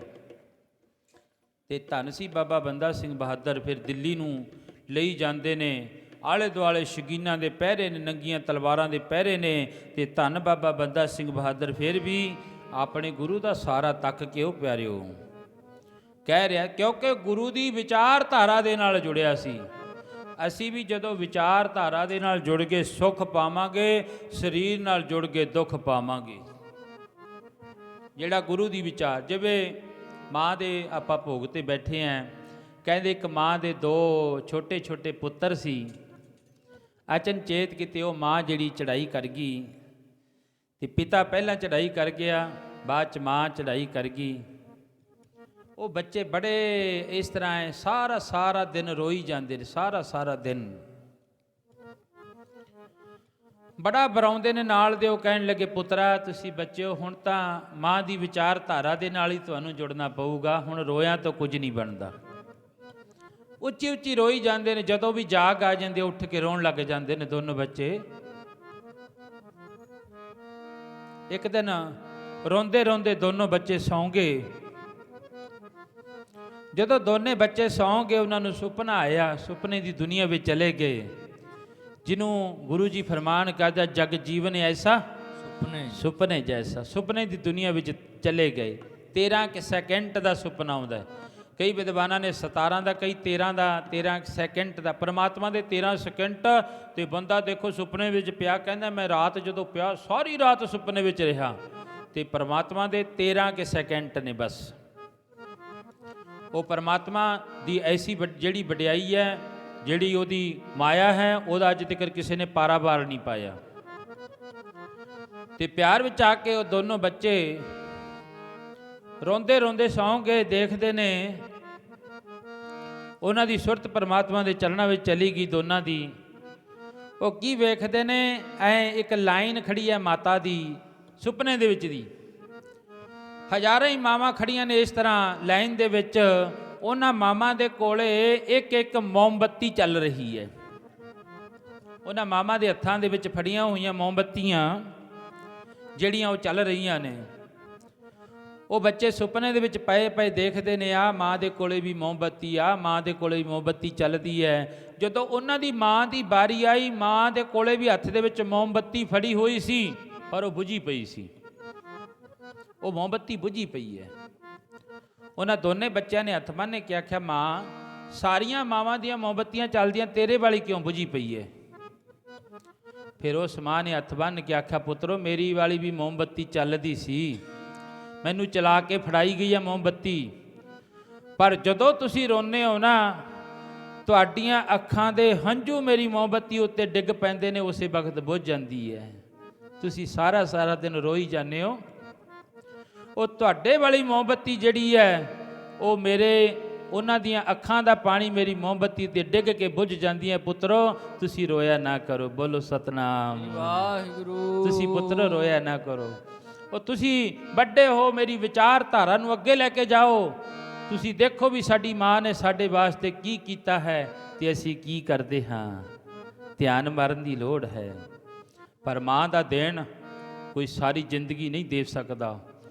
ਤੇ ਧੰਨ ਸੀ ਬਾਬਾ ਬੰਦਾ ਸਿੰਘ ਬਹਾਦਰ ਫਿਰ ਦਿੱਲੀ ਨੂੰ ਲਈ ਜਾਂਦੇ ਨੇ। ਆਲੇ ਦੁਆਲੇ ਸ਼ਗੀਨਾਂ ਦੇ ਪਹਿਰੇ ਨੇ, ਨੰਗੀਆਂ ਤਲਵਾਰਾਂ ਦੇ ਪਹਿਰੇ ਨੇ ਤੇ ਧੰਨ ਬਾਬਾ ਬੰਦਾ ਸਿੰਘ ਬਹਾਦਰ ਫਿਰ ਵੀ ਆਪਣੇ ਗੁਰੂ ਦਾ ਸਾਰਾ ਤੱਕ ਕੇ ਉਹ ਪਿਆਰਿਓ ਕਹਿ ਰਿਹਾ, ਕਿਉਂਕਿ ਗੁਰੂ ਦੀ ਵਿਚਾਰਧਾਰਾ ਦੇ ਨਾਲ ਜੁੜਿਆ ਸੀ। ਅਸੀਂ ਵੀ ਜਦੋਂ ਵਿਚਾਰਧਾਰਾ ਦੇ ਨਾਲ ਜੁੜ ਕੇ ਸੁੱਖ ਪਾਵਾਂਗੇ, ਸਰੀਰ ਨਾਲ ਜੁੜ ਕੇ ਦੁੱਖ ਪਾਵਾਂਗੇ। ਜਿਹੜਾ ਗੁਰੂ ਦੀ ਵਿਚਾਰ, ਜਿਵੇਂ ਮਾਂ ਦੇ ਆਪਾਂ ਭੋਗ ਤੇ ਬੈਠੇ ਆਂ, ਕਹਿੰਦੇ ਇੱਕ ਮਾਂ ਦੇ 2 ਛੋਟੇ ਛੋਟੇ ਪੁੱਤਰ ਸੀ। ਅਚਨਚੇਤ ਕਿਤੇ ਉਹ ਮਾਂ ਜਿਹੜੀ ਚੜ੍ਹਾਈ ਕਰ ਗਈ ਤੇ ਪਿਤਾ ਪਹਿਲਾਂ ਚੜ੍ਹਾਈ ਕਰ ਗਿਆ, ਬਾਅਦ ਚ ਮਾਂ ਚੜ੍ਹਾਈ ਕਰ ਗਈ। ਉਹ ਬੱਚੇ ਬੜੇ ਇਸ ਤਰ੍ਹਾਂ ਹੈ, ਸਾਰਾ ਦਿਨ ਰੋਈ ਜਾਂਦੇ ਨੇ, ਸਾਰਾ ਦਿਨ ਬੜਾ ਬਰਾਉਂਦੇ ਨੇ। ਨਾਲ ਦੇ ਉਹ ਕਹਿਣ ਲੱਗੇ, ਪੁੱਤਰਾ ਤੁਸੀਂ ਬੱਚਿਓ ਹੁਣ ਤਾਂ ਮਾਂ ਦੀ ਵਿਚਾਰਧਾਰਾ ਦੇ ਨਾਲ ਹੀ ਤੁਹਾਨੂੰ ਜੁੜਨਾ ਪਊਗਾ, ਹੁਣ ਰੋਇਆਂ ਤੋਂ ਕੁਝ ਨਹੀਂ ਬਣਦਾ। ਉੱਚੀ ਉੱਚੀ ਰੋਈ ਜਾਂਦੇ ਨੇ। ਜਦੋਂ ਵੀ ਜਾਗ ਆ ਜਾਂਦੇ ਉੱਠ ਕੇ ਰੋਣ ਲੱਗ ਜਾਂਦੇ ਨੇ ਦੋਨੋਂ ਬੱਚੇ। ਇੱਕ ਦਿਨ ਰੋਂਦੇ ਰੋਂਦੇ ਦੋਨੋਂ ਬੱਚੇ ਸੌਂ ਗਏ। ਜਦੋਂ ਦੋਨੇ ਬੱਚੇ ਸੌਂ ਗਏ, ਉਹਨਾਂ ਨੂੰ ਸੁਪਨਾ ਆਇਆ, ਸੁਪਨੇ ਦੀ ਦੁਨੀਆ ਵਿੱਚ ਚਲੇ ਗਏ, ਜਿਹਨੂੰ ਗੁਰੂ ਜੀ ਫਰਮਾਨ ਕਰਦਾ, ਜਗ ਜੀਵਨ ਐਸਾ ਸੁਪਨੇ ਜੈਸਾ। ਸੁਪਨੇ ਦੀ ਦੁਨੀਆ ਵਿੱਚ ਚਲੇ ਗਏ। 13 ਸੈਕਿੰਡ ਦਾ ਸੁਪਨਾ ਆਉਂਦਾ। ਕਈ ਵਿਦਵਾਨਾਂ ਨੇ 17 ਦਾ, ਕਈ 13 ਦਾ, 13 ਸੈਕਿੰਡ ਦਾ। ਪਰਮਾਤਮਾ ਦੇ 13 ਸੈਕਿੰਡ ਤੇ ਬੰਦਾ ਦੇਖੋ ਸੁਪਨੇ ਵਿੱਚ ਪਿਆ, ਕਹਿੰਦਾ ਮੈਂ ਰਾਤ ਜਦੋਂ ਪਿਆ ਸਾਰੀ ਰਾਤ ਸੁਪਨੇ ਵਿੱਚ ਰਿਹਾ, ਤੇ ਪਰਮਾਤਮਾ ਦੇ 13 ਸੈਕਿੰਡ ਨੇ ਬਸ। ਉਹ ਪਰਮਾਤਮਾ ਦੀ ਐਸੀ ਜਿਹੜੀ ਵਡਿਆਈ ਹੈ, ਜਿਹੜੀ ਉਹਦੀ ਮਾਇਆ ਹੈ, ਉਹਦਾ ਅੱਜ ਤੱਕ ਕਿਸੇ ਨੇ ਪਾਰਾਵਾਰ ਨਹੀਂ ਪਾਇਆ। ਤੇ ਪਿਆਰ ਵਿੱਚ ਆ ਕੇ ਉਹ ਦੋਨੋਂ ਬੱਚੇ ਰੋਂਦੇ ਰੋਂਦੇ ਸੌਂ ਗਏ। ਦੇਖਦੇ ਨੇ ਉਹਨਾਂ ਦੀ ਸੁਰਤ ਪਰਮਾਤਮਾ ਦੇ ਚਰਨਾਂ ਵਿੱਚ ਚਲੀ ਗਈ ਦੋਨਾਂ ਦੀ। ਉਹ ਕੀ ਵੇਖਦੇ ਨੇ, ਐ ਇੱਕ ਲਾਈਨ ਖੜੀ ਹੈ ਮਾਤਾ ਦੀ ਸੁਪਨੇ ਦੇ ਵਿੱਚ ਦੀ। ਹਜ਼ਾਰਾਂ ਹੀ ਮਾਵਾਂ ਖੜੀਆਂ ਨੇ ਇਸ ਤਰ੍ਹਾਂ ਲਾਈਨ ਦੇ ਵਿੱਚ। ਉਹਨਾਂ ਮਾਵਾਂ ਦੇ ਕੋਲੇ ਇੱਕ ਇੱਕ ਮੋਮਬੱਤੀ ਚੱਲ ਰਹੀ ਹੈ। ਉਹਨਾਂ ਮਾਵਾਂ ਦੇ ਹੱਥਾਂ ਦੇ ਵਿੱਚ ਫੜੀਆਂ ਹੋਈਆਂ ਮੋਮਬੱਤੀਆਂ ਜਿਹੜੀਆਂ ਉਹ ਚੱਲ ਰਹੀਆਂ ਨੇ। ਉਹ ਬੱਚੇ ਸੁਪਨੇ ਦੇ ਵਿੱਚ ਪਏ ਪਏ ਦੇਖਦੇ ਨੇ, ਆ ਮਾਂ ਦੇ ਕੋਲੇ ਵੀ ਮੋਮਬੱਤੀ, ਆ ਮਾਂ ਦੇ ਕੋਲੇ ਵੀ ਮੋਮਬੱਤੀ ਚੱਲਦੀ ਹੈ। ਜਦੋਂ ਉਹਨਾਂ ਦੀ ਮਾਂ ਦੀ ਬਾਰੀ ਆਈ, ਮਾਂ ਦੇ ਕੋਲੇ ਵੀ ਹੱਥ ਦੇ ਵਿੱਚ ਮੋਮਬੱਤੀ ਫੜੀ ਹੋਈ ਸੀ, ਪਰ ਉਹ ਬੁਝੀ ਪਈ ਸੀ। ਉਹ ਮੋਮਬੱਤੀ ਬੁਝੀ ਪਈ ਹੈ। ਉਹਨਾਂ ਦੋਨੇ ਬੱਚਿਆਂ ਨੇ ਹੱਥ ਬੰਨ੍ਹ ਕੇ ਆਖਿਆ, ਮਾਂ ਸਾਰੀਆਂ ਮਾਵਾਂ ਦੀਆਂ ਮੋਮਬੱਤੀਆਂ ਚੱਲਦੀਆਂ, ਤੇਰੇ ਵਾਲੀ ਕਿਉਂ ਬੁਝੀ ਪਈ ਹੈ? ਫਿਰ ਉਸ ਮਾਂ ਨੇ ਹੱਥ ਬੰਨ੍ਹ ਕੇ ਆਖਿਆ, ਪੁੱਤਰੋ ਮੇਰੀ ਵਾਲੀ ਵੀ ਮੋਮਬੱਤੀ ਚੱਲਦੀ ਸੀ, ਮੈਨੂੰ ਚਲਾ ਕੇ ਫੜਾਈ ਗਈ ਹੈ ਮੋਮਬੱਤੀ, ਪਰ ਜਦੋਂ ਤੁਸੀਂ ਰੋਂਦੇ ਹੋ ਨਾ, ਤੁਹਾਡੀਆਂ ਅੱਖਾਂ ਦੇ ਹੰਝੂ ਮੇਰੀ ਮੋਮਬੱਤੀ ਉੱਤੇ ਡਿੱਗ ਪੈਂਦੇ ਨੇ, ਉਸੇ ਵਕਤ ਬੁਝ ਜਾਂਦੀ ਹੈ। ਤੁਸੀਂ ਸਾਰਾ ਦਿਨ ਰੋਈ ਜਾਂਦੇ ਹੋ। ਉਹ ਤੁਹਾਡੇ ਵਾਲੀ ਮੋਮਬੱਤੀ ਜਿਹੜੀ ਹੈ, ਉਹ ਉਹਨਾਂ ਦੀਆਂ ਅੱਖਾਂ ਦਾ ਪਾਣੀ ਮੇਰੀ ਮੋਮਬੱਤੀ ਤੇ ਡਿੱਗ ਕੇ ਬੁਝ ਜਾਂਦੀ ਹੈ। ਪੁੱਤਰੋ ਤੁਸੀਂ ਰੋਇਆ ਨਾ ਕਰੋ। ਬੋਲੋ ਸਤਨਾਮ ਵਾਹਿਗੁਰੂ। ਤੁਸੀਂ ਪੁੱਤਰੋ ਰੋਇਆ ਨਾ ਕਰੋ। ਉਹ ਤੁਸੀਂ ਵੱਡੇ ਹੋ, ਮੇਰੀ ਵਿਚਾਰਧਾਰਾ ਨੂੰ ਅੱਗੇ ਲੈ ਕੇ ਜਾਓ। ਤੁਸੀਂ ਦੇਖੋ ਵੀ ਸਾਡੀ ਮਾਂ ਨੇ ਸਾਡੇ ਵਾਸਤੇ ਕੀ ਕੀਤਾ ਹੈ ਤੇ ਅਸੀਂ ਕੀ ਕਰਦੇ ਹਾਂ। ਧਿਆਨ ਮਾਰਨ ਦੀ ਲੋੜ ਹੈ। ਪਰ ਮਾਂ ਦਾ ਦੇਣ ਕੋਈ ਸਾਰੀ ਜ਼ਿੰਦਗੀ ਨਹੀਂ ਦੇ ਸਕਦਾ।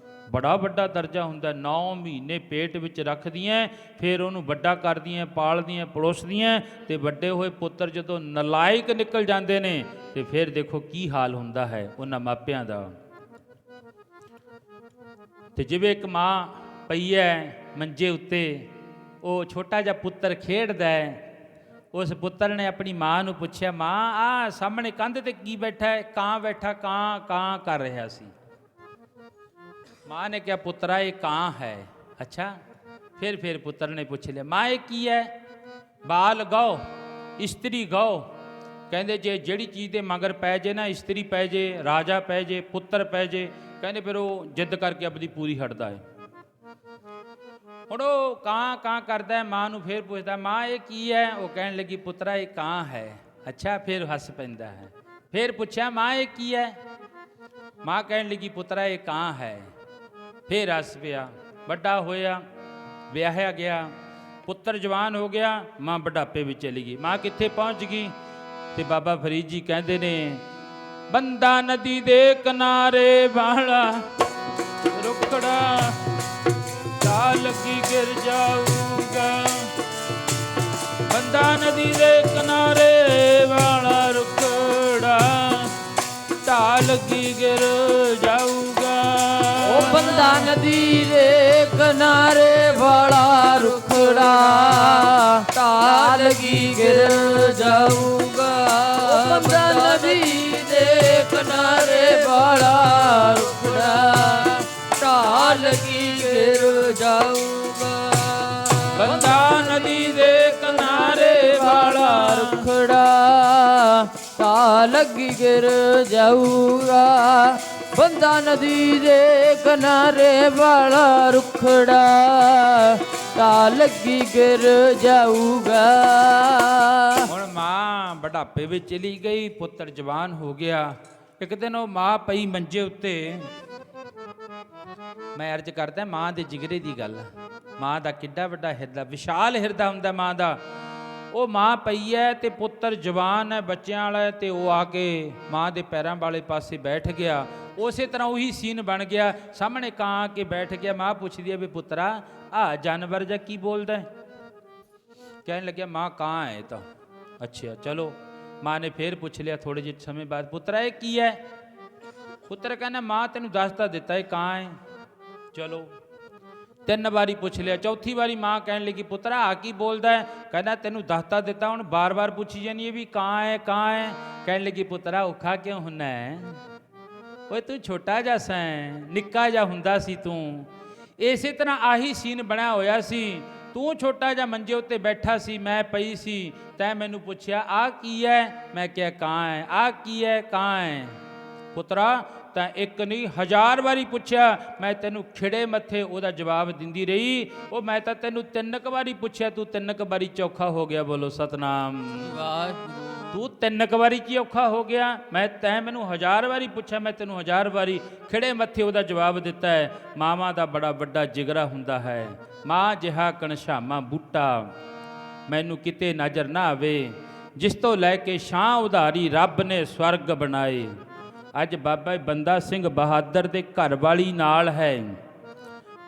ਬੜਾ ਵੱਡਾ ਦਰਜਾ ਹੁੰਦਾ। 9 ਮਹੀਨੇ ਪੇਟ ਵਿੱਚ ਰੱਖਦੀਆਂ, ਫਿਰ ਉਹਨੂੰ ਵੱਡਾ ਕਰਦੀਆਂ, ਪਾਲਦੀਆਂ, ਪਲੋਸਦੀਆਂ, ਤੇ ਵੱਡੇ ਹੋਏ ਪੁੱਤਰ ਜਦੋਂ ਨਲਾਇਕ ਨਿਕਲ ਜਾਂਦੇ ਨੇ ਤੇ ਫਿਰ ਦੇਖੋ ਕੀ ਹਾਲ ਹੁੰਦਾ ਹੈ ਉਹਨਾਂ ਮਾਪਿਆਂ ਦਾ। ਤੇ ਜਿਵੇਂ ਇੱਕ ਮਾਂ ਪਈ ਹੈ ਮੰਜੇ ਉੱਤੇ, ਉਹ ਛੋਟਾ ਜਿਹਾ ਪੁੱਤਰ ਖੇਡਦਾ ਹੈ। ਉਸ ਪੁੱਤਰ ਨੇ ਆਪਣੀ ਮਾਂ ਨੂੰ ਪੁੱਛਿਆ, ਮਾਂ ਆ ਸਾਹਮਣੇ ਕੰਧ ਤੇ ਕੀ ਬੈਠਾ ਹੈ? ਕਾਂ ਬੈਠਾ, ਕਾਂ ਕਰ ਰਿਹਾ ਸੀ। ਮਾਂ ਨੇ ਕਿਹਾ, ਪੁੱਤਰਾ ਇਹ ਕਾਂ ਹੈ। ਅੱਛਾ। ਫਿਰ ਪੁੱਤਰ ਨੇ ਪੁੱਛ ਲਿਆ, ਮਾਂ ਇਹ ਕੀ ਹੈ? ਬਾਲ ਗਓ, ਇਸਤਰੀ ਗਓ। ਕਹਿੰਦੇ ਜੇ ਜਿਹੜੀ ਚੀਜ਼ ਦੇ ਮਗਰ ਪੈ ਜੇ ਨਾ, ਇਸਤਰੀ ਪੈ ਜੇ, ਰਾਜਾ ਪੈ ਜੇ, ਪੁੱਤਰ ਪੈ ਜੇ, ਕਹਿੰਦੇ ਫਿਰ ਉਹ ਜਿੱਦ ਕਰਕੇ ਆਪਣੀ ਪੂਰੀ ਹਟਦਾ ਹੈ। ਹੁਣ ਉਹ ਕਾਂ ਕਰਦਾ। ਮਾਂ ਨੂੰ ਫਿਰ ਪੁੱਛਦਾ, ਮਾਂ ਇਹ ਕੀ ਹੈ? ਉਹ ਕਹਿਣ ਲੱਗੀ, ਪੁੱਤਰਾ ਇਹ ਕਾਂ ਹੈ। ਅੱਛਾ। ਫਿਰ ਹੱਸ ਪੈਂਦਾ ਹੈ। ਫਿਰ ਪੁੱਛਿਆ, ਮਾਂ ਇਹ ਕੀ ਹੈ? ਮਾਂ ਕਹਿਣ ਲੱਗੀ, ਪੁੱਤਰਾ ਇਹ ਕਾਂ ਹੈ। ਫਿਰ ਹੱਸ ਪਿਆ। ਵੱਡਾ ਹੋਇਆ, ਵਿਆਹਿਆ ਗਿਆ, ਪੁੱਤਰ ਜਵਾਨ ਹੋ ਗਿਆ, ਮਾਂ ਬੁਢਾਪੇ ਵਿੱਚ ਚਲੀ ਗਈ। ਮਾਂ ਕਿੱਥੇ ਪਹੁੰਚ ਗਈ? ਤੇ ਬਾਬਾ ਫਰੀਦ ਜੀ ਕਹਿੰਦੇ ਨੇ, ਬੰਦਾ ਨਦੀ ਦੇ ਕਿਨਾਰੇ ਵਾਲਾ ਰੁੱਖੜਾ, ਢਾਹ ਲੱਗੀ ਗਿਰ ਜਾਊਗਾ। ਬੰਦਾ ਨਦੀ ਦੇ ਕਿਨਾਰੇ ਵਾਲਾ ਰੁੱਖੜਾ, ਢਾਹ ਲੱਗੀ ਗਿਰ ਜਾਊਗਾ। ਉਹ ਬੰਦਾ ਨਦੀ ਦੇ ਕਿਨਾਰੇ ਵਾਲਾ ਰੁੱਖੜਾ, ਢਾਹ ਲੱਗੀ ਗਿਰ ਜਾਊਗਾ। ਉਹ ਬੰਦਾ ਨਦੀ ਦੇ ਕਿਨਾਰੇ ਵਾਲਾ ਰੁੱਖੜਾ, ਢਾਹ ਲੱਗੀ ਗਿਰ ਜਾਊਗਾ। ਬੰਦਾ ਨਦੀ ਦੇ ਕਿਨਾਰੇ ਵਾਲਾ ਰੁੱਖੜਾ, ਢਾਹ ਲੱਗੀ ਗਿਰ ਜਾਊਗਾ। ਬੰਦਾ ਨਦੀ ਦੇ ਕਿਨਾਰੇ ਵਾਲਾ ਰੁੱਖੜਾ, ਢਾਹ ਲੱਗੀ ਗਿਰ ਜਾਊਗਾ। ਹੁਣ ਮਾਂ ਬੁਢਾਪੇ ਵਿੱਚ ਚਲੀ ਗਈ, ਪੁੱਤਰ ਜਵਾਨ ਹੋ ਗਿਆ। ਇੱਕ ਦਿਨ ਉਹ ਮਾਂ ਪਈ ਮੰਜੇ ਉੱਤੇ। ਮੈਂ ਅਰਜ਼ ਕਰਦਾ, ਮਾਂ ਦੇ ਜਿਗਰੇ ਦੀ ਗੱਲ। ਮਾਂ ਦਾ ਕਿੱਡਾ ਵੱਡਾ ਹਿਰਦਾ, ਵਿਸ਼ਾਲ ਹਿਰਦਾ ਹੁੰਦਾ ਮਾਂ ਦਾ। ਉਹ ਮਾਂ ਪਈ ਹੈ ਤੇ ਪੁੱਤਰ ਜਵਾਨ ਹੈ, ਬੱਚਿਆਂ ਵਾਲਾ ਹੈ, ਤੇ ਉਹ ਆ ਕੇ ਮਾਂ ਦੇ ਪੈਰਾਂ ਵਾਲੇ ਪਾਸੇ ਬੈਠ ਗਿਆ। ਉਸੇ ਤਰ੍ਹਾਂ ਉਹੀ ਸੀਨ ਬਣ ਗਿਆ, ਸਾਹਮਣੇ ਕਾਂ ਆ ਕੇ ਬੈਠ ਗਿਆ। ਮਾਂ ਪੁੱਛਦੀ ਹੈ ਵੀ ਪੁੱਤਰਾ, ਆ ਜਾਨਵਰ ਜਾਂ ਕੀ ਬੋਲਦਾ? ਕਹਿਣ ਲੱਗਿਆ, ਮਾਂ ਕਾਂ ਹੈ ਤਾਂ। ਅੱਛਾ ਚਲੋ। ਮਾਂ ਨੇ ਫੇਰ ਪੁੱਛ ਲਿਆ ਥੋੜੇ ਜਿਹੇ ਸਮੇਂ ਬਾਅਦ, ਪੁੱਤਰਾ ਇਹ ਕੀ ਹੈ? ਪੁੱਤਰ ਕਹਿੰਦਾ, ਮਾਂ ਤੈਨੂੰ ਦੱਸ ਤਾਂ ਦਿੱਤਾ ਇਹ ਕਾਂ ਹੈ। ਚਲੋ 3 ਵਾਰੀ ਪੁੱਛ ਲਿਆ। ਚੌਥੀ ਵਾਰੀ ਮਾਂ ਕਹਿਣ ਲੱਗੀ, ਪੁੱਤਰਾ ਆ ਕੀ ਬੋਲਦਾ ਹੈ? ਕਹਿੰਦਾ, ਤੈਨੂੰ ਦੱਸ ਤਾਂ ਦਿੱਤਾ, ਹੁਣ ਬਾਰ-ਬਾਰ ਪੁੱਛੀ ਜਾਨੀ ਹੈ ਵੀ ਕਾਂ ਹੈ ਕਾਂ ਹੈ। ਕਹਿਣ ਲੱਗੀ, ਪੁੱਤਰਾ ਔਖਾ ਕਿਉਂ ਹੁੰਨਾ ਹੈ? ਓਏ ਤੂੰ ਛੋਟਾ ਜਿਹਾ ਸੈਂ, ਨਿੱਕਾ ਜਿਹਾ ਹੁੰਦਾ ਸੀ ਤੂੰ। ਇਸੇ ਤਰ੍ਹਾਂ ਆਹੀ ਸੀਨ ਬਣਿਆ ਹੋਇਆ ਸੀ। ਤੂੰ ਛੋਟਾ ਜਿਹਾ ਮੰਜੇ ਉੱਤੇ ਬੈਠਾ ਸੀ, ਮੈਂ ਪਈ ਸੀ, ਤੈਂ ਮੈਨੂੰ ਪੁੱਛਿਆ ਆ ਕੀ ਹੈ? ਮੈਂ ਕਿਹਾ ਕਾਂ ਹੈ। ਆ ਕੀ ਹੈ? ਕਾਂ ਹੈ। ਪੁੱਤਰਾ ਤਾਂ ਇੱਕ ਨਹੀਂ 1000 ਵਾਰੀ ਪੁੱਛਿਆ, ਮੈਂ ਤੈਨੂੰ ਖਿੜੇ ਮੱਥੇ ਉਹਦਾ ਜਵਾਬ ਦਿੰਦੀ ਰਹੀ। ਉਹ ਮੈਂ ਤਾਂ ਤੈਨੂੰ 3 ਵਾਰੀ ਪੁੱਛਿਆ, ਤੂੰ 3 ਵਾਰੀ ਚੌਖਾ ਹੋ ਗਿਆ। ਬੋਲੋ ਸਤਨਾਮ। ਤੂੰ 3 ਵਾਰੀ ਕੀ ਔਖਾ ਹੋ ਗਿਆ? ਤੈਂ ਮੈਨੂੰ 1000 ਵਾਰੀ ਪੁੱਛਿਆ, ਮੈਂ ਤੈਨੂੰ 1000 ਵਾਰੀ ਖਿੜੇ ਮੱਥੇ ਉਹਦਾ ਜਵਾਬ ਦਿੱਤਾ ਹੈ। ਮਾਵਾਂ ਦਾ ਬੜਾ ਵੱਡਾ ਜਿਗਰਾ ਹੁੰਦਾ ਹੈ। ਮਾਂ ਜਿਹਾ ਕਣਸ਼ਾਮਾ ਬੂਟਾ ਮੈਨੂੰ ਕਿਤੇ ਨਜ਼ਰ ਨਾ ਆਵੇ, ਜਿਸ ਤੋਂ ਲੈ ਕੇ ਛਾਂ ਉਧਾਰੀ ਰੱਬ ਨੇ ਸਵਰਗ ਬਣਾਏ। ਅੱਜ ਬਾਬਾ ਬੰਦਾ ਸਿੰਘ ਬਹਾਦਰ ਦੇ ਘਰ ਵਾਲੀ ਨਾਲ ਹੈ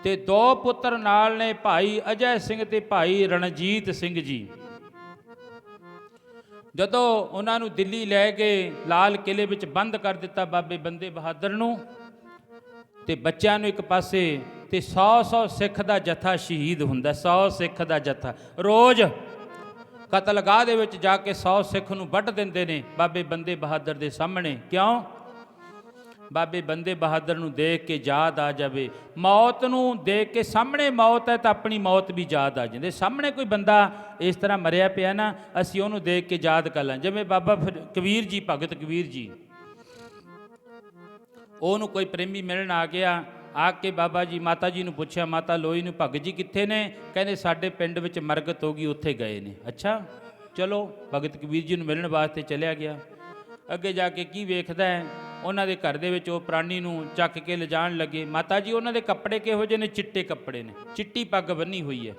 ਤੇ 2 ਪੁੱਤਰ ਨਾਲ ਨੇ, ਭਾਈ ਅਜੈ ਸਿੰਘ ਤੇ ਭਾਈ ਰਣਜੀਤ ਸਿੰਘ ਜੀ। ਜਦੋਂ ਉਹਨਾਂ ਨੂੰ ਦਿੱਲੀ ਲੈ ਗਏ, ਲਾਲ ਕਿਲੇ ਵਿੱਚ ਬੰਦ ਕਰ ਦਿੱਤਾ ਬਾਬੇ ਬੰਦੇ ਬਹਾਦਰ ਨੂੰ, ਤੇ ਬੱਚਿਆਂ ਨੂੰ ਇੱਕ ਪਾਸੇ, ਤੇ 100 ਸਿੱਖ ਦਾ ਜਥਾ ਸ਼ਹੀਦ ਹੁੰਦਾ। 100 ਸਿੱਖ ਦਾ ਜਥਾ ਰੋਜ਼ ਕਤਲਗਾਹ ਦੇ ਵਿੱਚ ਜਾ ਕੇ 100 ਸਿੱਖ ਨੂੰ ਵੱਢ ਦਿੰਦੇ ਨੇ ਬਾਬੇ ਬੰਦੇ ਬਹਾਦਰ ਦੇ ਸਾਹਮਣੇ। ਕਿਉਂ? ਬਾਬੇ ਬੰਦੇ ਬਹਾਦਰ ਨੂੰ ਦੇਖ ਕੇ ਯਾਦ ਆ ਜਾਵੇ। ਮੌਤ ਨੂੰ ਦੇਖ ਕੇ, ਸਾਹਮਣੇ ਮੌਤ ਹੈ ਤਾਂ ਆਪਣੀ ਮੌਤ ਵੀ ਯਾਦ ਆ ਜਾਂਦੇ। ਸਾਹਮਣੇ ਕੋਈ ਬੰਦਾ ਇਸ ਤਰ੍ਹਾਂ ਮਰਿਆ ਪਿਆ ਨਾ, ਅਸੀਂ ਉਹਨੂੰ ਦੇਖ ਕੇ ਯਾਦ ਕਰ ਲਾਂ। ਜਿਵੇਂ ਬਾਬਾ ਕਬੀਰ ਜੀ, ਭਗਤ ਕਬੀਰ ਜੀ, ਉਹਨੂੰ ਕੋਈ ਪ੍ਰੇਮੀ ਮਿਲਣ ਆ ਗਿਆ। ਆ ਕੇ ਬਾਬਾ ਜੀ ਮਾਤਾ ਜੀ ਨੂੰ ਪੁੱਛਿਆ, ਮਾਤਾ ਲੋਈ ਨੂੰ, ਭਗਤ ਜੀ ਕਿੱਥੇ ਨੇ? ਕਹਿੰਦੇ ਸਾਡੇ ਪਿੰਡ ਵਿੱਚ ਮਰਗਤ ਹੋ ਗਈ, ਉੱਥੇ ਗਏ ਨੇ। ਅੱਛਾ ਚਲੋ, ਭਗਤ ਕਬੀਰ ਜੀ ਨੂੰ ਮਿਲਣ ਵਾਸਤੇ ਚਲਿਆ ਗਿਆ। ਅੱਗੇ ਜਾ ਕੇ ਕੀ ਵੇਖਦਾ ਹੈ, ਉਹਨਾਂ ਦੇ ਘਰ ਦੇ ਵਿੱਚ ਉਹ ਪ੍ਰਾਣੀ ਨੂੰ ਚੱਕ ਕੇ ਲਿਜਾਣ ਲੱਗੇ। ਮਾਤਾ ਜੀ ਉਹਨਾਂ ਦੇ ਕੱਪੜੇ ਕਿਹੋ ਜਿਹੇ ਨੇ? ਚਿੱਟੇ ਕੱਪੜੇ ਨੇ, ਚਿੱਟੀ ਪੱਗ ਬੰਨੀ ਹੋਈ ਹੈ,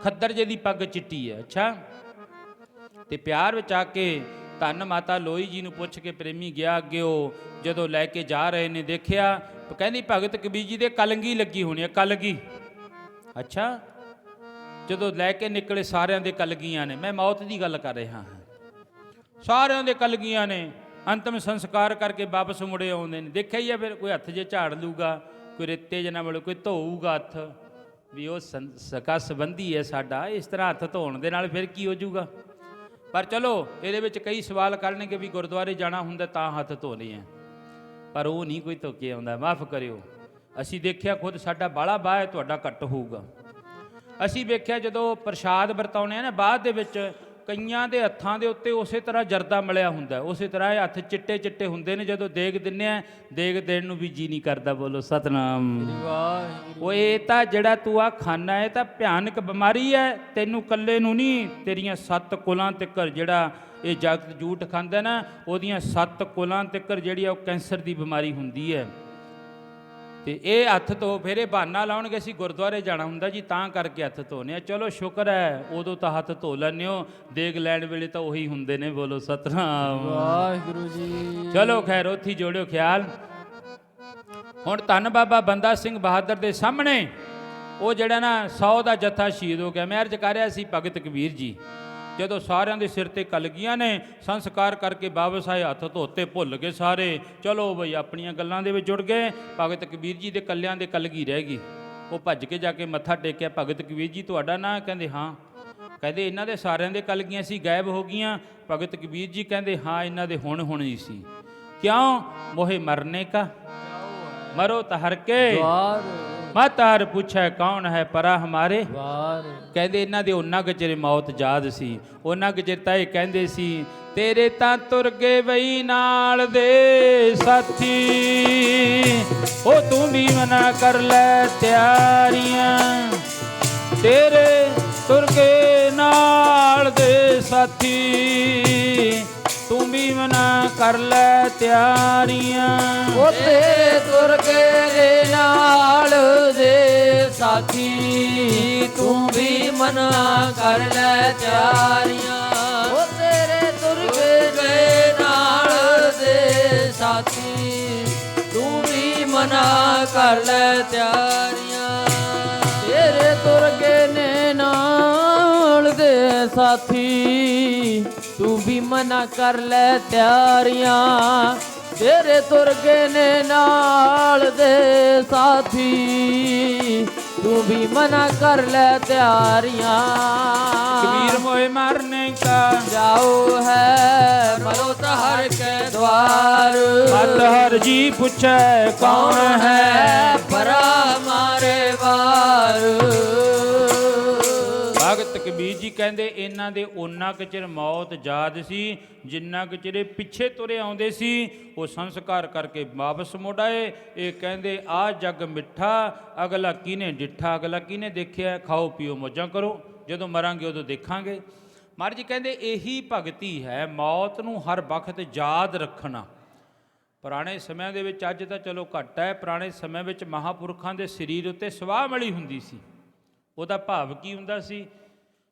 ਖੱਦਰ ਜਿਹੀ ਪੱਗ ਚਿੱਟੀ ਹੈ। ਅੱਛਾ, ਤੇ ਪਿਆਰ ਵਿੱਚ ਆ ਕੇ ਧੰਨ ਮਾਤਾ ਲੋਈ ਜੀ ਨੂੰ ਪੁੱਛ ਕੇ ਪ੍ਰੇਮੀ ਗਿਆ ਅੱਗੇ। ਉਹ ਜਦੋਂ ਲੈ ਕੇ ਜਾ ਰਹੇ ਨੇ, ਦੇਖਿਆ, ਕਹਿੰਦੀ ਭਗਤ ਕਬੀਰ ਜੀ ਦੇ ਕਲਗੀ ਲੱਗੀ ਹੋਣੀ ਹੈ, ਕਲਗੀ। ਅੱਛਾ, ਜਦੋਂ ਲੈ ਕੇ ਨਿਕਲੇ ਸਾਰਿਆਂ ਦੇ ਕਲਗੀਆਂ ਨੇ। ਮੈਂ ਮੌਤ ਦੀ ਗੱਲ ਕਰ ਰਿਹਾ ਹਾਂ। ਸਾਰਿਆਂ ਦੇ ਕਲਗੀਆਂ ਨੇ। ਅੰਤਮ ਸੰਸਕਾਰ ਕਰਕੇ ਵਾਪਸ ਮੁੜੇ ਆਉਂਦੇ ਨੇ। ਦੇਖਿਆ ਹੀ ਆ ਫਿਰ, ਕੋਈ ਹੱਥ ਜੇ ਝਾੜ ਲੂਗਾ, ਕੋਈ ਰੇਤੇ ਜਨਾ ਵਾਲੇ, ਕੋਈ ਧੋਊਗਾ ਹੱਥ, ਵੀ ਉਹ ਸਕਾ ਸੰਬੰਧੀ ਹੈ ਸਾਡਾ। ਇਸ ਤਰ੍ਹਾਂ ਹੱਥ ਧੋਣ ਦੇ ਨਾਲ ਫਿਰ ਕੀ ਹੋ ਜਾਊਗਾ? ਪਰ ਚਲੋ, ਇਹਦੇ ਵਿੱਚ ਕਈ ਸਵਾਲ ਕਰਨਗੇ ਵੀ ਗੁਰਦੁਆਰੇ ਜਾਣਾ ਹੁੰਦਾ ਤਾਂ ਹੱਥ ਧੋਣੇ ਆ, ਪਰ ਉਹ ਨਹੀਂ ਕੋਈ ਧੋ ਕੇ ਆਉਂਦਾ। ਮਾਫ ਕਰਿਓ, ਅਸੀਂ ਦੇਖਿਆ ਖੁਦ, ਸਾਡਾ ਬਾਲਾ ਬਾਹ ਹੈ, ਤੁਹਾਡਾ ਘੱਟ ਹੋਊਗਾ। ਅਸੀਂ ਵੇਖਿਆ ਜਦੋਂ ਪ੍ਰਸ਼ਾਦ ਵਰਤਾਉਣੇ ਆ ਨਾ, ਬਾਅਦ ਦੇ ਵਿੱਚ ਕਈਆਂ ਦੇ ਹੱਥਾਂ ਦੇ ਉੱਤੇ ਉਸੇ ਤਰ੍ਹਾਂ ਜਰਦਾ ਮਲਿਆ ਹੁੰਦਾ, ਉਸੇ ਤਰ੍ਹਾਂ ਇਹ ਹੱਥ ਚਿੱਟੇ ਚਿੱਟੇ ਹੁੰਦੇ ਨੇ। ਜਦੋਂ ਦੇਗ ਦਿੰਦੇ ਆ, ਦੇਗ ਦੇਣ ਨੂੰ ਵੀ ਜੀ ਨਹੀਂ ਕਰਦਾ। ਬੋਲੋ ਸਤਨਾਮ। ਉਹ ਇਹ ਤਾਂ ਜਿਹੜਾ ਤੂੰ ਆ ਖਾਨਾ ਹੈ ਤਾਂ ਭਿਆਨਕ ਬਿਮਾਰੀ ਹੈ, ਤੈਨੂੰ ਇਕੱਲੇ ਨੂੰ ਨਹੀਂ, ਤੇਰੀਆਂ 7 ਕੁਲਾਂ ਤੱਕ ਜਿਹੜਾ ਇਹ ਜਗਤ ਜੂਠ ਖਾਂਦਾ ਨਾ, ਉਹਦੀਆਂ 7 ਕੁਲਾਂ ਤੱਕ ਜਿਹੜੀ ਆ ਉਹ ਕੈਂਸਰ ਦੀ ਬਿਮਾਰੀ ਹੁੰਦੀ ਹੈ। ਤੇ ਇਹ ਹੱਥ ਧੋ, ਫਿਰ ਇਹ ਬਹਾਨਾ ਲਾਉਣਗੇ ਅਸੀਂ ਗੁਰਦੁਆਰੇ ਜਾਣਾ ਹੁੰਦਾ ਜੀ, ਤਾਂ ਕਰਕੇ ਹੱਥ ਧੋਨੇ ਆ। ਚਲੋ ਸ਼ੁਕਰ ਹੈ ਉਦੋਂ ਤਾਂ ਹੱਥ ਧੋ ਲੈਂਦੇ ਹੋ, ਦੇਗ ਲੈਣ ਵੇਲੇ ਤਾਂ ਉਹੀ ਹੁੰਦੇ ਨੇ। ਬੋਲੋ ਸਤਨਾਮ ਵਾਹਿਗੁਰੂ ਜੀ। ਚਲੋ ਖੈਰ, ਉੱਥੇ ਜੋੜਿਓ ਖਿਆਲ। ਹੁਣ ਧੰਨ ਬਾਬਾ ਬੰਦਾ ਸਿੰਘ ਬਹਾਦਰ ਦੇ ਸਾਹਮਣੇ ਉਹ ਜਿਹੜਾ ਨਾ 100 ਦਾ ਜੱਥਾ ਸ਼ਹੀਦ ਹੋ ਗਿਆ। ਮੈਂ ਅਰਜ਼ ਕਰ ਰਿਹਾ ਸੀ ਭਗਤ ਕਬੀਰ ਜੀ ਜਦੋਂ ਸਾਰਿਆਂ ਦੇ ਸਿਰ ਤੇ ਕਲਗੀਆਂ ਨੇ, ਸੰਸਕਾਰ ਕਰਕੇ ਬਾਬਾ ਸਾਹਿਬ ਹੱਥ ਧੋਤੇ, ਭੁੱਲ ਗਏ ਸਾਰੇ। ਚਲੋ ਬਈ ਆਪਣੀਆਂ ਗੱਲਾਂ ਦੇ ਵਿੱਚ ਜੁੜ ਗਏ। ਭਗਤ ਕਬੀਰ ਜੀ ਦੇ ਕੱਲਿਆਂ ਦੇ ਕਲਗੀ ਰਹਿ ਗਈ। ਉਹ ਭੱਜ ਕੇ ਜਾ ਕੇ ਮੱਥਾ ਟੇਕਿਆ, ਭਗਤ ਕਬੀਰ ਜੀ ਤੁਹਾਡਾ ਨਾਂ? ਕਹਿੰਦੇ ਹਾਂ। ਕਹਿੰਦੇ ਇਹਨਾਂ ਦੇ ਸਾਰਿਆਂ ਦੇ ਕਲਗੀਆਂ ਸੀ, ਗਾਇਬ ਹੋ ਗਈਆਂ। ਭਗਤ ਕਬੀਰ ਜੀ ਕਹਿੰਦੇ ਹਾਂ, ਇਹਨਾਂ ਦੇ ਹੁਣ ਹੀ ਸੀ। ਕਿਉਂ? ਮੋਹੇ ਮਰਨੇ ਕਾ ਮਰੋ ਤਹਰ ਕੇ ਮਤ ਹਰ ਪੁੱਛੈ ਕੌਣ ਹੈ ਪਰਾ ਹਮਾਰੇ। ਕਹਿੰਦੇ ਇਹਨਾਂ ਦੇ ਉਹਨਾਂ ਕੁ ਚਿਰ ਮੌਤ ਯਾਦ ਸੀ, ਉਹਨਾਂ ਕੁ ਚਿਰ ਤਾਂ ਇਹ ਕਹਿੰਦੇ ਸੀ ਤੇਰੇ ਤਾਂ ਤੁਰ ਗਏ ਬਈ ਨਾਲ ਦੇ ਸਾਥੀ, ਉਹ ਤੂੰ ਵੀ ਮਨਾ ਕਰ ਲੈ ਤਿਆਰੀਆਂ, ਤੇਰੇ ਤੁਰ ਗਏ ਨਾਲ ਦੇ ਸਾਥੀ, ਤੂੰ ਵੀ ਮਨਾ ਕਰ ਲੈ ਤਿਆਰੀਆਂ। ਉਹ ਤੇਰੇ ਤੁਰ ਗਏ ਨਾਲ ਦੇ ਸਾਥੀ, ਤੂੰ ਵੀ ਮਨਾ ਕਰ ਲੈ ਤਿਆਰੀਆਂ। ਉਹ ਤੇਰੇ ਤੁਰ ਗਏ ਨਾਲ ਦੇ ਸਾਥੀ, ਤੂੰ ਵੀ ਮਨਾ ਕਰ ਲੈ ਤਿਆਰੀਆਂ। ਤੇਰੇ ਤੁਰ ਗਏ ਨੇ ਨਾਲ ਦੇ ਸਾਥੀ, ਤੂੰ ਵੀ ਮਨਾ ਕਰ ਲੈ ਤਿਆਰੀਆਂ। ਤੇਰੇ ਤੁਰ ਗਏ ਨੇ ਨਾਲ ਦੇ ਸਾਥੀ, ਤੂੰ ਵੀ ਮਨਾ ਕਰ ਲੈ ਤਿਆਰੀਆਂ। ਕਬੀਰ ਮੋਏ ਮਾਰਨੇ ਕਾ ਜਾਓ ਹੈ ਮਰੋ ਤਹਰ ਕੇ द्वार, ਮਤ ਹਰ ਜੀ ਪੁੱਛੈ ਕੌਣ ਹੈ ਪਰਾ ਮਾਰੇ ਵਾਰ। ਭਗਤ ਕਬੀਰ ਜੀ ਕਹਿੰਦੇ ਇਹਨਾਂ ਦੇ ਓਨਾ ਕੁ ਚਿਰ ਮੌਤ ਯਾਦ ਸੀ, ਜਿੰਨਾ ਕੁ ਚਿਰ ਪਿੱਛੇ ਤੁਰੇ ਆਉਂਦੇ ਸੀ। ਉਹ ਸੰਸਕਾਰ ਕਰਕੇ ਵਾਪਸ ਮੁੜ ਆਏ। ਇਹ ਕਹਿੰਦੇ ਆ ਜੱਗ ਮਿੱਠਾ ਅਗਲਾ ਕਿਹਨੇ ਡਿੱਠਾ, ਅਗਲਾ ਕਿਹਨੇ ਦੇਖਿਆ। ਖਾਓ ਪੀਓ ਮੌਜਾਂ ਕਰੋ, ਜਦੋਂ ਮਰਾਂਗੇ ਉਦੋਂ ਦੇਖਾਂਗੇ। ਮਹਾਰਾਜ ਜੀ ਕਹਿੰਦੇ ਇਹੀ ਭਗਤੀ ਹੈ, ਮੌਤ ਨੂੰ ਹਰ ਵਕਤ ਯਾਦ ਰੱਖਣਾ। ਪੁਰਾਣੇ ਸਮਿਆਂ ਦੇ ਵਿੱਚ, ਅੱਜ ਤਾਂ ਚਲੋ ਘੱਟ ਹੈ, ਪੁਰਾਣੇ ਸਮੇਂ ਵਿੱਚ ਮਹਾਂਪੁਰਖਾਂ ਦੇ ਸਰੀਰ ਉੱਤੇ ਸਵਾਹ ਮਲੀ ਹੁੰਦੀ ਸੀ। ਉਹਦਾ ਭਾਵ ਕੀ ਹੁੰਦਾ ਸੀ?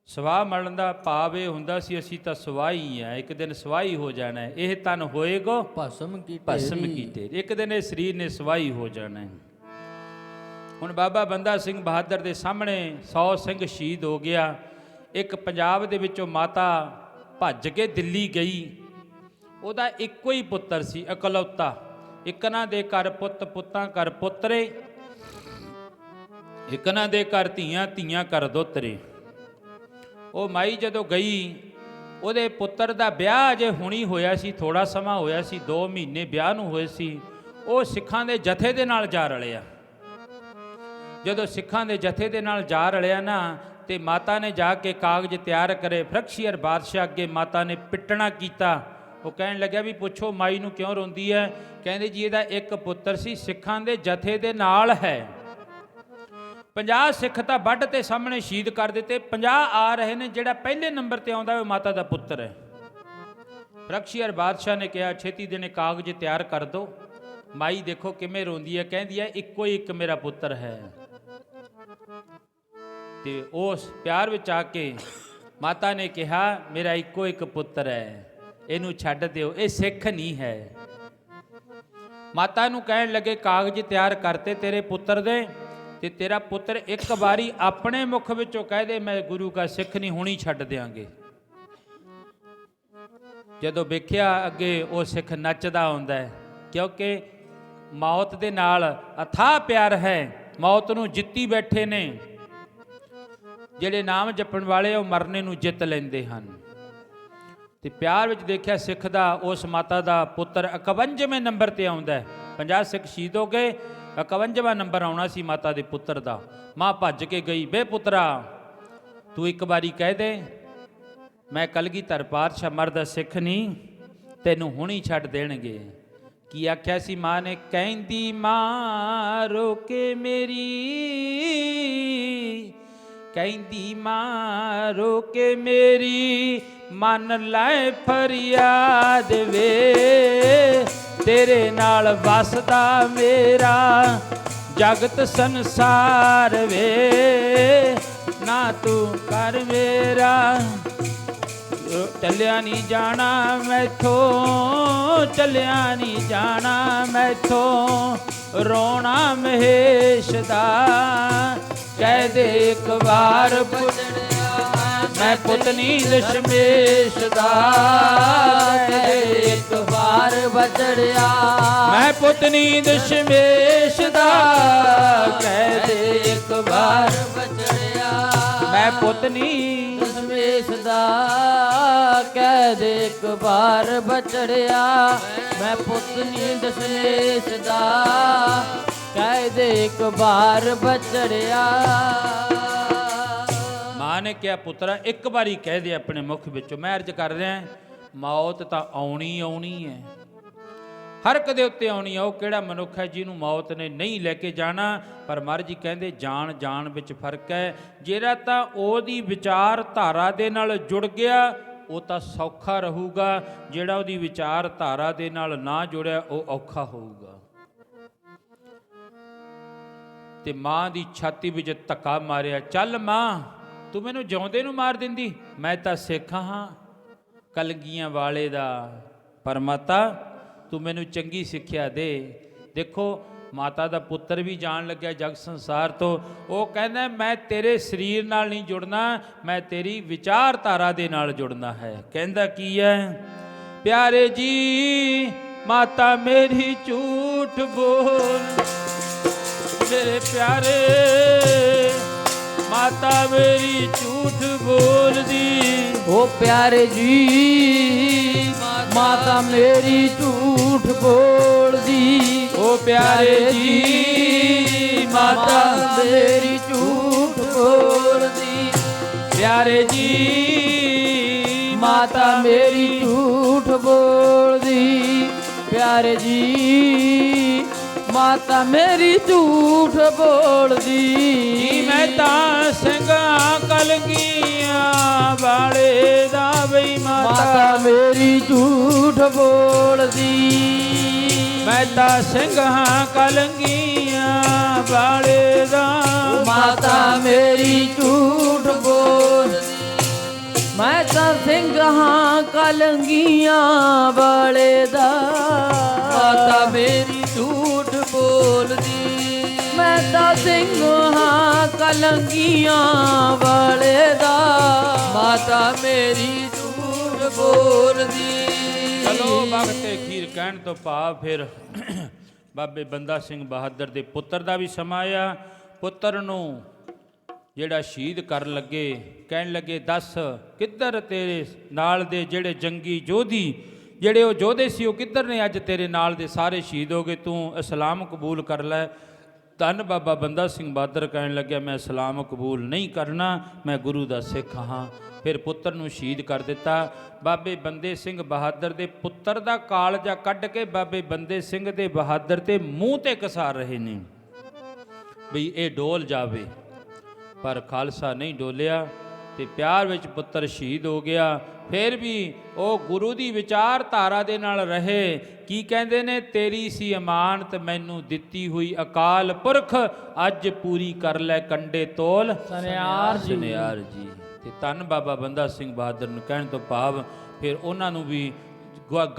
ਸਵਾਹ ਮਲਣ ਦਾ ਭਾਵ ਇਹ ਹੁੰਦਾ ਸੀ ਅਸੀਂ ਤਾਂ ਸਵਾਹੀ ਆ, ਇੱਕ ਦਿਨ ਸਵਾਹੀ ਹੋ ਜਾਣਾ ਹੈ। ਇਹ ਤਨ ਹੋਏਗੋ ਭਸਮ ਕੀ ਢੇਰੀ, ਇੱਕ ਦਿਨ ਇਹ ਸਰੀਰ ਨੇ ਸਵਾਹੀ ਹੋ ਜਾਣਾ ਹੈ। ਹੁਣ ਬਾਬਾ ਬੰਦਾ ਸਿੰਘ ਬਹਾਦਰ ਦੇ ਸਾਹਮਣੇ 100 ਸਿੰਘ ਸ਼ਹੀਦ ਹੋ ਗਿਆ। ਇੱਕ ਪੰਜਾਬ ਦੇ ਵਿੱਚੋਂ ਮਾਤਾ ਭੱਜ ਕੇ ਦਿੱਲੀ ਗਈ। ਉਹਦਾ ਇੱਕੋ ਹੀ ਪੁੱਤਰ ਸੀ, ਇਕਲੌਤਾ। ਇਕਨਾਂ ਦੇ ਘਰ ਪੁੱਤ, ਪੁੱਤਾਂ ਘਰ ਪੁੱਤਰੇ, ਇਕਨਾਂ ਦੇ ਘਰ ਧੀਆਂ, ਧੀਆਂ ਘਰ ਦੋਤਰੇ। ਉਹ ਮਾਈ ਜਦੋਂ ਗਈ, ਉਹਦੇ ਪੁੱਤਰ ਦਾ ਵਿਆਹ ਅਜੇ ਹੁਣੀ ਹੋਇਆ ਸੀ, ਥੋੜਾ ਸਮਾਂ ਹੋਇਆ ਸੀ, 2 ਮਹੀਨੇ ਵਿਆਹ ਨੂੰ ਹੋਏ ਸੀ। ਉਹ ਸਿੱਖਾਂ ਦੇ ਜਥੇ ਦੇ ਨਾਲ ਜਾ ਰਲਿਆ। ਜਦੋਂ ਸਿੱਖਾਂ ਦੇ ਜਥੇ ਦੇ ਨਾਲ ਜਾ ਰਲਿਆ ਨਾ, ਤੇ ਮਾਤਾ ਨੇ ਜਾ ਕੇ ਕਾਗਜ਼ ਤਿਆਰ ਕਰੇ। ਫਰਖਸ਼ੀਅਰ ਬਾਦਸ਼ਾਹ ਅੱਗੇ ਮਾਤਾ ਨੇ ਪਿੱਟਣਾ ਕੀਤਾ। ਉਹ ਕਹਿਣ ਲੱਗਿਆ ਵੀ ਪੁੱਛੋ ਮਾਈ ਨੂੰ ਕਿਉਂ ਰੋਂਦੀ ਹੈ? ਕਹਿੰਦੇ ਜੀ ਇਹਦਾ ਇੱਕ ਪੁੱਤਰ ਸੀ, ਸਿੱਖਾਂ ਦੇ ਜਥੇ ਦੇ ਨਾਲ ਹੈ। 50 ਸਿੱਖ ਤਾਂ ਵੱਢ ਤੇ ਸਾਹਮਣੇ ਸ਼ਹੀਦ ਕਰ ਦਿੱਤੇ, 50 ਆ ਰਹੇ ਨੇ, ਜਿਹੜਾ ਪਹਿਲੇ ਨੰਬਰ ਤੇ ਆਉਂਦਾ ਉਹ ਮਾਤਾ ਦਾ ਪੁੱਤਰ ਹੈ। ਫਰਖਸ਼ੀਅਰ ਬਾਦਸ਼ਾਹ ਨੇ ਕਿਹਾ ਛੇਤੀ ਦੇਣੇ ਕਾਗਜ਼ ਤਿਆਰ ਕਰ ਦੋ। ਮਾਈ ਦੇਖੋ ਕਿਵੇਂ ਰੋਂਦੀ ਹੈ, ਕਹਿੰਦੀ ਹੈ ਇੱਕੋ ਹੀ ਇੱਕ ਮੇਰਾ ਪੁੱਤਰ ਹੈ। ਤੇ ਉਸ ਪਿਆਰ ਵਿੱਚ ਆ ਕੇ ਮਾਤਾ ਨੇ ਕਿਹਾ ਮੇਰਾ ਇੱਕੋ ਇੱਕ ਪੁੱਤਰ ਹੈ, ਇਹਨੂੰ ਛੱਡ ਦਿਓ, ਇਹ ਸਿੱਖ ਨਹੀਂ ਹੈ। ਮਾਤਾ ਨੂੰ ਕਹਿਣ ਲੱਗੇ ਕਾਗਜ਼ ਤਿਆਰ ਕਰਤੇ ਤੇਰੇ ਪੁੱਤਰ ਦੇ, ਤੇ ਤੇਰਾ ਪੁੱਤਰ ਇੱਕ ਵਾਰੀ ਆਪਣੇ ਮੁਖ ਵਿੱਚੋਂ ਕਹਿ ਦੇ ਮੈਂ ਗੁਰੂ ਕਾ ਸਿੱਖ ਨਹੀਂ, ਹੁਣੀ ਛੱਡ ਦਿਆਂਗੇ। ਜਦੋਂ ਵੇਖਿਆ ਅੱਗੇ ਉਹ ਸਿੱਖ ਨੱਚਦਾ ਆਉਂਦਾ ਹੈ, ਕਿਉਂਕਿ ਮੌਤ ਦੇ ਨਾਲ ਅਥਾਹ ਪਿਆਰ ਹੈ। ਮੌਤ ਨੂੰ ਜਿੱਤੀ ਬੈਠੇ ਨੇ। ਜਿਹੜੇ ਨਾਮ ਜਪਣ ਵਾਲੇ ਉਹ ਮਰਨੇ ਨੂੰ ਜਿੱਤ ਲੈਂਦੇ ਹਨ। ਤੇ ਪਿਆਰ ਵਿੱਚ ਦੇਖਿਆ ਸਿੱਖ ਦਾ ਉਸ ਮਾਤਾ ਦਾ ਪੁੱਤਰ 51ਵੇਂ ਨੰਬਰ ਤੇ ਆਉਂਦਾ। 50 ਸਿੱਖ ਸ਼ਹੀਦ ਹੋ ਗਏ, 51ਵਾਂ ਨੰਬਰ ਆਉਣਾ ਸੀ ਮਾਤਾ ਦੇ ਪੁੱਤਰ ਦਾ। ਮਾਂ ਭੱਜ ਕੇ ਗਈ, ਬੇ ਪੁੱਤਰਾ ਤੂੰ ਇੱਕ ਵਾਰੀ ਕਹਿ ਦੇ ਮੈਂ ਕਲਗੀਧਰ ਪਾਤਸ਼ਾਹ ਮਰਦਾ ਸਿੱਖ ਨਹੀਂ, ਤੈਨੂੰ ਹੁਣੀ ਛੱਡ ਦੇਣਗੇ। ਕੀ ਆਖਿਆ ਸੀ ਮਾਂ ਨੇ? ਕਹਿੰਦੀ ਮਾਂ ਰੋਕੇ ਮੇਰੀ, ਕਹਿੰਦੀ ਮਾਂ ਰੋਕੇ ਮੇਰੀ, ਮੰਨ ਲੈ ਫਰਿਆਦ ਵੇ, ਤੇਰੇ ਨਾਲ ਵਸਦਾ ਮੇਰਾ ਜਗਤ ਸੰਸਾਰ ਵੇ ਨਾ ਤੂੰ ਕਰ ਮੇਰਾ ਚੱਲਿਆ ਨਹੀਂ ਜਾਣਾ ਮੈਥੋਂ ਚੱਲਿਆ ਨਹੀਂ ਜਾਣਾ ਮੈਥੋਂ ਰੋਣਾ ਮਹੇਸ਼ ਦਾ ਕਹਿ ਦੇ ਇੱਕ ਵਾਰ ਮੈਂ ਪੁੱਤਨੀ ਦਸ਼ਮੇਸ਼ ਦਾ ਕਹਿ ਦੇ ਇੱਕ ਵਾਰ ਬਚੜਿਆ ਮੈਂ ਪੁੱਤਨੀ ਦਸ਼ਮੇਸ਼ ਦਾ ਕਹਿ ਦੇ ਇੱਕ ਵਾਰ ਬਚੜਿਆ ਮੈਂ ਪੁੱਤਨੀ ਦਸ਼ਮੇਸ਼ ਦਾ ਕਹਿ ਦੇ ਇੱਕ ਵਾਰ ਬਚੜਿਆ ਮੈਂ ਪੁੱਤਨੀ ਦਸ਼ਮੇਸ਼ ਦਾ ਕਹਿ ਦੇ ਇੱਕ ਵਾਰ ਬਚੜਿਆ। ਮਾਂ ਨੇ ਕਿਹਾ ਪੁੱਤਰਾ ਇੱਕ ਵਾਰੀ ਕਹਿ ਦੇ ਆਪਣੇ ਮੁਖ ਵਿੱਚੋਂ, ਮੈਂ ਅਰਜ਼ ਕਰ ਰਿਹਾ ਮੌਤ ਤਾਂ ਆਉਣੀ ਆਉਣੀ ਹੈ, ਹਰ ਇੱਕ ਦੇ ਉੱਤੇ ਆਉਣੀ ਆ। ਉਹ ਕਿਹੜਾ ਮਨੁੱਖ ਹੈ ਜਿਹਨੂੰ ਮੌਤ ਨੇ ਨਹੀਂ ਲੈ ਕੇ ਜਾਣਾ। ਪਰ ਮਹਾਰਾਜ ਜੀ ਕਹਿੰਦੇ ਜਾਣ ਜਾਣ ਵਿੱਚ ਫਰਕ ਹੈ। ਜਿਹੜਾ ਤਾਂ ਉਹਦੀ ਵਿਚਾਰਧਾਰਾ ਦੇ ਨਾਲ ਜੁੜ ਗਿਆ ਉਹ ਤਾਂ ਸੌਖਾ ਰਹੂਗਾ, ਜਿਹੜਾ ਉਹਦੀ ਵਿਚਾਰਧਾਰਾ ਦੇ ਨਾਲ ਨਾ ਜੁੜਿਆ ਉਹ ਔਖਾ ਹੋਊਗਾ। ਤੇ ਮਾਂ ਦੀ ਛਾਤੀ ਵਿੱਚ ਧੱਕਾ ਮਾਰਿਆ, ਚੱਲ ਮਾਂ ਤੂੰ ਮੈਨੂੰ ਜਿਉਂਦੇ ਨੂੰ ਮਾਰ ਦਿੰਦੀ, ਮੈਂ ਤਾਂ ਸਿੱਖ ਹਾਂ ਕਲਗੀਆਂ ਵਾਲੇ ਦਾ, ਪਰ ਮਾਤਾ ਤੂੰ ਮੈਨੂੰ ਚੰਗੀ ਸਿੱਖਿਆ ਦੇ। ਦੇਖੋ ਮਾਤਾ ਦਾ ਪੁੱਤਰ ਵੀ ਜਾਣ ਲੱਗਿਆ ਜਗ ਸੰਸਾਰ ਤੋਂ। ਉਹ ਕਹਿੰਦਾ ਮੈਂ ਤੇਰੇ ਸਰੀਰ ਨਾਲ ਨਹੀਂ ਜੁੜਨਾ, ਮੈਂ ਤੇਰੀ ਵਿਚਾਰਧਾਰਾ ਦੇ ਨਾਲ ਜੁੜਨਾ ਹੈ। ਕਹਿੰਦਾ ਕੀ ਹੈ, ਪਿਆਰੇ ਜੀ ਮਾਤਾ ਮੇਰੀ ਝੂਠ ਬੋਲ, ਮੇਰੇ ਪਿਆਰੇ ਮਾਤਾ ਮੇਰੀ ਝੂਠ ਬੋਲਦੀ। ਓ ਪਿਆਰੇ ਜੀ ਮਾਤਾ ਮੇਰੀ ਝੂਠ ਬੋਲਦੀ। ਓ ਪਿਆਰੇ ਜੀ ਮਾਤਾ ਮੇਰੀ ਝੂਠ ਬੋਲਦੀ। ਪਿਆਰੇ ਜੀ ਮਾਤਾ ਮੇਰੀ ਝੂਠ ਬੋਲਦੀ। ਪਿਆਰੇ ਜੀ ਮਾਤਾ ਮੇਰੀ ਝੂਠ ਬੋਲਦੀ। ਜੀ ਮੈਂ ਤਾਂ ਸਿੰਘਾਂ ਕਲਗੀਆਂ ਵਾਲੇ ਦਾ ਬਈ ਮਾਤਾ ਮੇਰੀ ਝੂਠ ਬੋਲਦੀ। ਮੈਂ ਤਾਂ ਸਿੰਘਾਂ ਕਲਗੀਆਂ ਵਾਲੇ ਦਾ ਮਾਤਾ ਮੇਰੀ ਝੂਠ ਬੋਲਦੀ। ਮੈਂ ਤਾਂ ਸਿੰਘਾਂ ਕਲੰਗੀਆਂ ਵਾਲੇ ਦਾ ਮਾਤਾ ਮੇਰੀ ਝੂਠ ਬੋਲਦੀ। ਮੈਂ ਤਾਂ ਸਿੰਘਾਂ ਕਲੰਗੀਆਂ ਵਾਲੇ ਦਾ ਮਾਤਾ ਮੇਰੀ ਝੂਠ ਬੋਲਦੀ। ਚਲੋ ਵਕਤ ਖੀਰ ਕਹਿਣ ਤੋਂ ਭਾਵ ਫਿਰ ਬਾਬੇ ਬੰਦਾ ਸਿੰਘ ਬਹਾਦਰ ਦੇ ਪੁੱਤਰ ਦਾ ਵੀ ਸਮਾਂ ਆਇਆ। ਪੁੱਤਰ ਨੂੰ ਜਿਹੜਾ ਸ਼ਹੀਦ ਕਰਨ ਲੱਗੇ, ਕਹਿਣ ਲੱਗੇ ਦੱਸ ਕਿੱਧਰ ਤੇਰੇ ਨਾਲ ਦੇ ਜਿਹੜੇ ਜੰਗੀ ਯੋਧੀ, ਜਿਹੜੇ ਉਹ ਯੋਧੇ ਸੀ ਉਹ ਕਿੱਧਰ ਨੇ? ਅੱਜ ਤੇਰੇ ਨਾਲ ਦੇ ਸਾਰੇ ਸ਼ਹੀਦ ਹੋ ਗਏ, ਤੂੰ ਇਸਲਾਮ ਕਬੂਲ ਕਰ ਲੈ। ਧੰਨ ਬਾਬਾ ਬੰਦਾ ਸਿੰਘ ਬਹਾਦਰ ਕਹਿਣ ਲੱਗਿਆ ਮੈਂ ਇਸਲਾਮ ਕਬੂਲ ਨਹੀਂ ਕਰਨਾ, ਮੈਂ ਗੁਰੂ ਦਾ ਸਿੱਖ ਹਾਂ। ਫਿਰ ਪੁੱਤਰ ਨੂੰ ਸ਼ਹੀਦ ਕਰ ਦਿੱਤਾ। ਬਾਬੇ ਬੰਦੇ ਸਿੰਘ ਬਹਾਦਰ ਦੇ ਪੁੱਤਰ ਦਾ ਕਾਲਜਾ ਕੱਢ ਕੇ ਬਾਬੇ ਬੰਦੇ ਸਿੰਘ ਦੇ ਬਹਾਦਰ ਤੇ ਮੂੰਹ ਤੇ ਕਸਾਰ ਰਹੇ ਨੇ ਬਈ ਇਹ ਡੋਲ ਜਾਵੇ, ਪਰ ਖਾਲਸਾ ਨਹੀਂ ਡੋਲਿਆ ਤੇ ਪਿਆਰ ਵਿੱਚ ਪੁੱਤਰ ਸ਼ਹੀਦ ਹੋ ਗਿਆ। ਫਿਰ ਵੀ ਉਹ ਗੁਰੂ ਦੀ ਵਿਚਾਰਧਾਰਾ ਦੇ ਨਾਲ ਰਹੇ। ਕੀ ਕਹਿੰਦੇ ਨੇ, ਤੇਰੀ ਸੀ ਅਮਾਨਤ ਮੈਨੂੰ ਦਿੱਤੀ ਹੋਈ ਅਕਾਲ ਪੁਰਖ, ਅੱਜ ਪੂਰੀ ਕਰ ਲੈ ਕੰਡੇ ਤੋਲ ਸੁਨਿਆਰ ਜੀ। ਸੁਨਿਆਰ ਜੀ। ਤੇ ਧੰਨ ਬਾਬਾ ਬੰਦਾ ਸਿੰਘ ਬਹਾਦਰ ਨੂੰ ਕਹਿਣ ਤੋਂ ਭਾਵ ਫਿਰ ਉਹਨਾਂ ਨੂੰ ਵੀ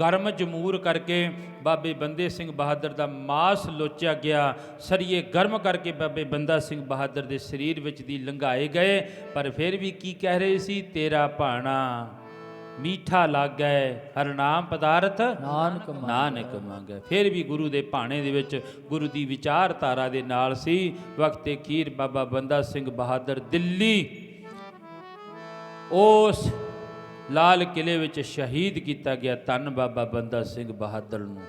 ਗਰਮ ਜਮੂਰ ਕਰਕੇ ਬਾਬੇ ਬੰਦੇ ਸਿੰਘ ਬਹਾਦਰ ਦਾ ਮਾਸ ਲੋਚਿਆ ਗਿਆ, ਸਰੀਏ ਗਰਮ ਕਰਕੇ ਬਾਬੇ ਬੰਦਾ ਸਿੰਘ ਬਹਾਦਰ ਦੇ ਸਰੀਰ ਵਿੱਚ ਦੀ ਲੰਘਾਏ ਗਏ। ਪਰ ਫਿਰ ਵੀ ਕੀ ਕਹਿ ਰਹੇ ਸੀ, ਤੇਰਾ ਭਾਣਾ ਮੀਠਾ ਲੱਗੈ ਹਰ ਨਾਮ ਪਦਾਰਥ ਨਾਨਕ ਮੰਗੈ। ਫਿਰ ਵੀ ਗੁਰੂ ਦੇ ਭਾਣੇ ਦੇ ਵਿੱਚ ਗੁਰੂ ਦੀ ਵਿਚਾਰਧਾਰਾ ਦੇ ਨਾਲ ਸੀ। ਵਕਤ ਅਖੀਰ ਬਾਬਾ ਬੰਦਾ ਸਿੰਘ ਬਹਾਦਰ ਦਿੱਲੀ ਉਸ ਲਾਲ ਕਿਲੇ ਵਿੱਚ ਸ਼ਹੀਦ ਕੀਤਾ ਗਿਆ। ਧੰਨ ਬਾਬਾ ਬੰਦਾ ਸਿੰਘ ਬਹਾਦਰ ਨੂੰ।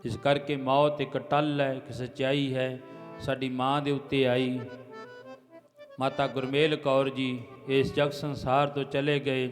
ਇਸ ਕਰਕੇ ਮੌਤ ਇੱਕ ਟੱਲ ਹੈ, ਇੱਕ ਸੱਚਾਈ ਹੈ। ਸਾਡੀ ਮਾਂ ਦੇ ਉੱਤੇ ਆਈ, ਮਾਤਾ ਗੁਰਮੇਲ ਕੌਰ ਜੀ ਇਸ ਜਗ ਸੰਸਾਰ ਤੋਂ ਚਲੇ ਗਏ।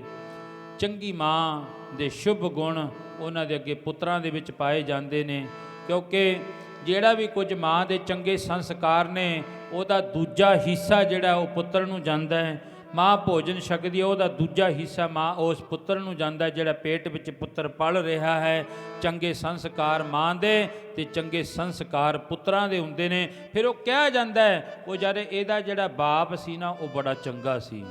ਚੰਗੀ ਮਾਂ ਦੇ ਸ਼ੁਭ ਗੁਣ ਉਹਨਾਂ ਦੇ ਅੱਗੇ ਪੁੱਤਰਾਂ ਦੇ ਵਿੱਚ ਪਾਏ ਜਾਂਦੇ ਨੇ, ਕਿਉਂਕਿ ਜਿਹੜਾ ਵੀ ਕੁਝ ਮਾਂ ਦੇ ਚੰਗੇ ਸੰਸਕਾਰ ਨੇ ਉਹਦਾ ਦੂਜਾ ਹਿੱਸਾ ਜਿਹੜਾ ਉਹ ਪੁੱਤਰ ਨੂੰ ਜਾਂਦਾ ਹੈ। ਮਾਂ ਭੋਜਨ ਛਕਦੀ ਹੈ, ਉਹਦਾ ਦੂਜਾ ਹਿੱਸਾ ਮਾਂ ਉਸ ਪੁੱਤਰ ਨੂੰ ਜਾਂਦਾ ਜਿਹੜਾ ਪੇਟ ਵਿੱਚ ਪੁੱਤਰ ਪਲ ਰਿਹਾ ਹੈ। ਚੰਗੇ ਸੰਸਕਾਰ ਮਾਂ ਦੇ ਤੇ ਚੰਗੇ ਸੰਸਕਾਰ ਪੁੱਤਰਾਂ ਦੇ ਹੁੰਦੇ ਨੇ। ਫਿਰ ਉਹ ਕਿਹਾ ਜਾਂਦਾ ਹੈ ਉਹ ਜਦ ਇਹਦਾ ਜਿਹੜਾ ਬਾਪ ਸੀ ਨਾ ਉਹ ਬੜਾ ਚੰਗਾ ਸੀ,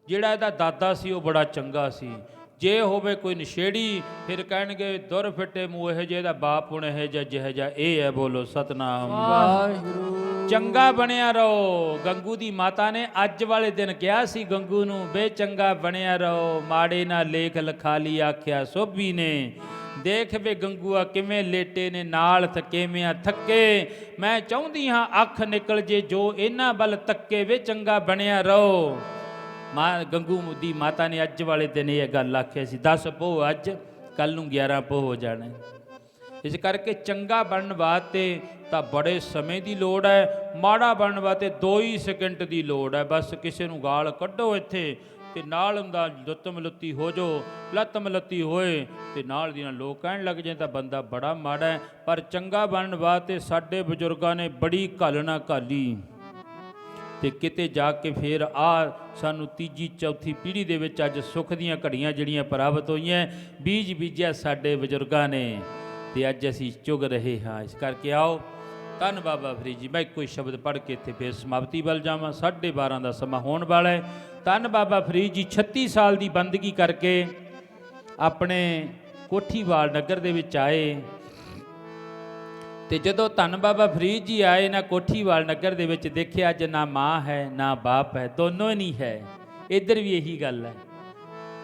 ਜਿਹੜਾ ਇਹਦਾ ਦਾਦਾ ਸੀ ਉਹ ਬੜਾ ਚੰਗਾ ਸੀ। ਜੇ ਹੋਵੇ ਕੋਈ ਨਸ਼ੇੜੀ ਫਿਰ ਕਹਿਣਗੇ ਦੁਰ ਫਿੱਟੇ ਮੂੰਹ ਇਹੋ ਜਿਹੇ ਦਾ ਬਾਪ ਹੁਣ ਇਹੋ ਜਿਹਾ ਜਿਹੋ ਜਿਹਾ ਇਹ ਹੈ। ਬੋਲੋ ਸਤਨਾਮ ਵਾਹਿਗੁਰੂ। ਚੰਗਾ ਬਣਿਆ ਰਹੋ। ਗੰਗੂ ਦੀ ਮਾਤਾ ਨੇ ਅੱਜ ਵਾਲੇ ਦਿਨ ਕਿਹਾ ਸੀ ਗੰਗੂ ਨੂੰ, ਬੇ ਚੰਗਾ ਬਣਿਆ ਰਹੋ, ਮਾੜੇ ਨਾ ਲੇਖ ਲਖਾਲੀ ਆਖਿਆ ਸੋਭੀ ਨੇ। ਦੇਖ ਵੇ ਗੰਗੂਆ ਕਿਵੇਂ ਲੇਟੇ ਨੇ ਨਾਲ ਥਕੇਵਿਆਂ ਥੱਕੇ, ਮੈਂ ਚਾਹੁੰਦੀ ਹਾਂ ਅੱਖ ਨਿਕਲ ਜੇ ਜੋ ਇਹਨਾਂ ਵੱਲ ਤੱਕੇ, ਵੇ ਚੰਗਾ ਬਣਿਆ ਰਹੋ। ਮਾਂ ਗੰਗੂ ਦੀ ਮਾਤਾ ਨੇ ਅੱਜ ਵਾਲੇ ਦਿਨ ਇਹ ਗੱਲ ਆਖਿਆ ਸੀ। 10 ਪੋਹ ਅੱਜ, ਕੱਲ ਨੂੰ 11 ਪੋਹ ਹੋ ਜਾਣਾ। ਇਸ ਕਰਕੇ ਚੰਗਾ ਬਣਨ ਵਾਸਤੇ ਤਾਂ ਬੜੇ ਸਮੇਂ ਦੀ ਲੋੜ ਹੈ, ਮਾੜਾ ਬਣਨ ਵਾਸਤੇ 2 ਹੀ ਸਕਿੰਟ ਦੀ ਲੋੜ ਹੈ। ਬਸ ਕਿਸੇ ਨੂੰ ਗਾਲ ਕੱਢੋ ਇੱਥੇ ਤੇ ਨਾਲ ਹੁੰਦਾ ਲੁੱਤ ਮਲੁੱਤੀ ਹੋ ਜੋ, ਲੱਤ ਮਲੱਤੀ ਹੋਏ ਤੇ ਨਾਲ ਦੀ ਨਾਲ ਲੋਕ ਕਹਿਣ ਲੱਗ ਜਾਏ ਤਾਂ ਬੰਦਾ ਬੜਾ ਮਾੜਾ ਹੈ। ਪਰ ਚੰਗਾ ਬਣਨ ਵਾਸਤੇ ਸਾਡੇ ਬਜ਼ੁਰਗਾਂ ਨੇ ਬੜੀ ਘਾਲਣਾ ਘਾਲੀ ਤੇ ਕਿਤੇ ਜਾ ਕੇ ਫਿਰ ਆ ਸਾਨੂੰ ਤੀਜੀ ਚੌਥੀ ਪੀੜ੍ਹੀ ਦੇ ਵਿੱਚ ਅੱਜ ਸੁੱਖ ਦੀਆਂ ਘੜੀਆਂ ਜਿਹੜੀਆਂ ਪ੍ਰਾਪਤ ਹੋਈਆਂ, ਬੀਜ ਬੀਜਿਆ ਸਾਡੇ ਬਜ਼ੁਰਗਾਂ ਨੇ ਤੇ ਅੱਜ ਅਸੀਂ ਚੁਗ ਰਹੇ ਹਾਂ। ਇਸ ਕਰਕੇ ਆਓ ਧੰਨ ਬਾਬਾ ਫਰੀਦ ਜੀ। ਮੈਂ ਕੋਈ ਸ਼ਬਦ ਪੜ੍ਹ ਕੇ ਇੱਥੇ ਫਿਰ ਸਮਾਪਤੀ ਵੱਲ ਜਾਵਾਂ, 12:30 ਦਾ ਸਮਾਂ ਹੋਣ ਵਾਲਾ ਹੈ। ਧੰਨ ਬਾਬਾ ਫਰੀਦ ਜੀ 36 ਸਾਲ ਦੀ ਬੰਦਗੀ ਕਰਕੇ ਆਪਣੇ ਕੋਠੀਵਾਲ ਨਗਰ ਦੇ ਵਿੱਚ ਆਏ ਤੇ ਜਦੋਂ ਧੰਨ ਬਾਬਾ ਫਰੀਦ ਜੀ ਆਏ ਨਾ ਕੋਠੀਵਾਲ ਨਗਰ ਦੇ ਵਿੱਚ ਦੇਖਿਆ ਅੱਜ ਨਾ ਮਾਂ ਹੈ ਨਾ ਬਾਪ ਹੈ, ਦੋਨੋਂ ਹੀ ਨਹੀਂ ਹੈ। ਇੱਧਰ ਵੀ ਇਹੀ ਗੱਲ ਹੈ।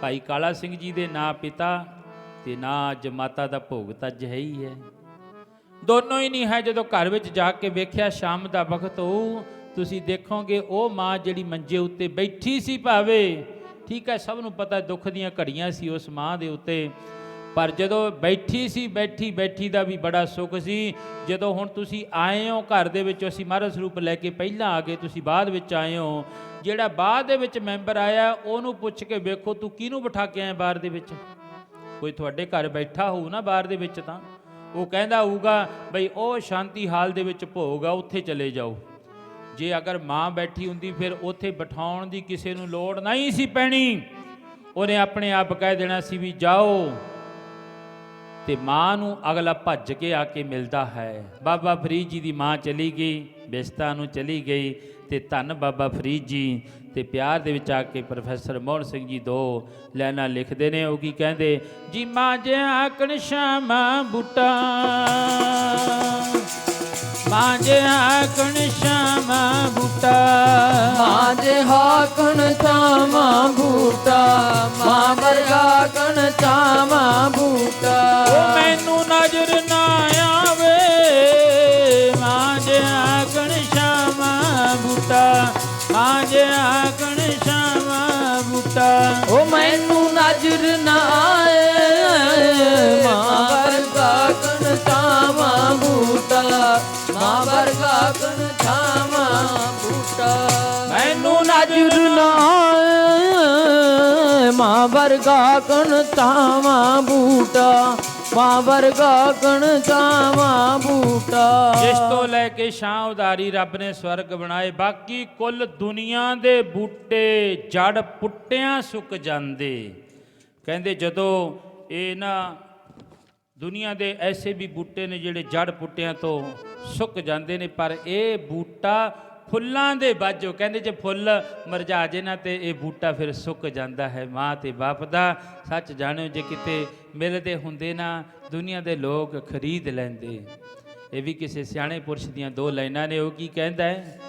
ਭਾਈ ਕਾਲਾ ਸਿੰਘ ਜੀ ਦੇ ਨਾ ਪਿਤਾ ਤੇ ਨਾ ਅੱਜ ਮਾਤਾ ਦਾ ਭੋਗ ਤਾਂ ਅੱਜ ਹੈ ਹੀ ਹੈ, ਦੋਨੋਂ ਹੀ ਨਹੀਂ ਹੈ। ਜਦੋਂ ਘਰ ਵਿੱਚ ਜਾ ਕੇ ਵੇਖਿਆ ਸ਼ਾਮ ਦਾ ਵਕਤ ਹੋਊ, ਤੁਸੀਂ ਦੇਖੋਗੇ ਉਹ ਮਾਂ ਜਿਹੜੀ ਮੰਜੇ ਉੱਤੇ ਬੈਠੀ ਸੀ, ਭਾਵੇਂ ਠੀਕ ਹੈ ਸਭ ਨੂੰ ਪਤਾ ਦੁੱਖ ਦੀਆਂ ਘੜੀਆਂ ਸੀ ਉਸ ਮਾਂ ਦੇ ਉੱਤੇ, ਪਰ ਜਦੋਂ ਬੈਠੀ ਸੀ ਬੈਠੀ ਦਾ ਵੀ ਬੜਾ ਸੁੱਖ ਸੀ। ਜਦੋਂ ਹੁਣ ਤੁਸੀਂ ਆਏ ਹੋ ਘਰ ਦੇ ਵਿੱਚ, ਅਸੀਂ ਮਹਾਰਾਜ ਸਰੂਪ ਲੈ ਕੇ ਪਹਿਲਾਂ ਆ ਗਏ, ਤੁਸੀਂ ਬਾਅਦ ਵਿੱਚ ਆਏ ਹੋ। ਜਿਹੜਾ ਬਾਅਦ ਦੇ ਵਿੱਚ ਮੈਂਬਰ ਆਇਆ ਉਹਨੂੰ ਪੁੱਛ ਕੇ ਵੇਖੋ ਤੂੰ ਕਿਹਨੂੰ ਬਿਠਾ ਕੇ ਆਇਆ ਬਾਹਰ ਦੇ ਵਿੱਚ। ਕੋਈ ਤੁਹਾਡੇ ਘਰ ਬੈਠਾ ਹੋਊ ਨਾ ਬਾਹਰ ਦੇ ਵਿੱਚ ਤਾਂ ਉਹ ਕਹਿੰਦਾ ਹੋਊਗਾ ਬਈ ਉਹ ਸ਼ਾਂਤੀ ਹਾਲ ਦੇ ਵਿੱਚ ਭੋਗ ਆ ਉੱਥੇ ਚਲੇ ਜਾਓ। ਜੇ ਅਗਰ ਮਾਂ ਬੈਠੀ ਹੁੰਦੀ ਫਿਰ ਉੱਥੇ ਬਿਠਾਉਣ ਦੀ ਕਿਸੇ ਨੂੰ ਲੋੜ ਨਹੀਂ ਸੀ ਪੈਣੀ, ਉਹਨੇ ਆਪਣੇ ਆਪ ਕਹਿ ਦੇਣਾ ਸੀ ਵੀ ਜਾਓ। ਤੇ ਮਾਂ ਨੂੰ ਅਗਲਾ ਭੱਜ ਕੇ ਆ ਕੇ ਮਿਲਦਾ ਹੈ। ਬਾਬਾ ਫਰੀਦ ਜੀ ਦੀ ਮਾਂ ਚਲੀ ਗਈ, ਬਿਸਤਾ ਨੂੰ ਚਲੀ ਗਈ ਤੇ ਧੰਨ ਬਾਬਾ ਫਰੀਦ ਜੀ ਤੇ ਪਿਆਰ ਦੇ ਵਿੱਚ ਆ ਕੇ ਪ੍ਰੋਫੈਸਰ ਮੋਹਨ ਸਿੰਘ ਜੀ 2 ਲਾਈਨਾਂ ਲਿਖਦੇ ਨੇ। ਉਹ ਕੀ ਕਹਿੰਦੇ ਜੀ, ਮਾਂ ਜੇ ਆਕਣ ਸ਼ਾਮਾ ਬੂਟਾ, ਮਾਂ ਜੇ ਆਕਣ ਸ਼ਾਮਾ ਬੂਟਾ, ਮਾਂ ਜੇ ਹਾਕਣ ਚਾਵਾਂ ਬੂਟਾ, ਮਾਂ ਵਰਗਾ ਕਣ ਚਾਵਾਂ ਬੂਟਾ। ਉਹ ਮੈਨੂੰ ਨਜ਼ਰ ਨਾ ਆਵੇ, ਮਾਂ ਜੇ ਆਕਣ ਸ਼ਾਮਾ ਬੂਟਾ, ਮਾਂ ਜੇ ਆਕਣ ਸ਼ਾਮਾ ਬੂਟਾ। ਉਹ ਮੈਨੂੰ ਨਜ਼ਰ ਨਾ ਆਏ, ਮਾਂ ਵਰਗਾ ਕਣ ਚਾਵਾਂ ਬੂਟਾ, ਮਾਂ ਵਰਗਾ ਕਣ ਚਾਵਾਂ ਬੂਟਾ। ਮੈਨੂੰ ਨਜ਼ਰ ਨਾ ਆਏ, ਮਾਂ ਵਰਗਾ ਕਣ ਚਾਵਾਂ ਬੂਟਾ, ਮਾਂ ਵਰਗਾ ਕਣ ਚਾਵਾਂ ਬੂਟਾ। ਜਿਸ ਤੋਂ ਲੈ ਕੇ ਛਾਂ ਉਧਾਰੀ ਰੱਬ ਨੇ ਸਵਰਗ ਬਣਾਏ, ਬਾਕੀ ਕੁੱਲ ਦੁਨੀਆ ਦੇ ਬੂਟੇ ਜੜ ਪੁੱਟਿਆਂ ਸੁੱਕ ਜਾਂਦੇ। ਕਹਿੰਦੇ ਜਦੋਂ ਇਹ ਨਾ ਦੁਨੀਆ ਦੇ ਐਸੇ ਵੀ ਬੂਟੇ ਨੇ ਜਿਹੜੇ ਜੜ ਪੁੱਟਿਆਂ ਤੋਂ ਸੁੱਕ ਜਾਂਦੇ ਨੇ, ਪਰ ਇਹ ਬੂਟਾ ਫੁੱਲਾਂ ਦੇ ਬਾਝੋਂ, ਕਹਿੰਦੇ ਜੇ ਫੁੱਲ ਮਰਝਾ ਜੇ ਨਾ ਤੇ ਇਹ ਬੂਟਾ ਫਿਰ ਸੁੱਕ ਜਾਂਦਾ ਹੈ। ਮਾਂ ਤੇ ਬਾਪ ਦਾ ਸੱਚ ਜਾਣਿਓ, ਜੇ ਕਿਤੇ ਮਿਲਦੇ ਹੁੰਦੇ ਨਾ ਦੁਨੀਆ ਦੇ ਲੋਕ ਖਰੀਦ ਲੈਂਦੇ। ਇਹ ਵੀ ਕਿਸੇ ਸਿਆਣੇ ਪੁਰਸ਼ ਦੀਆਂ 2 ਲਾਈਨਾਂ ਨੇ। ਉਹ ਕੀ ਕਹਿੰਦਾ ਹੈ,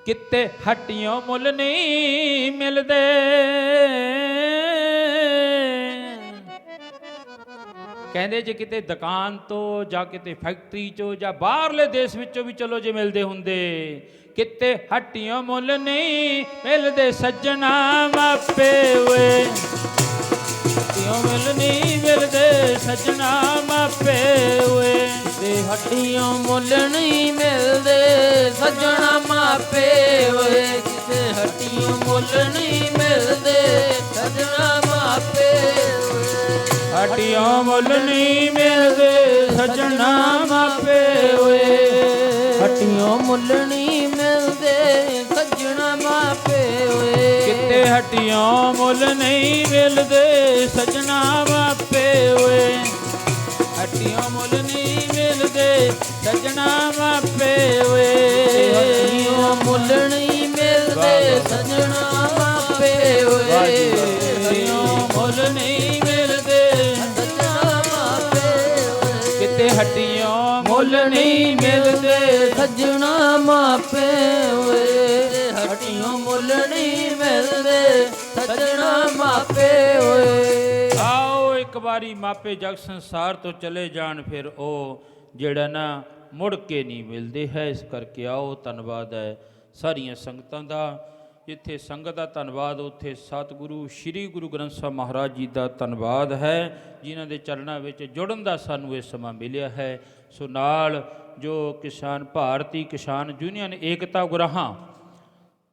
ਕਿਤੇ ਹੱਟੀਆਂ ਮੁੱਲ ਨਹੀਂ ਮਿਲਦੇ, ਕਹਿੰਦੇ ਜੇ ਕਿਤੇ ਦੁਕਾਨ ਤੋਂ ਜਾਂ ਕਿਤੇ ਫੈਕਟਰੀ ਚੋਂ ਜਾਂ ਬਾਹਰਲੇ ਦੇਸ਼ ਵਿੱਚੋਂ ਵੀ ਚਲੋ ਜੇ ਮਿਲਦੇ ਹੁੰਦੇ, ਕਿਤੇ ਹੱਟੀਆਂ ਮੁੱਲ ਨਹੀਂ ਮਿਲਦੇ ਸੱਜਣਾ ਮਾਪੇ ਓਏ, ਹੱਟੀਆਂ ਮੁੱਲ ਨਹੀਂ ਮਿਲਦੇ ਸੱਜਣਾ ਮਾਪੇ ਓਏ। ਤੇ ਹੱਟੀਆਂ ਮੁੱਲ ਨਹੀਂ ਮਿਲਦੇ ਸੱਜਣਾ ਮਾਪੇ ਓਏ, ਕਿਤੇ ਹੱਟੀਆਂ ਮੁੱਲ ਨਹੀਂ ਮਿਲਦੇ ਸੱਜਣਾ ਮਾਪੇ ਓਏ। ਹੱਟੀਆਂ ਮੁੱਲ ਨਹੀਂ ਮਿਲਦੇ ਸੱਜਣਾ ਮਾਪੇ ਓਏ, ਹੱਟੀਆਂ ਮੁੱਲ ਨਹੀਂ ਮਿਲਦੇ ਸੱਜਣਾ ਮਾਪੇ ਓਏ। ਕਿਤੇ ਹਟਿਓ ਮੁੱਲ ਨਹੀਂ ਮਿਲਦੇ ਸਜਣਾ ਮਾਪੇ ਓਏ ਹਟਿਓ ਮੁੱਲ ਨਹੀਂ ਮਿਲਦੇ ਸਜਣਾ ਮਾਪੇ ਓਏ ਹਟਿਓ ਮੁੱਲ ਨਹੀਂ ਮਿਲਦੇ ਸਜਣਾ ਮਾਪੇ ਓਏ ਹਟਿਓ ਮੁੱਲ ਨਹੀਂ ਮਿਲਦੇ ਸਜਣਾ ਮਾਪੇ ਓਏ ਕਿਤੇ ਹਟਿਓ ਮੁੱਲ ਨਹੀਂ ਮਿਲਦੇ ਸਜਣਾ ਮਾਪੇ ਓਏ ਹਟਿਓ ਮੁੱਲ ਨਹੀਂ ਮਿਲਦੇ ਸਜਣਾ ਮਾਪੇ ਓਏ ਆਓ ਇੱਕ ਵਾਰੀ ਮਾਪੇ ਜਗ ਸੰਸਾਰ ਤੋਂ ਚਲੇ ਜਾਣ ਫਿਰ ਉਹ ਜਿਹੜਾ ਨਾ ਮੁੜ ਕੇ ਨਹੀਂ ਮਿਲਦੇ ਹੈ। ਇਸ ਕਰਕੇ ਆਓ ਧੰਨਵਾਦ ਹੈ ਸਾਰੀਆਂ ਸੰਗਤਾਂ ਦਾ। ਜਿੱਥੇ ਸੰਗਤ ਦਾ ਧੰਨਵਾਦ ਉੱਥੇ ਸਤਿਗੁਰੂ ਸ੍ਰੀ ਗੁਰੂ ਗ੍ਰੰਥ ਸਾਹਿਬ ਮਹਾਰਾਜ ਜੀ ਦਾ ਧੰਨਵਾਦ ਹੈ ਜਿਨ੍ਹਾਂ ਦੇ ਚਰਨਾਂ ਵਿੱਚ ਜੁੜਨ ਦਾ ਸਾਨੂੰ ਇਹ ਸਮਾਂ ਮਿਲਿਆ ਹੈ। ਸੋ ਨਾਲ ਜੋ ਕਿਸਾਨ ਭਾਰਤੀ ਕਿਸਾਨ ਯੂਨੀਅਨ ਏਕਤਾ ਗੁਰਾਹਾਂ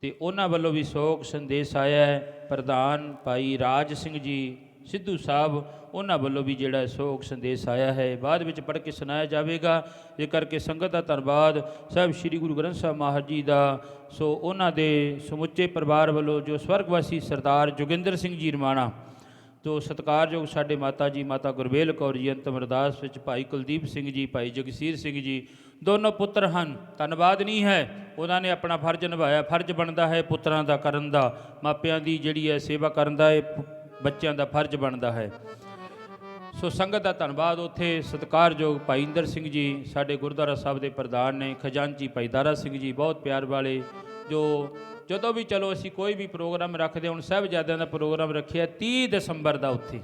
ਤੇ ਉਹਨਾਂ ਵੱਲੋਂ ਵੀ ਸੋਗ ਸੰਦੇਸ਼ ਆਇਆ ਹੈ। ਪ੍ਰਧਾਨ ਭਾਈ ਰਾਜ ਸਿੰਘ ਜੀ ਸਿੱਧੂ ਸਾਹਿਬ ਉਹਨਾਂ ਵੱਲੋਂ ਵੀ ਜਿਹੜਾ ਸੋਗ ਸੰਦੇਸ਼ ਆਇਆ ਹੈ ਬਾਅਦ ਵਿੱਚ ਪੜ੍ਹ ਕੇ ਸੁਣਾਇਆ ਜਾਵੇਗਾ। ਇਹ ਕਰਕੇ ਸੰਗਤ ਦਾ ਧੰਨਵਾਦ ਸਾਹਿਬ ਸ੍ਰੀ ਗੁਰੂ ਗ੍ਰੰਥ ਸਾਹਿਬ ਮਹਾਰਾਜ ਜੀ ਦਾ। ਸੋ ਉਹਨਾਂ ਦੇ ਸਮੁੱਚੇ ਪਰਿਵਾਰ ਵੱਲੋਂ ਜੋ ਸਵਰਗਵਾਸੀ ਸਰਦਾਰ ਜੋਗਿੰਦਰ ਸਿੰਘ ਜੀ ਰਮਾਣਾ ਤੋਂ ਸਤਿਕਾਰਯੋਗ ਸਾਡੇ ਮਾਤਾ ਜੀ ਮਾਤਾ ਗੁਰਵੇਲ ਕੌਰ ਜੀ ਅੰਤਮ ਅਰਦਾਸ ਵਿੱਚ ਭਾਈ ਕੁਲਦੀਪ ਸਿੰਘ ਜੀ ਭਾਈ ਜਗਸੀਰ ਸਿੰਘ ਜੀ ਦੋਨੋਂ ਪੁੱਤਰ ਹਨ। ਧੰਨਵਾਦ ਨਹੀਂ ਹੈ ਉਹਨਾਂ ਨੇ ਆਪਣਾ ਫਰਜ਼ ਨਿਭਾਇਆ। ਫਰਜ਼ ਬਣਦਾ ਹੈ ਪੁੱਤਰਾਂ ਦਾ ਕਰਨ ਦਾ ਮਾਪਿਆਂ ਦੀ ਜਿਹੜੀ ਹੈ ਸੇਵਾ ਕਰਨ ਦਾ ਇਹ ਬੱਚਿਆਂ ਦਾ ਫਰਜ਼ ਬਣਦਾ ਹੈ। ਸੋ ਸੰਗਤ ਦਾ ਧੰਨਵਾਦ। ਉੱਥੇ ਸਤਿਕਾਰਯੋਗ ਭਾਈ ਇੰਦਰ ਸਿੰਘ ਜੀ ਸਾਡੇ ਗੁਰਦੁਆਰਾ ਸਾਹਿਬ ਦੇ ਪ੍ਰਧਾਨ ਨੇ। ਖਜ਼ਾਨਚੀ ਭਾਈ ਦਾਰਾ ਸਿੰਘ ਜੀ ਬਹੁਤ ਪਿਆਰ ਵਾਲੇ ਜੋ ਜਦੋਂ ਵੀ ਚਲੋ ਅਸੀਂ ਕੋਈ ਵੀ ਪ੍ਰੋਗਰਾਮ ਰੱਖਦੇ ਹੁਣ ਸਾਹਿਬਜ਼ਾਦਿਆਂ ਦਾ ਪ੍ਰੋਗਰਾਮ ਰੱਖਿਆ 30 ਦਸੰਬਰ ਦਾ ਉੱਥੇ।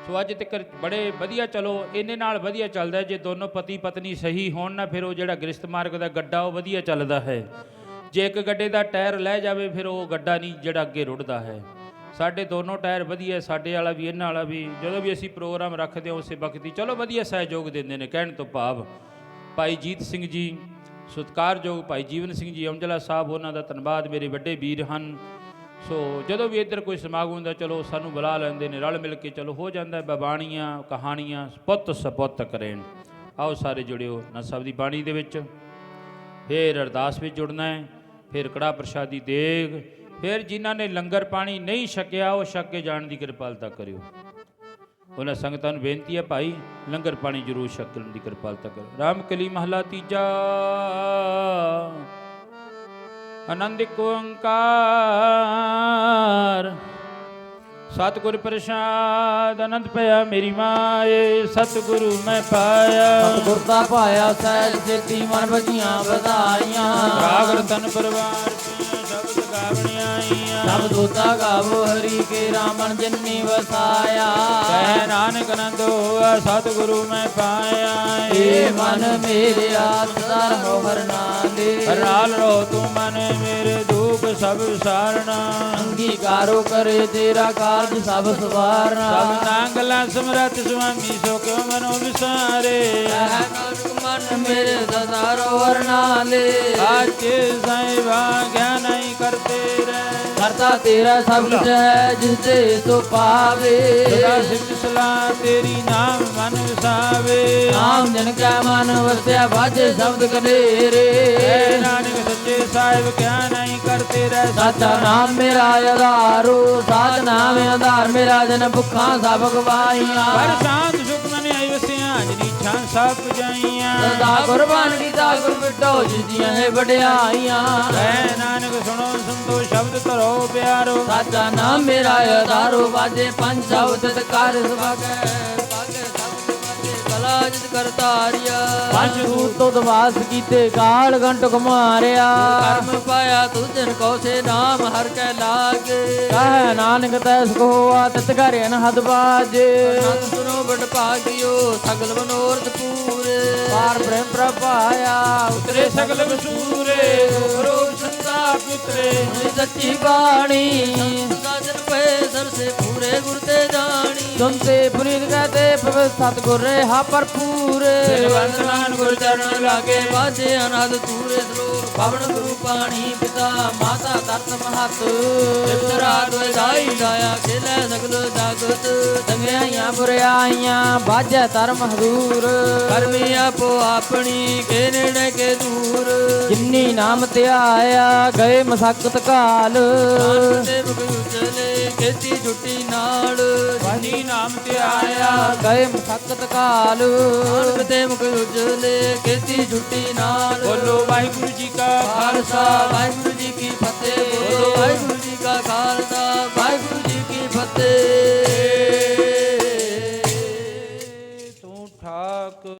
ਸੋ ਅੱਜ ਤੱਕ ਬੜੇ ਵਧੀਆ ਚਲੋ ਇਹਨੇ ਨਾਲ ਵਧੀਆ ਚੱਲਦਾ ਜੇ ਦੋਨੋਂ ਪਤੀ ਪਤਨੀ ਸਹੀ ਹੋਣ ਨਾ ਫਿਰ ਉਹ ਜਿਹੜਾ ਗ੍ਰਿਸ਼ਤ ਮਾਰਗ ਦਾ ਗੱਡਾ ਉਹ ਵਧੀਆ ਚੱਲਦਾ ਹੈ। ਜੇ ਇੱਕ ਗੱਡੇ ਦਾ ਟਾਇਰ ਲੈ ਜਾਵੇ ਫਿਰ ਉਹ ਗੱਡਾ ਨਹੀਂ ਜਿਹੜਾ ਅੱਗੇ ਰੁੜਦਾ ਹੈ। ਸਾਡੇ ਦੋਨੋਂ ਟਾਇਰ ਵਧੀਆ ਸਾਡੇ ਵਾਲਾ ਵੀ ਇਹਨਾਂ ਵਾਲਾ ਵੀ ਜਦੋਂ ਵੀ ਅਸੀਂ ਪ੍ਰੋਗਰਾਮ ਰੱਖਦੇ ਹਾਂ ਉਸੇ ਵਕਤ ਹੀ ਚਲੋ ਵਧੀਆ ਸਹਿਯੋਗ ਦਿੰਦੇ ਨੇ। ਕਹਿਣ ਤੋਂ ਭਾਵ ਭਾਈ ਜੀਤ ਸਿੰਘ ਜੀ ਸਤਿਕਾਰਯੋਗ ਭਾਈ ਜੀਵਨ ਸਿੰਘ ਜੀ ਔਂਜਲਾ ਸਾਹਿਬ ਉਹਨਾਂ ਦਾ ਧੰਨਵਾਦ ਮੇਰੇ ਵੱਡੇ ਵੀਰ ਹਨ। ਸੋ ਜਦੋਂ ਵੀ ਇੱਧਰ ਕੋਈ ਸਮਾਗਮ ਹੁੰਦਾ ਚਲੋ ਸਾਨੂੰ ਬੁਲਾ ਲੈਂਦੇ ਨੇ ਰਲ ਮਿਲ ਕੇ ਚਲੋ ਹੋ ਜਾਂਦਾ ਬਾਣੀਆਂ ਕਹਾਣੀਆਂ ਪੁੱਤ ਸਪੁੱਤ ਕਰੇਣ। ਆਓ ਸਾਰੇ ਜੁੜਿਓ ਨਾ ਸਭ ਦੀ ਬਾਣੀ ਦੇ ਵਿੱਚ ਫਿਰ ਅਰਦਾਸ ਵਿੱਚ ਜੁੜਨਾ ਹੈ ਫਿਰ ਕੜਾਹ ਪ੍ਰਸ਼ਾਦੀ ਦੇਗ ਫਿਰ ਜਿਨ੍ਹਾਂ ਨੇ ਲੰਗਰ ਪਾਣੀ ਨਹੀਂ ਛਕਿਆ ਉਹ ਛਕ ਕੇ ਜਾਣ ਦੀ ਕਿਰਪਾਲਤਾ ਕਰਿਓ। ਉਹਨਾਂ ਸੰਗਤਾਂ ਨੂੰ ਬੇਨਤੀ ਹੈ ਭਾਈ ਲੰਗਰ ਪਾਣੀ ਜ਼ਰੂਰ ਛਕਣ ਦੀ ਕਿਰਪਾਲਤਾ ਕਰੋ। ਰਾਮ ਕਲੀ ਮਹਲਾ ਤੀਜਾ ਆਨੰਦ ਇੱਕ ਓੰਕਾਰ ਸਤਿਗੁਰ ਪ੍ਰਸਾਦ ਆਨੰਦ ਪਿਆ ਮੇਰੀ ਮਾਏ ਸਤਿਗੁਰੂ ਮੈਂ ਪਾਇਆ ਸਤਿਗੁਰ ਦਾ ਪਾਇਆ ਸਹਿਜ ਚੇਤੀ ਮਨ ਵਜੀਆਂ ਵਧਾਈਆਂ ਰਾਗ ਰਤਨ ਪਰਵਾਰ ਸ਼ਬਦ ਗਾਵਣੀਆਂ ਸਭ ਦੋਤਾ ਗਾਵੋ ਹਰੀ ਕੇ ਰਾਮਨ ਜਨਮੀ ਵਸਾਇਆ ਕਹਿ ਨਾਨਕ ਆਨੰਦ ਹੋਆ ਸਤਿਗੁਰੂ ਮੈਂ ਪਾਇਆ ਏ ਮਨ ਮੇਰੇ ਆਸਰ ਹੋ ਹਰ ਨਾਲੇ ਹਰ ਨਾਲ ਰੋ ਤੂੰ ਮਨ ਮੇਰੇ ਦੁਖ ਸਭ ਵਿਸਾਰਨਾ ਅੰਗੀਕਾਰੋ ਕਰੇ ਤੇਰਾ ਕਾਰਜ ਸਭ ਸਵਾਰਨਾ ਸਭ ਨਾਂਗਲਾ ਸਮਰੱਥ ਸੁਆਮੀ ਸੋ ਕਿਉ ਮਨੋ ਵਿਸਾਰੇ ਨਾਨਕ ਮਨ ਮੇਰੇ ਸਦਾ ਰੋ ਹਰ ਨਾਲੇ ਅੱਜ ਸਾਹਿਬਾ ਗਿਆਨ ਨਹੀਂ ਕਰਤੇ ਰਹਿ ਕਰਤਾ ਤੇਰਾ ਸਭ ਕੁਝ ਹੈ ਜਿਸ ਤੇ ਸੋ ਪਾਵੇ ਸਦਾ ਸਿਫਤ ਸਲਾਹ ਤੇਰੀ ਨਾਮ ਮਨ ਵਸਾਵੇ ਨਾਮ ਜਨ ਕਾ ਮਨ ਵਸਿਆ ਬਾਜੇ ਸ਼ਬਦ ਕਨੇਰੇ ਐ ਨਾਨਕ ਸੱਚੇ ਸਾਹਿਬ ਕਿਆ ਨਹੀਂ ਕਰਤੇ ਰਹਿ ਸਾਚਾ ਨਾਮ ਮੇਰਾ ਆਧਾਰੋ ਸਾਚ ਨਾਮ ਆਧਾਰ ਮੇਰਾ ਜਨ ਭੁੱਖਾਂ ਸਭ ਗਵਾਈਆਂ ਪਰ ਸ਼ਾਂਤ ਸੁਖ ਮਨ ਆਈ ਵਸਿਆ ਜਨੀ ਛਾਂ ਸਭ ਜਾਈਆਂ ਸਦਾ ਕੁਰਬਾਨ ਕੀਤਾ ਗੁਰ ਬਿਟੋ ਜਿਸ ਦੀਆਂ ਹੈ ਵਡਿਆਈਆਂ ਐ ਨਾਨਕ ਸੁਣੋ ਸੰਤੋ ਸ਼ਬਦ ਧਰੋ ਪਿਆਰੋ ਸਾਚਾ ਨਾਮ ਮੇਰਾ ਆਧਾਰੋ ਬਾਜੇ ਪੰਜ ਸ਼ਬਦ ਕਰ ਸਵਾਗੈ ਜਿਤ ਕਰਤਾਰਿਆ ਪੰਜ ਰੂਪ ਤੋਂ ਦਵਾਸ ਕੀਤੇ ਕਾਲ ਗੰਟਕ ਮਾਰਿਆ ਕਰਮ ਪਾਇਆ ਤੁਝਨ ਕੋ ਸੇ ਨਾਮ ਹਰ ਕੈ ਲਾਗੇ ਕਹਿ ਨਾਨਕ ਤੈ ਸੁਖ ਹੋਆ ਤਿਤ ਘਰ ਅਨਹਦ ਬਾਜੇ ਨਾਮ ਸੁਨੋ ਬੜ ਭਾਗਿਓ ਸਗਲ ਮਨੋਰਥ ਪੂਰੇ ਪਾਰ ਬ੍ਰਹਮ ਪ੍ਰਭਾਇਆ ਉਤਰੇ ਸਗਲ ਵਸੂਰੇ ਰੂਪ ਸੰਤਾ ਪੁੱਤਰੇ ਸੱਚੀ ਬਾਣੀ ਸਾਜਨ ਪਏ ਸਰਸੇ ਪੂਰੇ ਗੁਰ ਤੇ ਜਾਣੀ ਸੁਨਤੇ ਪੁਨੀਤ ਕਹਤੇ ਪ੍ਰਭ ਸਤਿਗੁਰ ਰਹਾ ਭਰਪੂਰ ਸਿਰਵੰਤ ਨਾਨਕ ਗੁਰ ਚਰਨ ਲਾਗੇ ਬਾਜੇ ਅਨਹਦ ਤੂਰੇ ਸਲੋਕ ਪਵਨ ਗੁਰੂ ਪਾਣੀ ਪਿਤਾ ਮਾਤਾ ਤਰਤ ਮਹਤ ਇਤਰਾਤ ਵਧਾਈ ਲਾਇਆ ਖੇਲੇ ਸਗਲ ਜਗਤ ਦੰਗਿਆਈਆਂ ਬੁਰਿਆਈਆਂ ਬਾਜੇ ਧਰਮ ਹਜ਼ੂਰ ਕਰਮੀ ਆਪੋ ਆਪਣੀ ਕੇ ਨੇੜੇ ਕੇ ਦੂਰ ਜਿਨੀ ਨਾਮ ਧਿਆਇਆ ਗਏ ਮਸਕਤ ਕਾਲ ਨਾਨਕ ਦੇ ਮੁਖ ਕੀਤੀ ਛੁੱਟੀ ਨਾਲ ਵਾਹੀ ਨਾਮ ਤੇ ਆਇਆ ਗਏ ਮਸਕਤ ਕਾਲ ਨਾਨਕ ਤੇ ਮੁਖ ਉਜਲੇ ਕੀਤੀ ਛੁੱਟੀ ਨਾਲ ਬੋਲੋ ਵਾਹਿਗੁਰੂ ਜੀ ਕਾ ਖਾਲਸਾ ਵਾਹਿਗੁਰੂ ਜੀ ਕੀ ਫਤਿਹ ਬੋਲੋ ਵਾਹਿਗੁਰੂ ਜੀ ਕਾ ਖਾਲਸਾ ਵਾਹਿਗੁਰੂ ਜੀ ਕੀ ਫਤਿਹ।